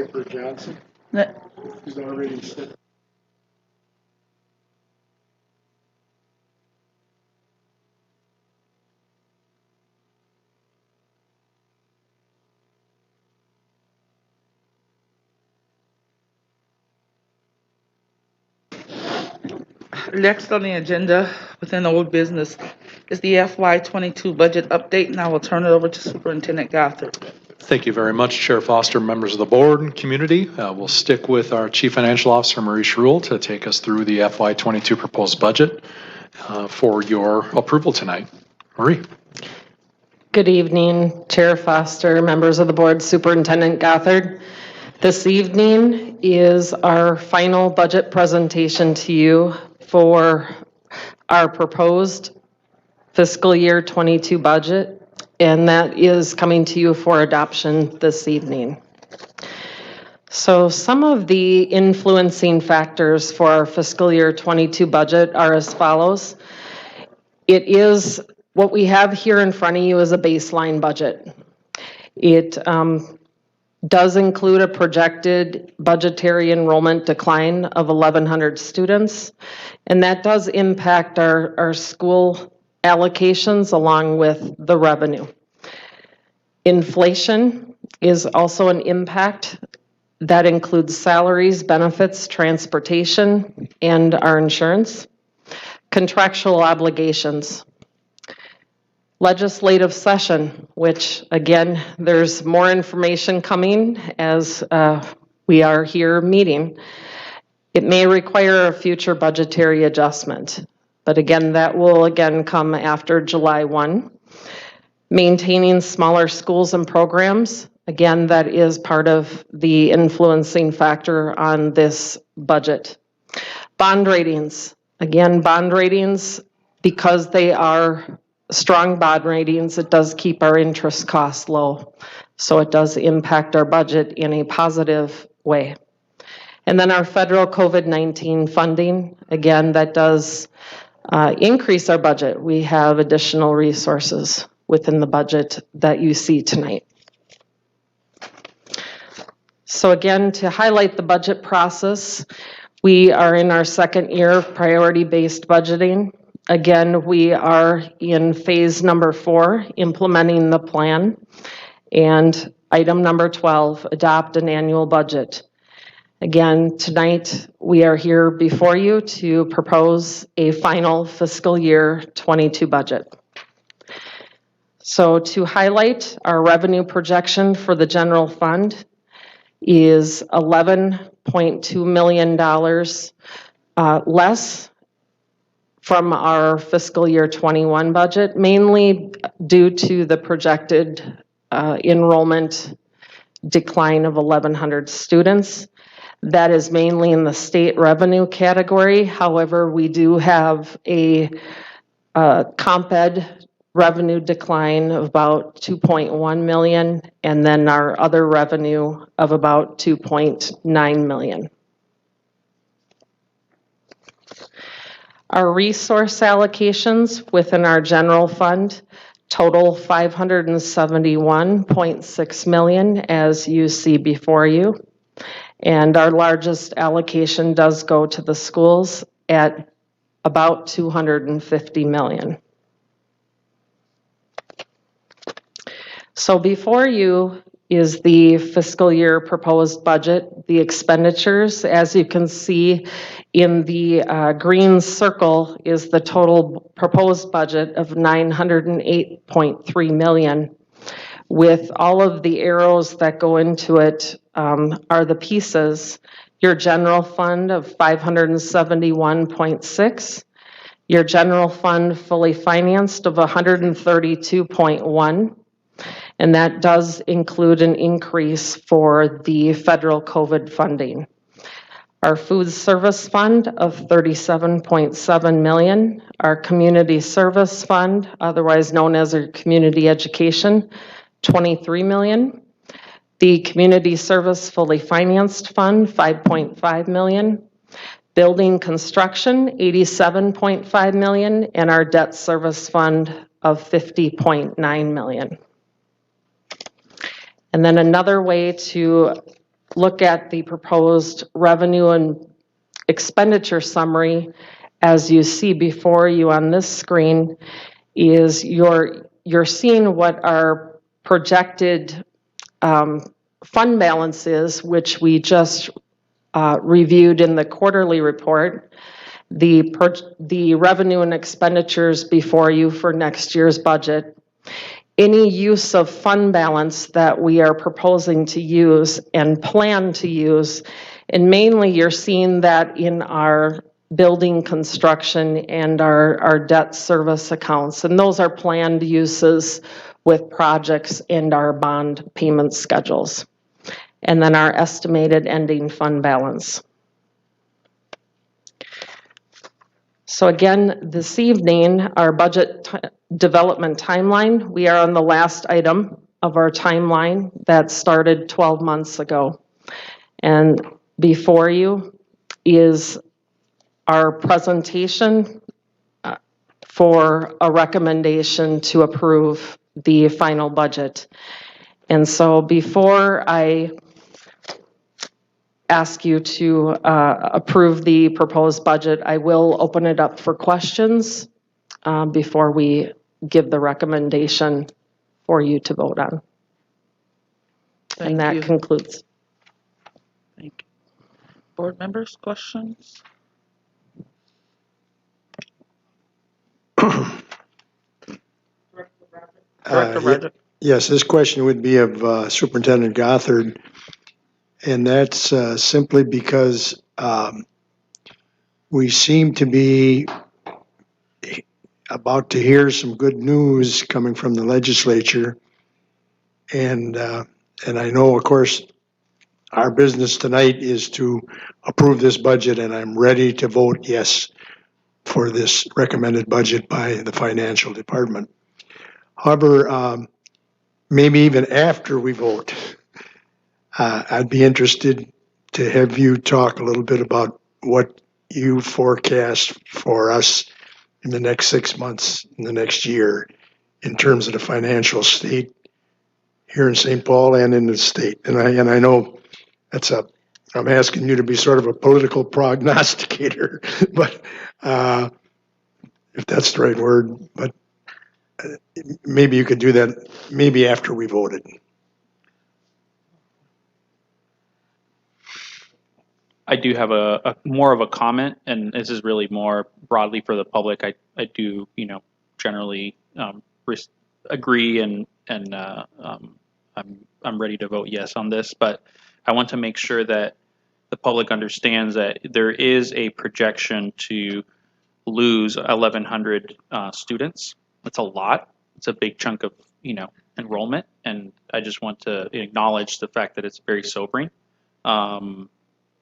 Skipper Johnson. He's already said. Next on the agenda within old business is the FY22 budget update, and I will turn it over to Superintendent Gothard. Thank you very much, Chair Foster, members of the board and community. We'll stick with our Chief Financial Officer, Maurice Rule, to take us through the FY22 proposed budget for your approval tonight. Marie. Good evening, Chair Foster, members of the board, Superintendent Gothard. This evening is our final budget presentation to you for our proposed fiscal year 22 budget, and that is coming to you for adoption this evening. So some of the influencing factors for our fiscal year 22 budget are as follows. It is what we have here in front of you is a baseline budget. It does include a projected budgetary enrollment decline of 1,100 students, and that does impact our school allocations along with the revenue. Inflation is also an impact that includes salaries, benefits, transportation, and our insurance. Contractual obligations. Legislative session, which again, there's more information coming as we are here meeting. It may require a future budgetary adjustment, but again, that will again come after July 1. Maintaining smaller schools and programs, again, that is part of the influencing factor on this budget. Bond ratings, again, bond ratings, because they are strong bond ratings, it does keep our interest costs low. So it does impact our budget in a positive way. And then our federal COVID-19 funding, again, that does increase our budget. We have additional resources within the budget that you see tonight. So again, to highlight the budget process, we are in our second year of priority-based budgeting. Again, we are in phase number 4, implementing the plan. And item number 12, adopt an annual budget. Again, tonight we are here before you to propose a final fiscal year 22 budget. So to highlight, our revenue projection for the general fund is $11.2 million less from our fiscal year 21 budget, mainly due to the projected enrollment decline of 1,100 students. That is mainly in the state revenue category. However, we do have a comp ed revenue decline of about 2.1 million, and then our other revenue of about 2.9 million. Our resource allocations within our general fund total $571.6 million, as you see before you. And our largest allocation does go to the schools at about $250 million. So before you is the fiscal year proposed budget, the expenditures. As you can see in the green circle is the total proposed budget of $908.3 million. With all of the arrows that go into it are the pieces. Your general fund of 571.6, your general fund fully financed of 132.1. And that does include an increase for the federal COVID funding. Our food service fund of $37.7 million, our community service fund, otherwise known as our community education, $23 million. The community service fully financed fund, $5.5 million. Building construction, $87.5 million, and our debt service fund of $50.9 million. And then another way to look at the proposed revenue and expenditure summary, as you see before you on this screen, is you're seeing what our projected fund balance is, which we just reviewed in the quarterly report. The revenue and expenditures before you for next year's budget. Any use of fund balance that we are proposing to use and plan to use, and mainly you're seeing that in our building construction and our debt service accounts. And those are planned uses with projects and our bond payment schedules. And then our estimated ending fund balance. So again, this evening, our budget development timeline, we are on the last item of our timeline that started 12 months ago. And before you is our presentation for a recommendation to approve the final budget. And so before I ask you to approve the proposed budget, I will open it up for questions before we give the recommendation for you to vote on. And that concludes. Thank you. Board members, questions? Director Roderick. Yes, this question would be of Superintendent Gothard, and that's simply because we seem to be about to hear some good news coming from the legislature, and I know, of course, our business tonight is to approve this budget, and I'm ready to vote yes for this recommended budget by the financial department. However, maybe even after we vote, I'd be interested to have you talk a little bit about what you forecast for us in the next 6 months, in the next year, in terms of the financial state here in St. Paul and in the state. And I know I'm asking you to be sort of a political prognosticator, but if that's the right word, but maybe you could do that maybe after we voted. I do have a more of a comment, and this is really more broadly for the public. I do, generally agree, and I'm ready to vote yes on this, but I want to make sure that the public understands that there is a projection to lose 1,100 students. That's a lot. It's a big chunk of, enrollment, and I just want to acknowledge the fact that it's very sobering.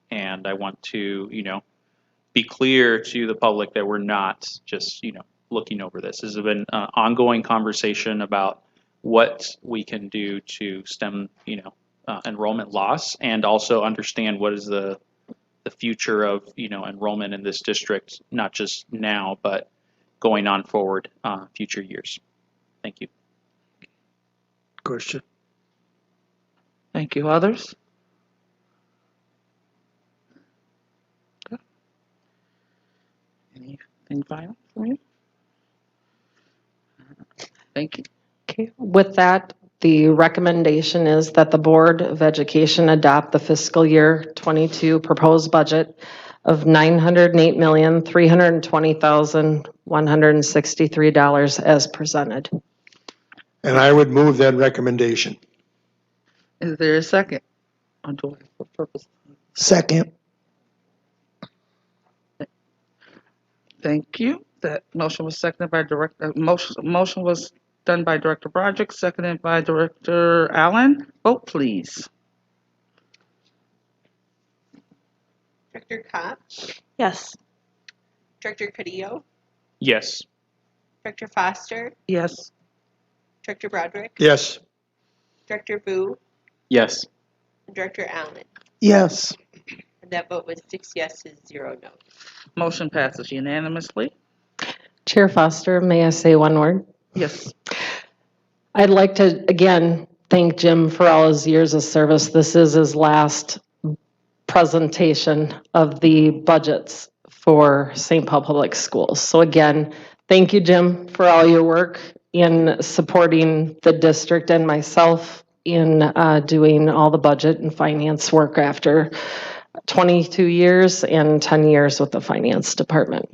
And I want to, be clear to the public that we're not just, looking over this. This has been an ongoing conversation about what we can do to stem, enrollment loss, and also understand what is the future of, enrollment in this district, not just now, but going on forward, future years. Thank you. Question. Thank you. Others? Okay. Anything final from you? Thank you. Okay. With that, the recommendation is that the Board of Education adopt the fiscal year 22 proposed budget of $908,320,163 as presented. And I would move that recommendation. Is there a second? For purpose. Second. Thank you. That motion was seconded by Director. Motion was done by Director Broderick, seconded by Director Allen. Vote, please. Director Kopp, Yes. Director Cadillo, Yes. Director Foster, Yes. Director Broderick, Yes. Director Boo, Yes. and Director Allen. Yes. And that vote was 6 yeses, 0 noes. Motion passes unanimously. Chair Foster, may I say one word? Yes. I'd like to, again, thank Jim for all his years of service. This is his last presentation of the budgets for St. Paul Public Schools. So again, thank you, Jim, for all your work in supporting the district and myself in doing all the budget and finance work after 22 years and 10 years with the finance department.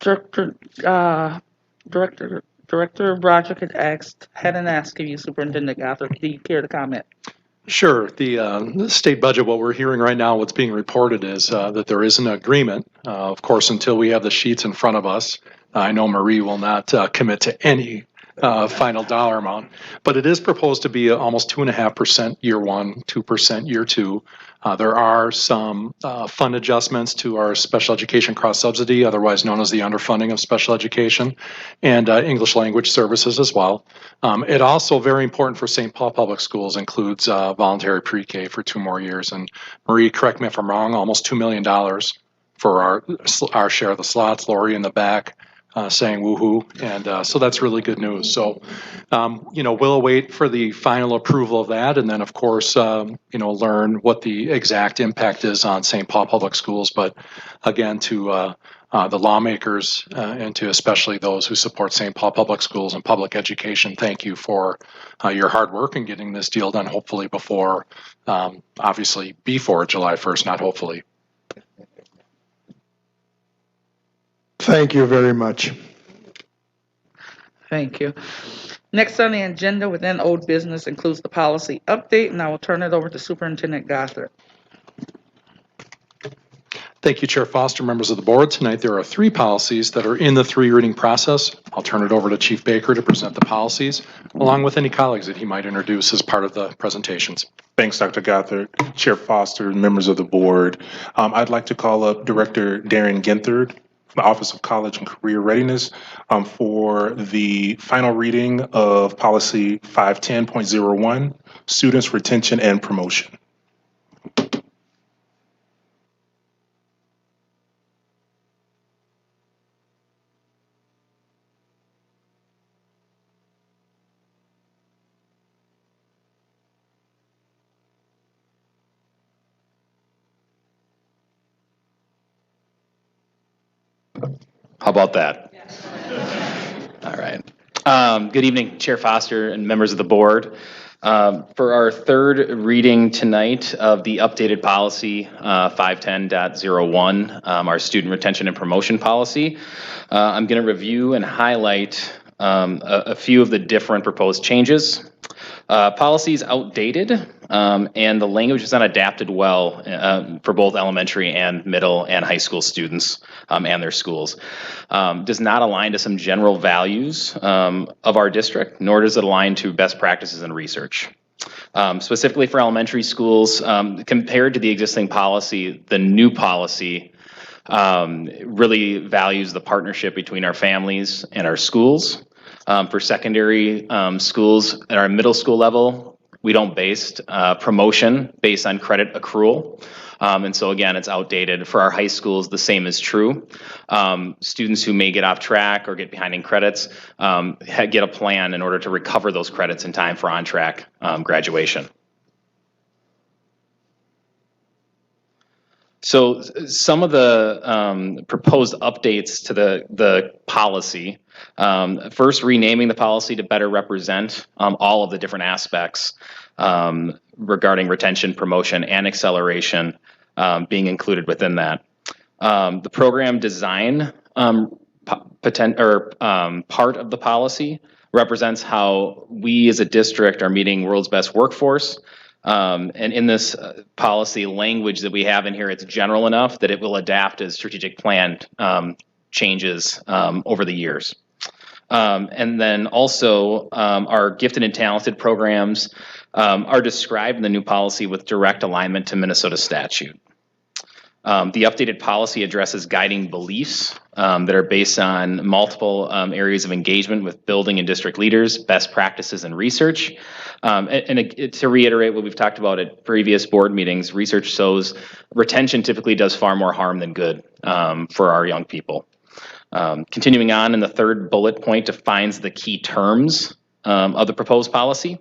Director Broderick hadn't asked of you, Superintendent Gothard. Do you care to comment? Sure. The state budget, what we're hearing right now, what's being reported is that there is an agreement. Of course, until we have the sheets in front of us, I know Marie will not commit to any final dollar amount, but it is proposed to be almost 2.5% year one, 2% year two. There are some fund adjustments to our special education cross subsidy, otherwise known as the underfunding of special education, and English language services as well. It also, very important for St. Paul Public Schools, includes voluntary pre-K for 2 more years. And Marie, correct me if I'm wrong, almost $2 million for our share of the slots. Lori in the back saying woohoo, and so that's really good news. So, we'll wait for the final approval of that, and then of course, learn what the exact impact is on St. Paul Public Schools. But again, to the lawmakers and to especially those who support St. Paul Public Schools and public education, thank you for your hard work in getting this deal done, hopefully before, obviously before July 1st, not hopefully. Thank you very much. Thank you. Next on the agenda within old business includes the policy update, and I will turn it over to Superintendent Gothard. Thank you, Chair Foster, members of the board. Tonight there are 3 policies that are in the 3-reading process. I'll turn it over to Chief Baker to present the policies, along with any colleagues that he might introduce as part of the presentations. Thanks, Dr. Gothard. Chair Foster, members of the board. I'd like to call up Director Darren Ginthard from the Office of College and Career Readiness for the final reading of Policy 510.01, Students' Retention and Promotion. How about that? All right. Good evening, Chair Foster and members of the board. For our 3rd reading tonight of the updated policy 510.01, our student retention and promotion policy, I'm going to review and highlight a few of the different proposed changes. Policy is outdated, and the language is not adapted well for both elementary and middle and high school students and their schools. Does not align to some general values of our district, nor does it align to best practices in research. Specifically for elementary schools, compared to the existing policy, the new policy really values the partnership between our families and our schools. For secondary schools at our middle school level, we don't base promotion based on credit accrual. And so again, it's outdated. For our high schools, the same is true. Students who may get off track or get behind in credits get a plan in order to recover those credits in time for on-track graduation. So some of the proposed updates to the policy, first renaming the policy to better represent all of the different aspects regarding retention, promotion, and acceleration being included within that. The program design part of the policy represents how we as a district are meeting world's best workforce. And in this policy language that we have in here, it's general enough that it will adapt as strategic plan changes over the years. And then also our gifted and talented programs are described in the new policy with direct alignment to Minnesota statute. The updated policy addresses guiding beliefs that are based on multiple areas of engagement with building and district leaders, best practices, and research. To reiterate what we've talked about at previous board meetings, research shows retention typically does far more harm than good for our young people. Continuing on, in the third bullet point defines the key terms of the proposed policy.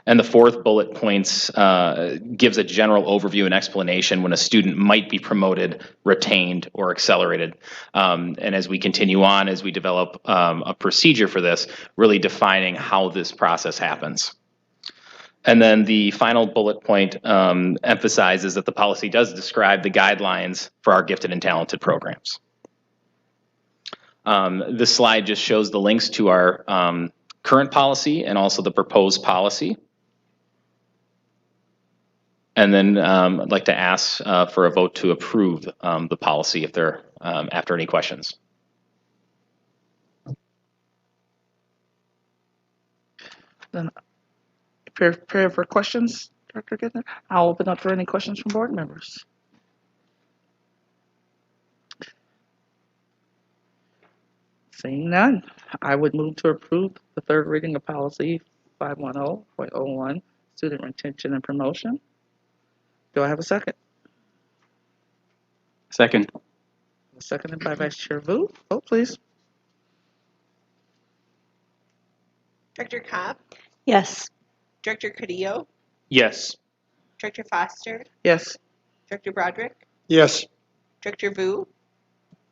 And the fourth bullet points gives a general overview and explanation when a student might be promoted, retained, or accelerated. And as we continue on, as we develop a procedure for this, really defining how this process happens. And then the final bullet point emphasizes that the policy does describe the guidelines for our gifted and talented programs. This slide just shows the links to our current policy and also the proposed policy. And then I'd like to ask for a vote to approve the policy if there after any questions. Then prepare for questions, Director Githner. I'll open up for any questions from board members. Seeing none, I would move to approve the third reading of policy 510.01, student retention and promotion. Do I have a second? Second. Seconded by Vice Chair Vu. Vote please. Director Cobb, Yes. Director Carrillo, Yes. Director Foster, Yes. Director Broderick, Yes. Director Vu,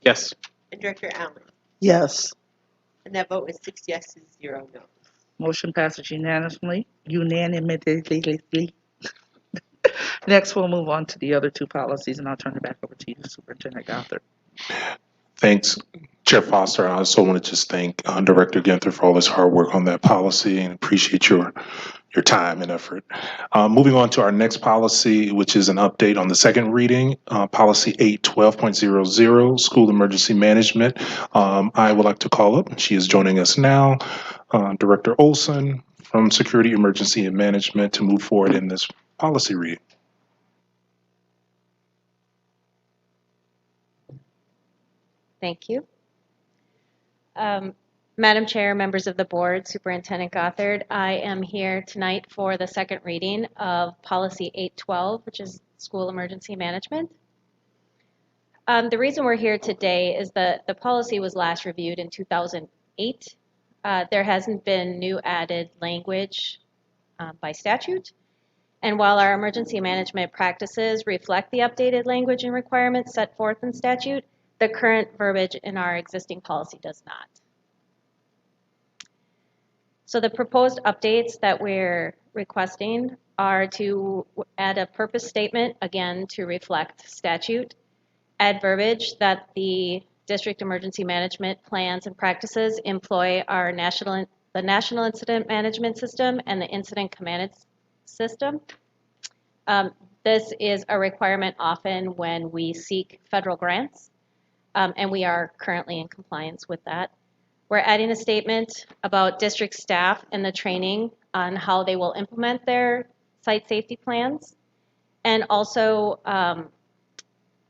Yes. and Director Allen. Yes. And that vote is 6 yeses, 0 noes. Motion passes unanimously. Next, we'll move on to the other two policies, and I'll turn it back over to you, Superintendent Gothard. Thanks, Chair Foster. I also want to just thank Director Ginther for all his hard work on that policy and appreciate your time and effort. Moving on to our next policy, which is an update on the second reading, policy 812.00, school emergency management. I would like to call up, she is joining us now, Director Olson from Security, Emergency, and Management to move forward in this policy reading. Thank you. Madam Chair, members of the board, Superintendent Gothard, I am here tonight for the second reading of Policy 812, which is School Emergency Management. The reason we're here today is that the policy was last reviewed in 2008. There hasn't been new added language by statute. And while our emergency management practices reflect the updated language and requirements set forth in statute, the current verbiage in our existing policy does not. So the proposed updates that we're requesting are to add a purpose statement, again, to reflect statute, add verbiage that the district emergency management plans and practices employ the National Incident Management System and the Incident Command System. This is a requirement often when we seek federal grants. And we are currently in compliance with that. We're adding a statement about district staff and the training on how they will implement their site safety plans, and also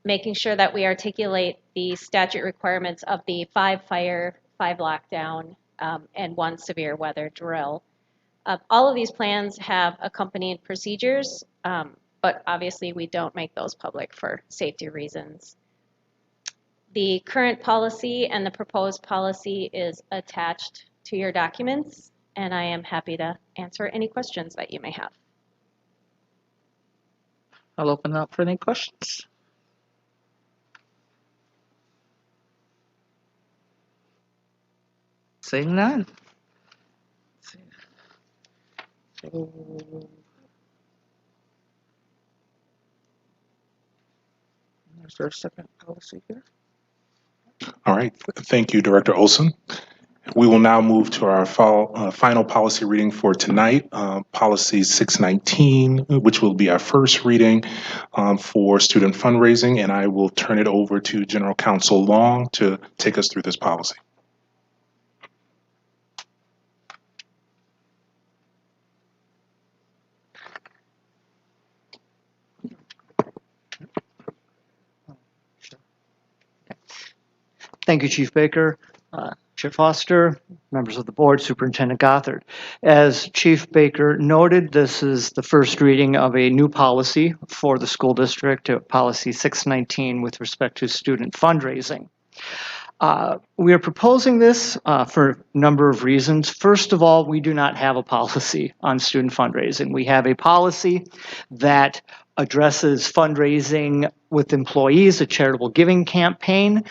making sure that we articulate the statute requirements of the 5 fire, 5 lockdown, and 1 severe weather drill. All of these plans have accompanying procedures, but obviously we don't make those public for safety reasons. The current policy and the proposed policy is attached to your documents, and I am happy to answer any questions that you may have. I'll open up for any questions. Seeing none. Is there a second policy here? All right, thank you, Director Olson. We will now move to our final policy reading for tonight, policy 619, which will be our first reading for student fundraising, and I will turn it over to General Counsel Long to take us through this policy. Thank you, Chief Baker, Chair Foster, members of the board, Superintendent Gothard. As Chief Baker noted, this is the first reading of a new policy for the school district, Policy 619, with respect to student fundraising. We are proposing this for a number of reasons. First of all, we do not have a policy on student fundraising. We have a policy that addresses fundraising with employees, a charitable giving campaign,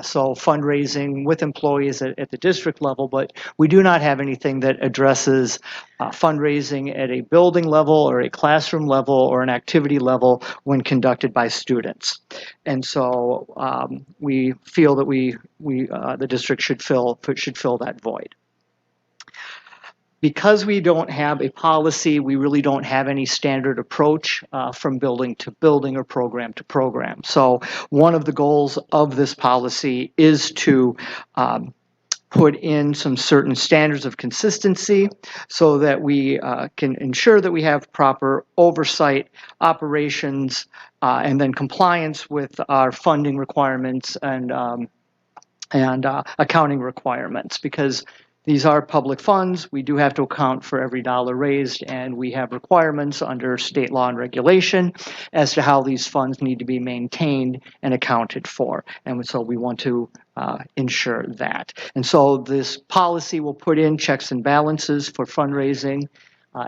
so fundraising with employees at the district level, but we do not have anything that addresses fundraising at a building level or a classroom level or an activity level when conducted by students. And so we feel that the district should fill that void. Because we don't have a policy, we really don't have any standard approach from building to building or program to program. So one of the goals of this policy is to put in some certain standards of consistency so that we can ensure that we have proper oversight, operations, and then compliance with our funding requirements and accounting requirements, because these are public funds. We do have to account for every dollar raised, and we have requirements under state law and regulation as to how these funds need to be maintained and accounted for. And so we want to ensure that. And so this policy will put in checks and balances for fundraising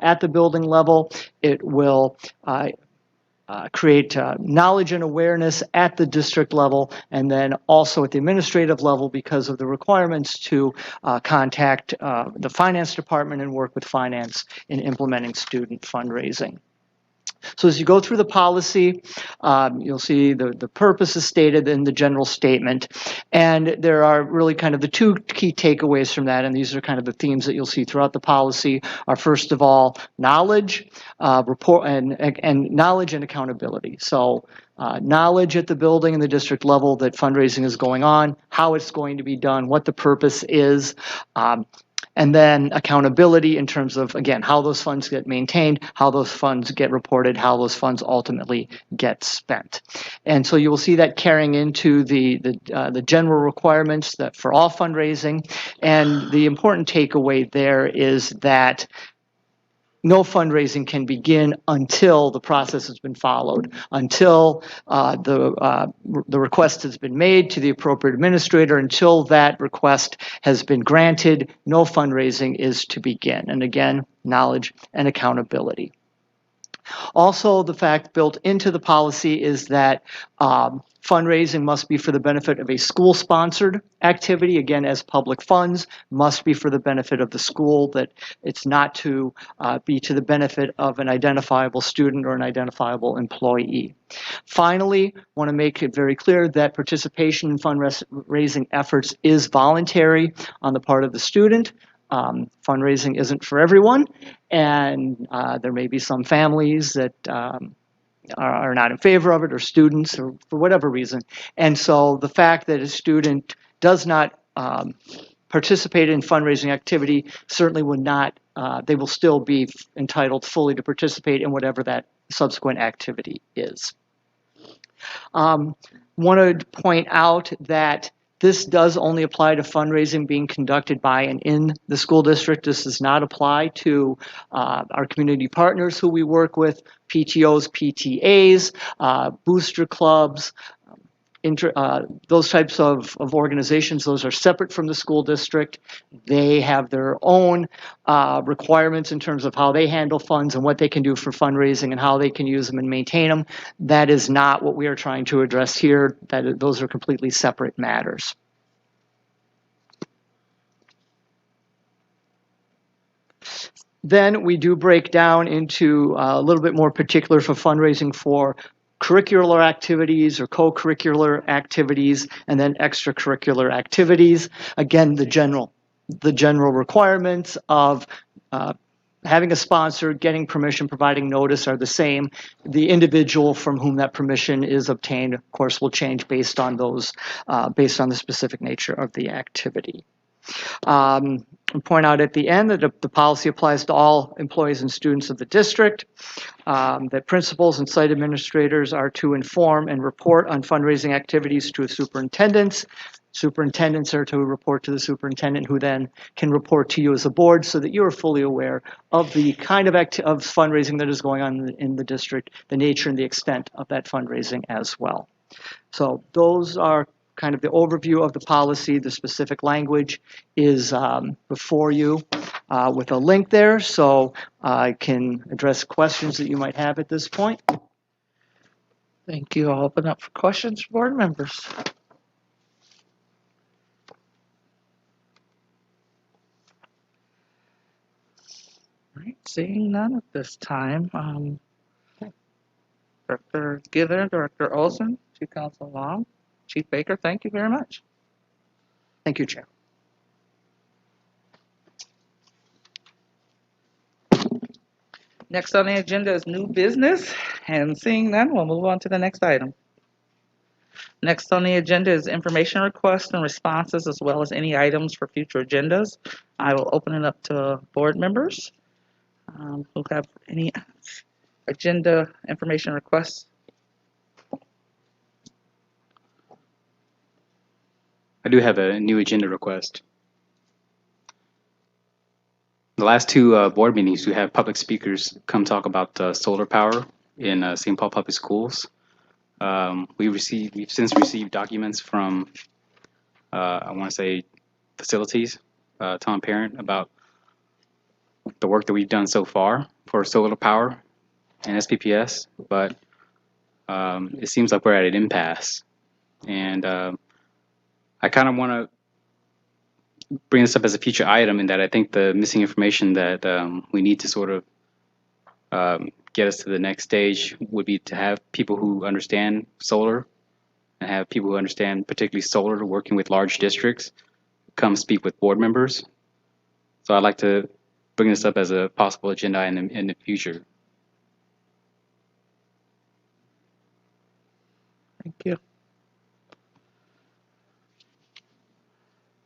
at the building level. It will create knowledge and awareness at the district level, and then also at the administrative level because of the requirements to contact the finance department and work with finance in implementing student fundraising. So as you go through the policy, you'll see the purpose is stated in the general statement, and there are really kind of the two key takeaways from that, and these are kind of the themes that you'll see throughout the policy are, first of all, knowledge, report, and knowledge and accountability. So knowledge at the building and the district level that fundraising is going on, how it's going to be done, what the purpose is, and then accountability in terms of, again, how those funds get maintained, how those funds get reported, how those funds ultimately get spent. And so you will see that carrying into the general requirements that for all fundraising. And the important takeaway there is that no fundraising can begin until the process has been followed, until the request has been made to the appropriate administrator, until that request has been granted, no fundraising is to begin. And again, knowledge and accountability. Also, the fact built into the policy is that fundraising must be for the benefit of a school-sponsored activity, again, as public funds, must be for the benefit of the school, that it's not to be to the benefit of an identifiable student or an identifiable employee. Finally, want to make it very clear that participation in fundraising efforts is voluntary on the part of the student. Fundraising isn't for everyone, and there may be some families that are not in favor of it, or students, or for whatever reason. And so the fact that a student does not participate in fundraising activity certainly would not, they will still be entitled fully to participate in whatever that subsequent activity is. Want to point out that this does only apply to fundraising being conducted by and in the school district. This does not apply to our community partners who we work with, PTOs, PTAs, booster clubs, those types of organizations. Those are separate from the school district. They have their own requirements in terms of how they handle funds and what they can do for fundraising and how they can use them and maintain them. That is not what we are trying to address here. Those are completely separate matters. Then we do break down into a little bit more particular for fundraising for curricular activities or co-curricular activities, and then extracurricular activities. Again, the general requirements of having a sponsor, getting permission, providing notice are the same. The individual from whom that permission is obtained, of course, will change based on those, based on the specific nature of the activity. Point out at the end that the policy applies to all employees and students of the district, that principals and site administrators are to inform and report on fundraising activities to superintendents. Superintendents are to report to the superintendent, who then can report to you as a board, so that you're fully aware of the kind of of fundraising that is going on in the district, the nature and the extent of that fundraising as well. So those are kind of the overview of the policy. The specific language is before you with a link there, so I can address questions that you might have at this point. Thank you. I'll open up for questions from board members. All right, seeing none at this time. Director Gither, Director Olson, Chief Counsel Long, Chief Baker, thank you very much. Thank you, Chair. Next on the agenda is new business, and seeing none, we'll move on to the next item. Next on the agenda is information requests and responses, as well as any items for future agendas. I will open it up to board members who have any agenda information requests. I do have a new agenda request. The last two board meetings, we have public speakers come talk about solar power in St. Paul Public Schools. We've since received documents from, I want to say, facilities, Tom Parent, about the work that we've done so far for solar power and SPPS, but it seems like we're at an impasse. And I kind of want to bring this up as a future item, in that I think the missing information that we need to sort of get us to the next stage would be to have people who understand solar, and have people who understand particularly solar working with large districts come speak with board members. So I'd like to bring this up as a possible agenda in the future. Thank you.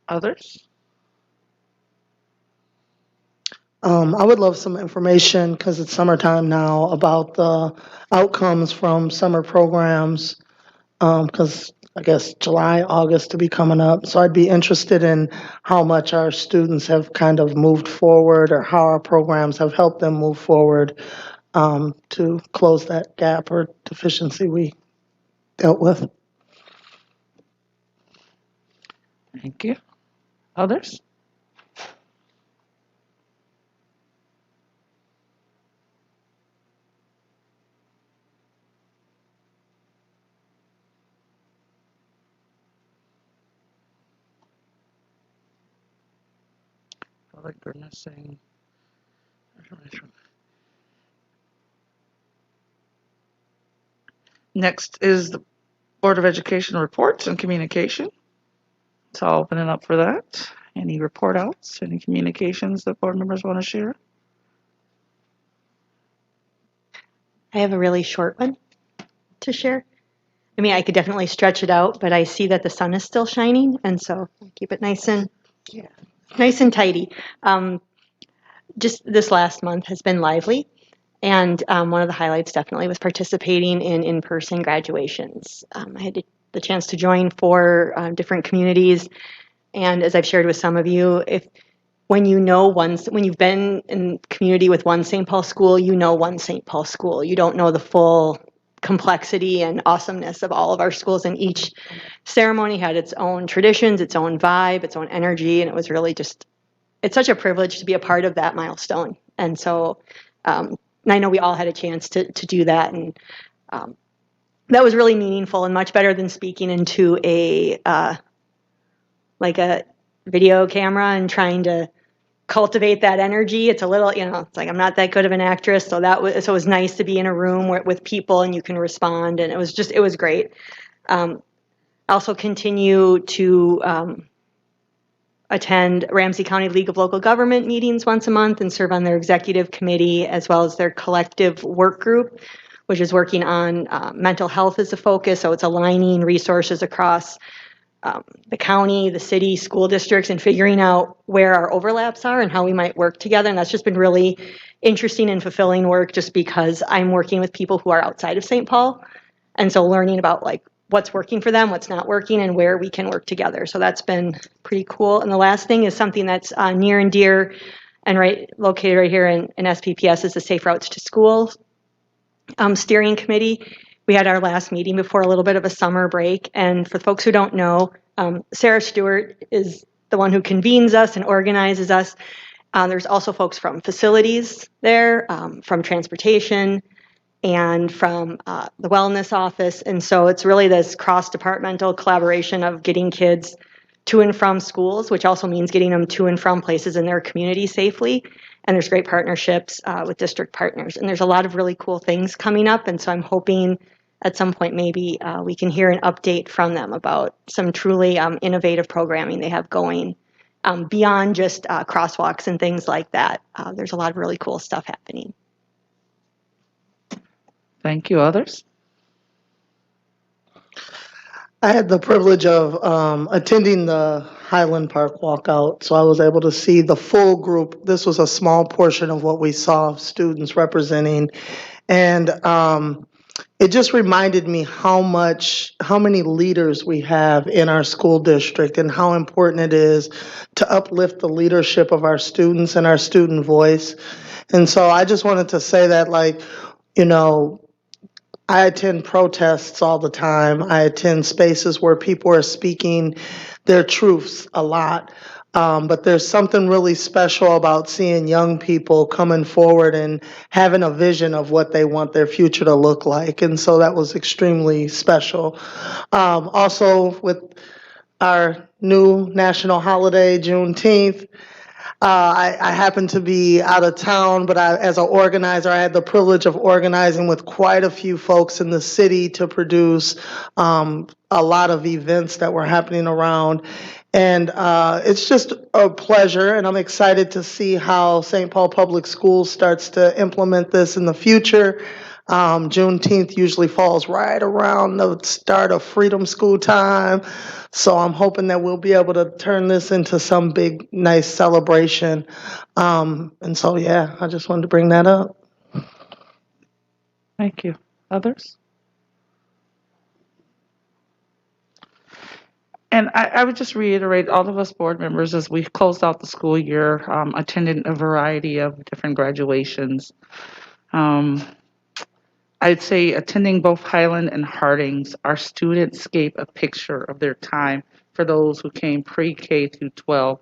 Others? I would love some information, because it's summertime now, about the outcomes from summer programs, because I guess July, August to be coming up. So I'd be interested in how much our students have kind of moved forward, or how our programs have helped them move forward to close that gap or deficiency we dealt with. Thank you. Others? I like we're missing. Next is the Board of Education reports and communication. So I'll open it up for that. Any report outs, any communications that board members want to share? I have a really short one to share. I mean, I could definitely stretch it out, but I see that the sun is still shining, and so I'll keep it nice and tidy. Just this last month has been lively, and one of the highlights definitely was participating in in-person graduations. I had the chance to join 4 different communities, and as I've shared with some of you, when you've been in community with one St. Paul school, you know one St. Paul school. You don't know the full complexity and awesomeness of all of our schools, and each ceremony had its own traditions, its own vibe, its own energy, and it was really it's such a privilege to be a part of that milestone. And so I know we all had a chance to do that, and that was really meaningful and much better than speaking into a video camera and trying to cultivate that energy. It's a little, it's like I'm not that good of an actress, so it was nice to be in a room with people and you can respond, and it was great. Also continue to attend Ramsey County League of Local Government meetings once a month and serve on their executive committee, as well as their collective work group, which is working on mental health as a focus. So it's aligning resources across the county, the city, school districts, and figuring out where our overlaps are and how we might work together. And that's just been really interesting and fulfilling work, just because I'm working with people who are outside of St. Paul. And so learning about what's working for them, what's not working, and where we can work together. So that's been pretty cool. And the last thing is something that's near and dear and located right here in SPPS is the Safe Routes to School Steering Committee. We had our last meeting before a little bit of a summer break. And for folks who don't know, Sarah Stewart is the one who convenes us and organizes us. There's also folks from facilities there, from transportation, and from the wellness office. And so it's really this cross-departmental collaboration of getting kids to and from schools, which also means getting them to and from places in their community safely. And there's great partnerships with district partners. And there's a lot of really cool things coming up. And so I'm hoping at some point maybe we can hear an update from them about some truly innovative programming they have going beyond just crosswalks and things like that. There's a lot of really cool stuff happening. Thank you. Others? I had the privilege of attending the Highland Park walkout, so I was able to see the full group. This was a small portion of what we saw students representing, and it just reminded me how many leaders we have in our school district and how important it is to uplift the leadership of our students and our student voice. And so I just wanted to say that, like, you know, I attend protests all the time. I attend spaces where people are speaking their truths a lot. But there's something really special about seeing young people coming forward and having a vision of what they want their future to look like. And so that was extremely special. Also, with our new national holiday, Juneteenth, I happened to be out of town, but as an organizer, I had the privilege of organizing with quite a few folks in the city to produce a lot of events that were happening around. And it's just a pleasure, and I'm excited to see how St. Paul Public Schools starts to implement this in the future. Juneteenth usually falls right around the start of Freedom School time. So I'm hoping that we'll be able to turn this into some big, nice celebration. And so, yeah, I just wanted to bring that up. Thank you. Others? And I would just reiterate, all of us board members, as we closed out the school year, attended a variety of different graduations. I'd say attending both Highland and Hardings, our students gave a picture of their time for those who came pre-K through 12,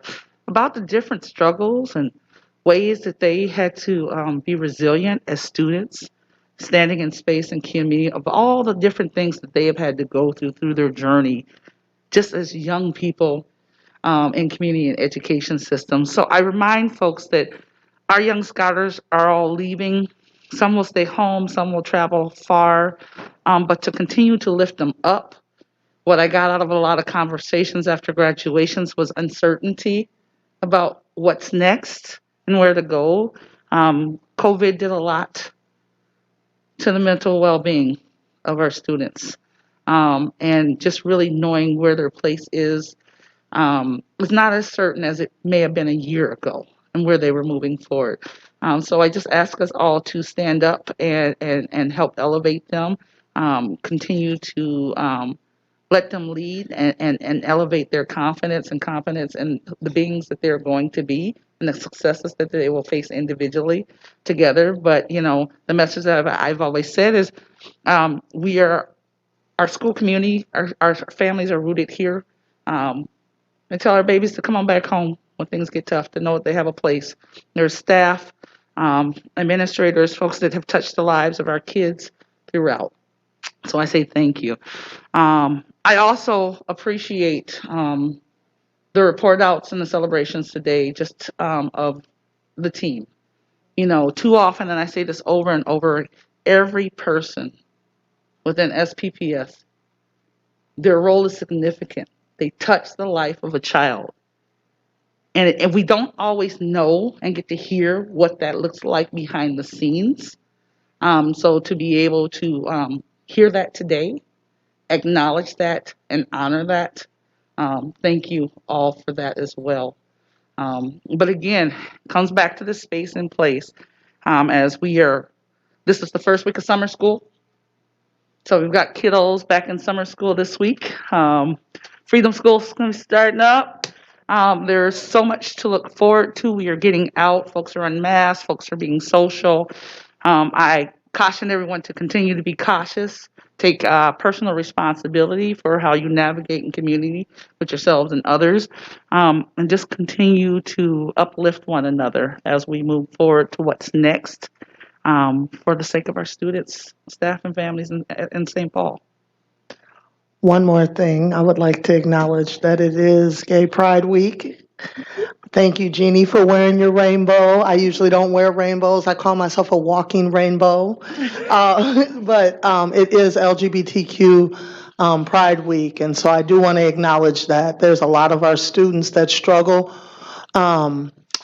about the different struggles and ways that they had to be resilient as students, standing in space and community, of all the different things that they have had to go through their journey, just as young people in community and education systems. So I remind folks that our young scholars are all leaving. Some will stay home, some will travel far, but to continue to lift them up. What I got out of a lot of conversations after graduations was uncertainty about what's next and where to go. COVID did a lot to the mental well-being of our students. And just really knowing where their place is not as certain as it may have been a year ago and where they were moving forward. So I just ask us all to stand up and help elevate them, continue to let them lead and elevate their confidence and competence in the beings that they're going to be and the successes that they will face individually together. But, you know, the message that I've always said is our school community, our families are rooted here. And tell our babies to come on back home when things get tough, to know that they have a place. There's staff, administrators, folks that have touched the lives of our kids throughout. So I say thank you. I also appreciate the report outs and the celebrations today, just of the team. You know, too often, and I say this over and over, every person within SPPS, their role is significant. They touch the life of a child. And we don't always know and get to hear what that looks like behind the scenes. So to be able to hear that today, acknowledge that, and honor that, thank you all for that as well. But again, it comes back to the space and place as this is the first week of summer school. So we've got kiddos back in summer school this week. Freedom School's going to be starting up. There's so much to look forward to. We are getting out. Folks are unmasked. Folks are being social. I caution everyone to continue to be cautious. Take personal responsibility for how you navigate in community with yourselves and others. And just continue to uplift one another as we move forward to what's next for the sake of our students, staff, and families in St. Paul. One more thing, I would like to acknowledge that it is Gay Pride Week. Thank you, Jeannie, for wearing your rainbow. I usually don't wear rainbows. I call myself a walking rainbow. But it is LGBTQ Pride Week, and so I do want to acknowledge that. There's a lot of our students that struggle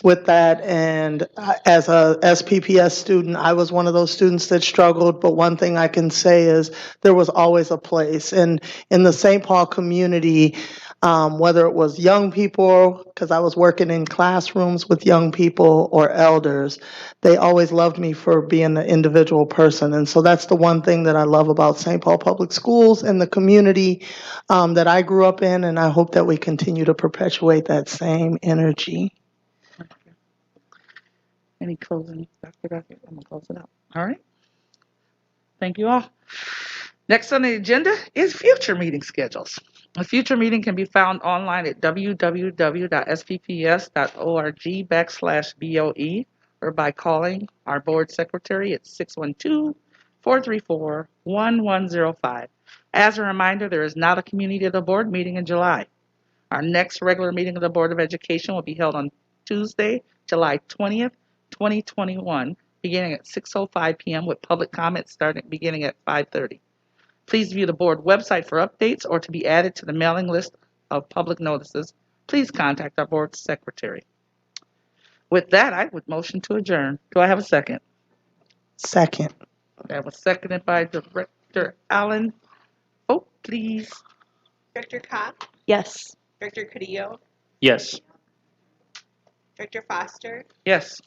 with that, and as a SPPS student, I was one of those students that struggled, but one thing I can say is there was always a place. And in the St. Paul community, whether it was young people, because I was working in classrooms with young people, or elders, they always loved me for being an individual person. And so that's the one thing that I love about St. Paul Public Schools and the community that I grew up in, and I hope that we continue to perpetuate that same energy. Any closing, Dr. Duffy? I'm going to close it out. All right. Thank you all. Next on the agenda is future meeting schedules. A future meeting can be found online at www.spps.org/BOE or by calling our board secretary at 612-434-1105. As a reminder, there is not a community of the board meeting in July. Our next regular meeting of the Board of Education will be held on Tuesday, July 20th, 2021, beginning at 6:05 p.m. with public comments beginning at 5:30. Please view the board website for updates or to be added to the mailing list of public notices. Please contact our board secretary. With that, I would motion to adjourn. Do I have a second? Second. That was seconded by Director Allen. Vote, please. Director Kopp, Yes. Director Cadillo, Yes. Director Foster, Yes.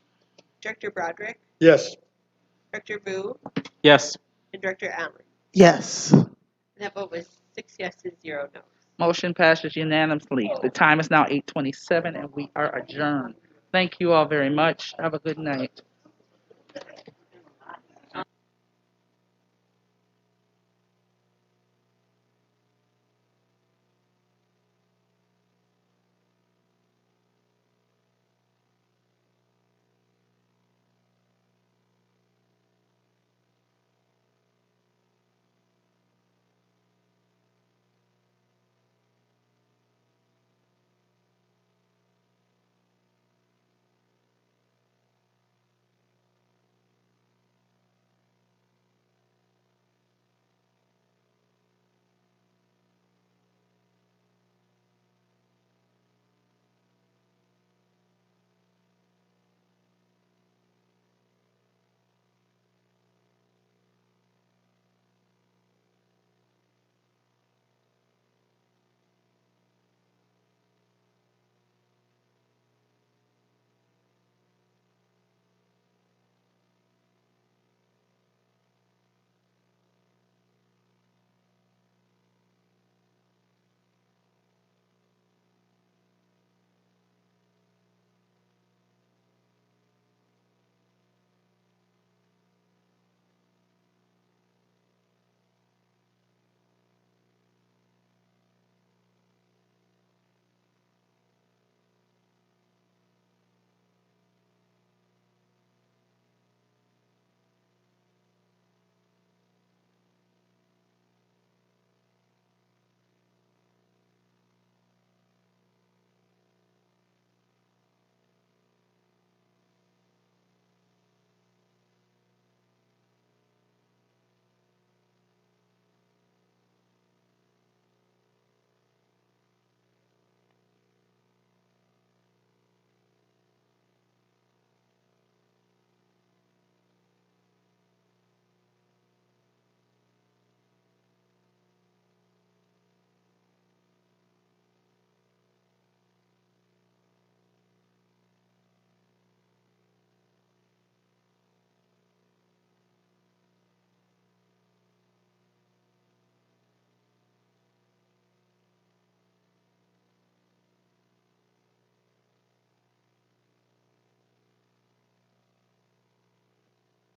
Director Broderick, Yes. Director Boo, Yes. and Director Allen. Yes. And that vote was 6 yeses, 0 noes. Motion passes unanimously. The time is now 8:27 and we are adjourned. Thank you all very much. Have a good night.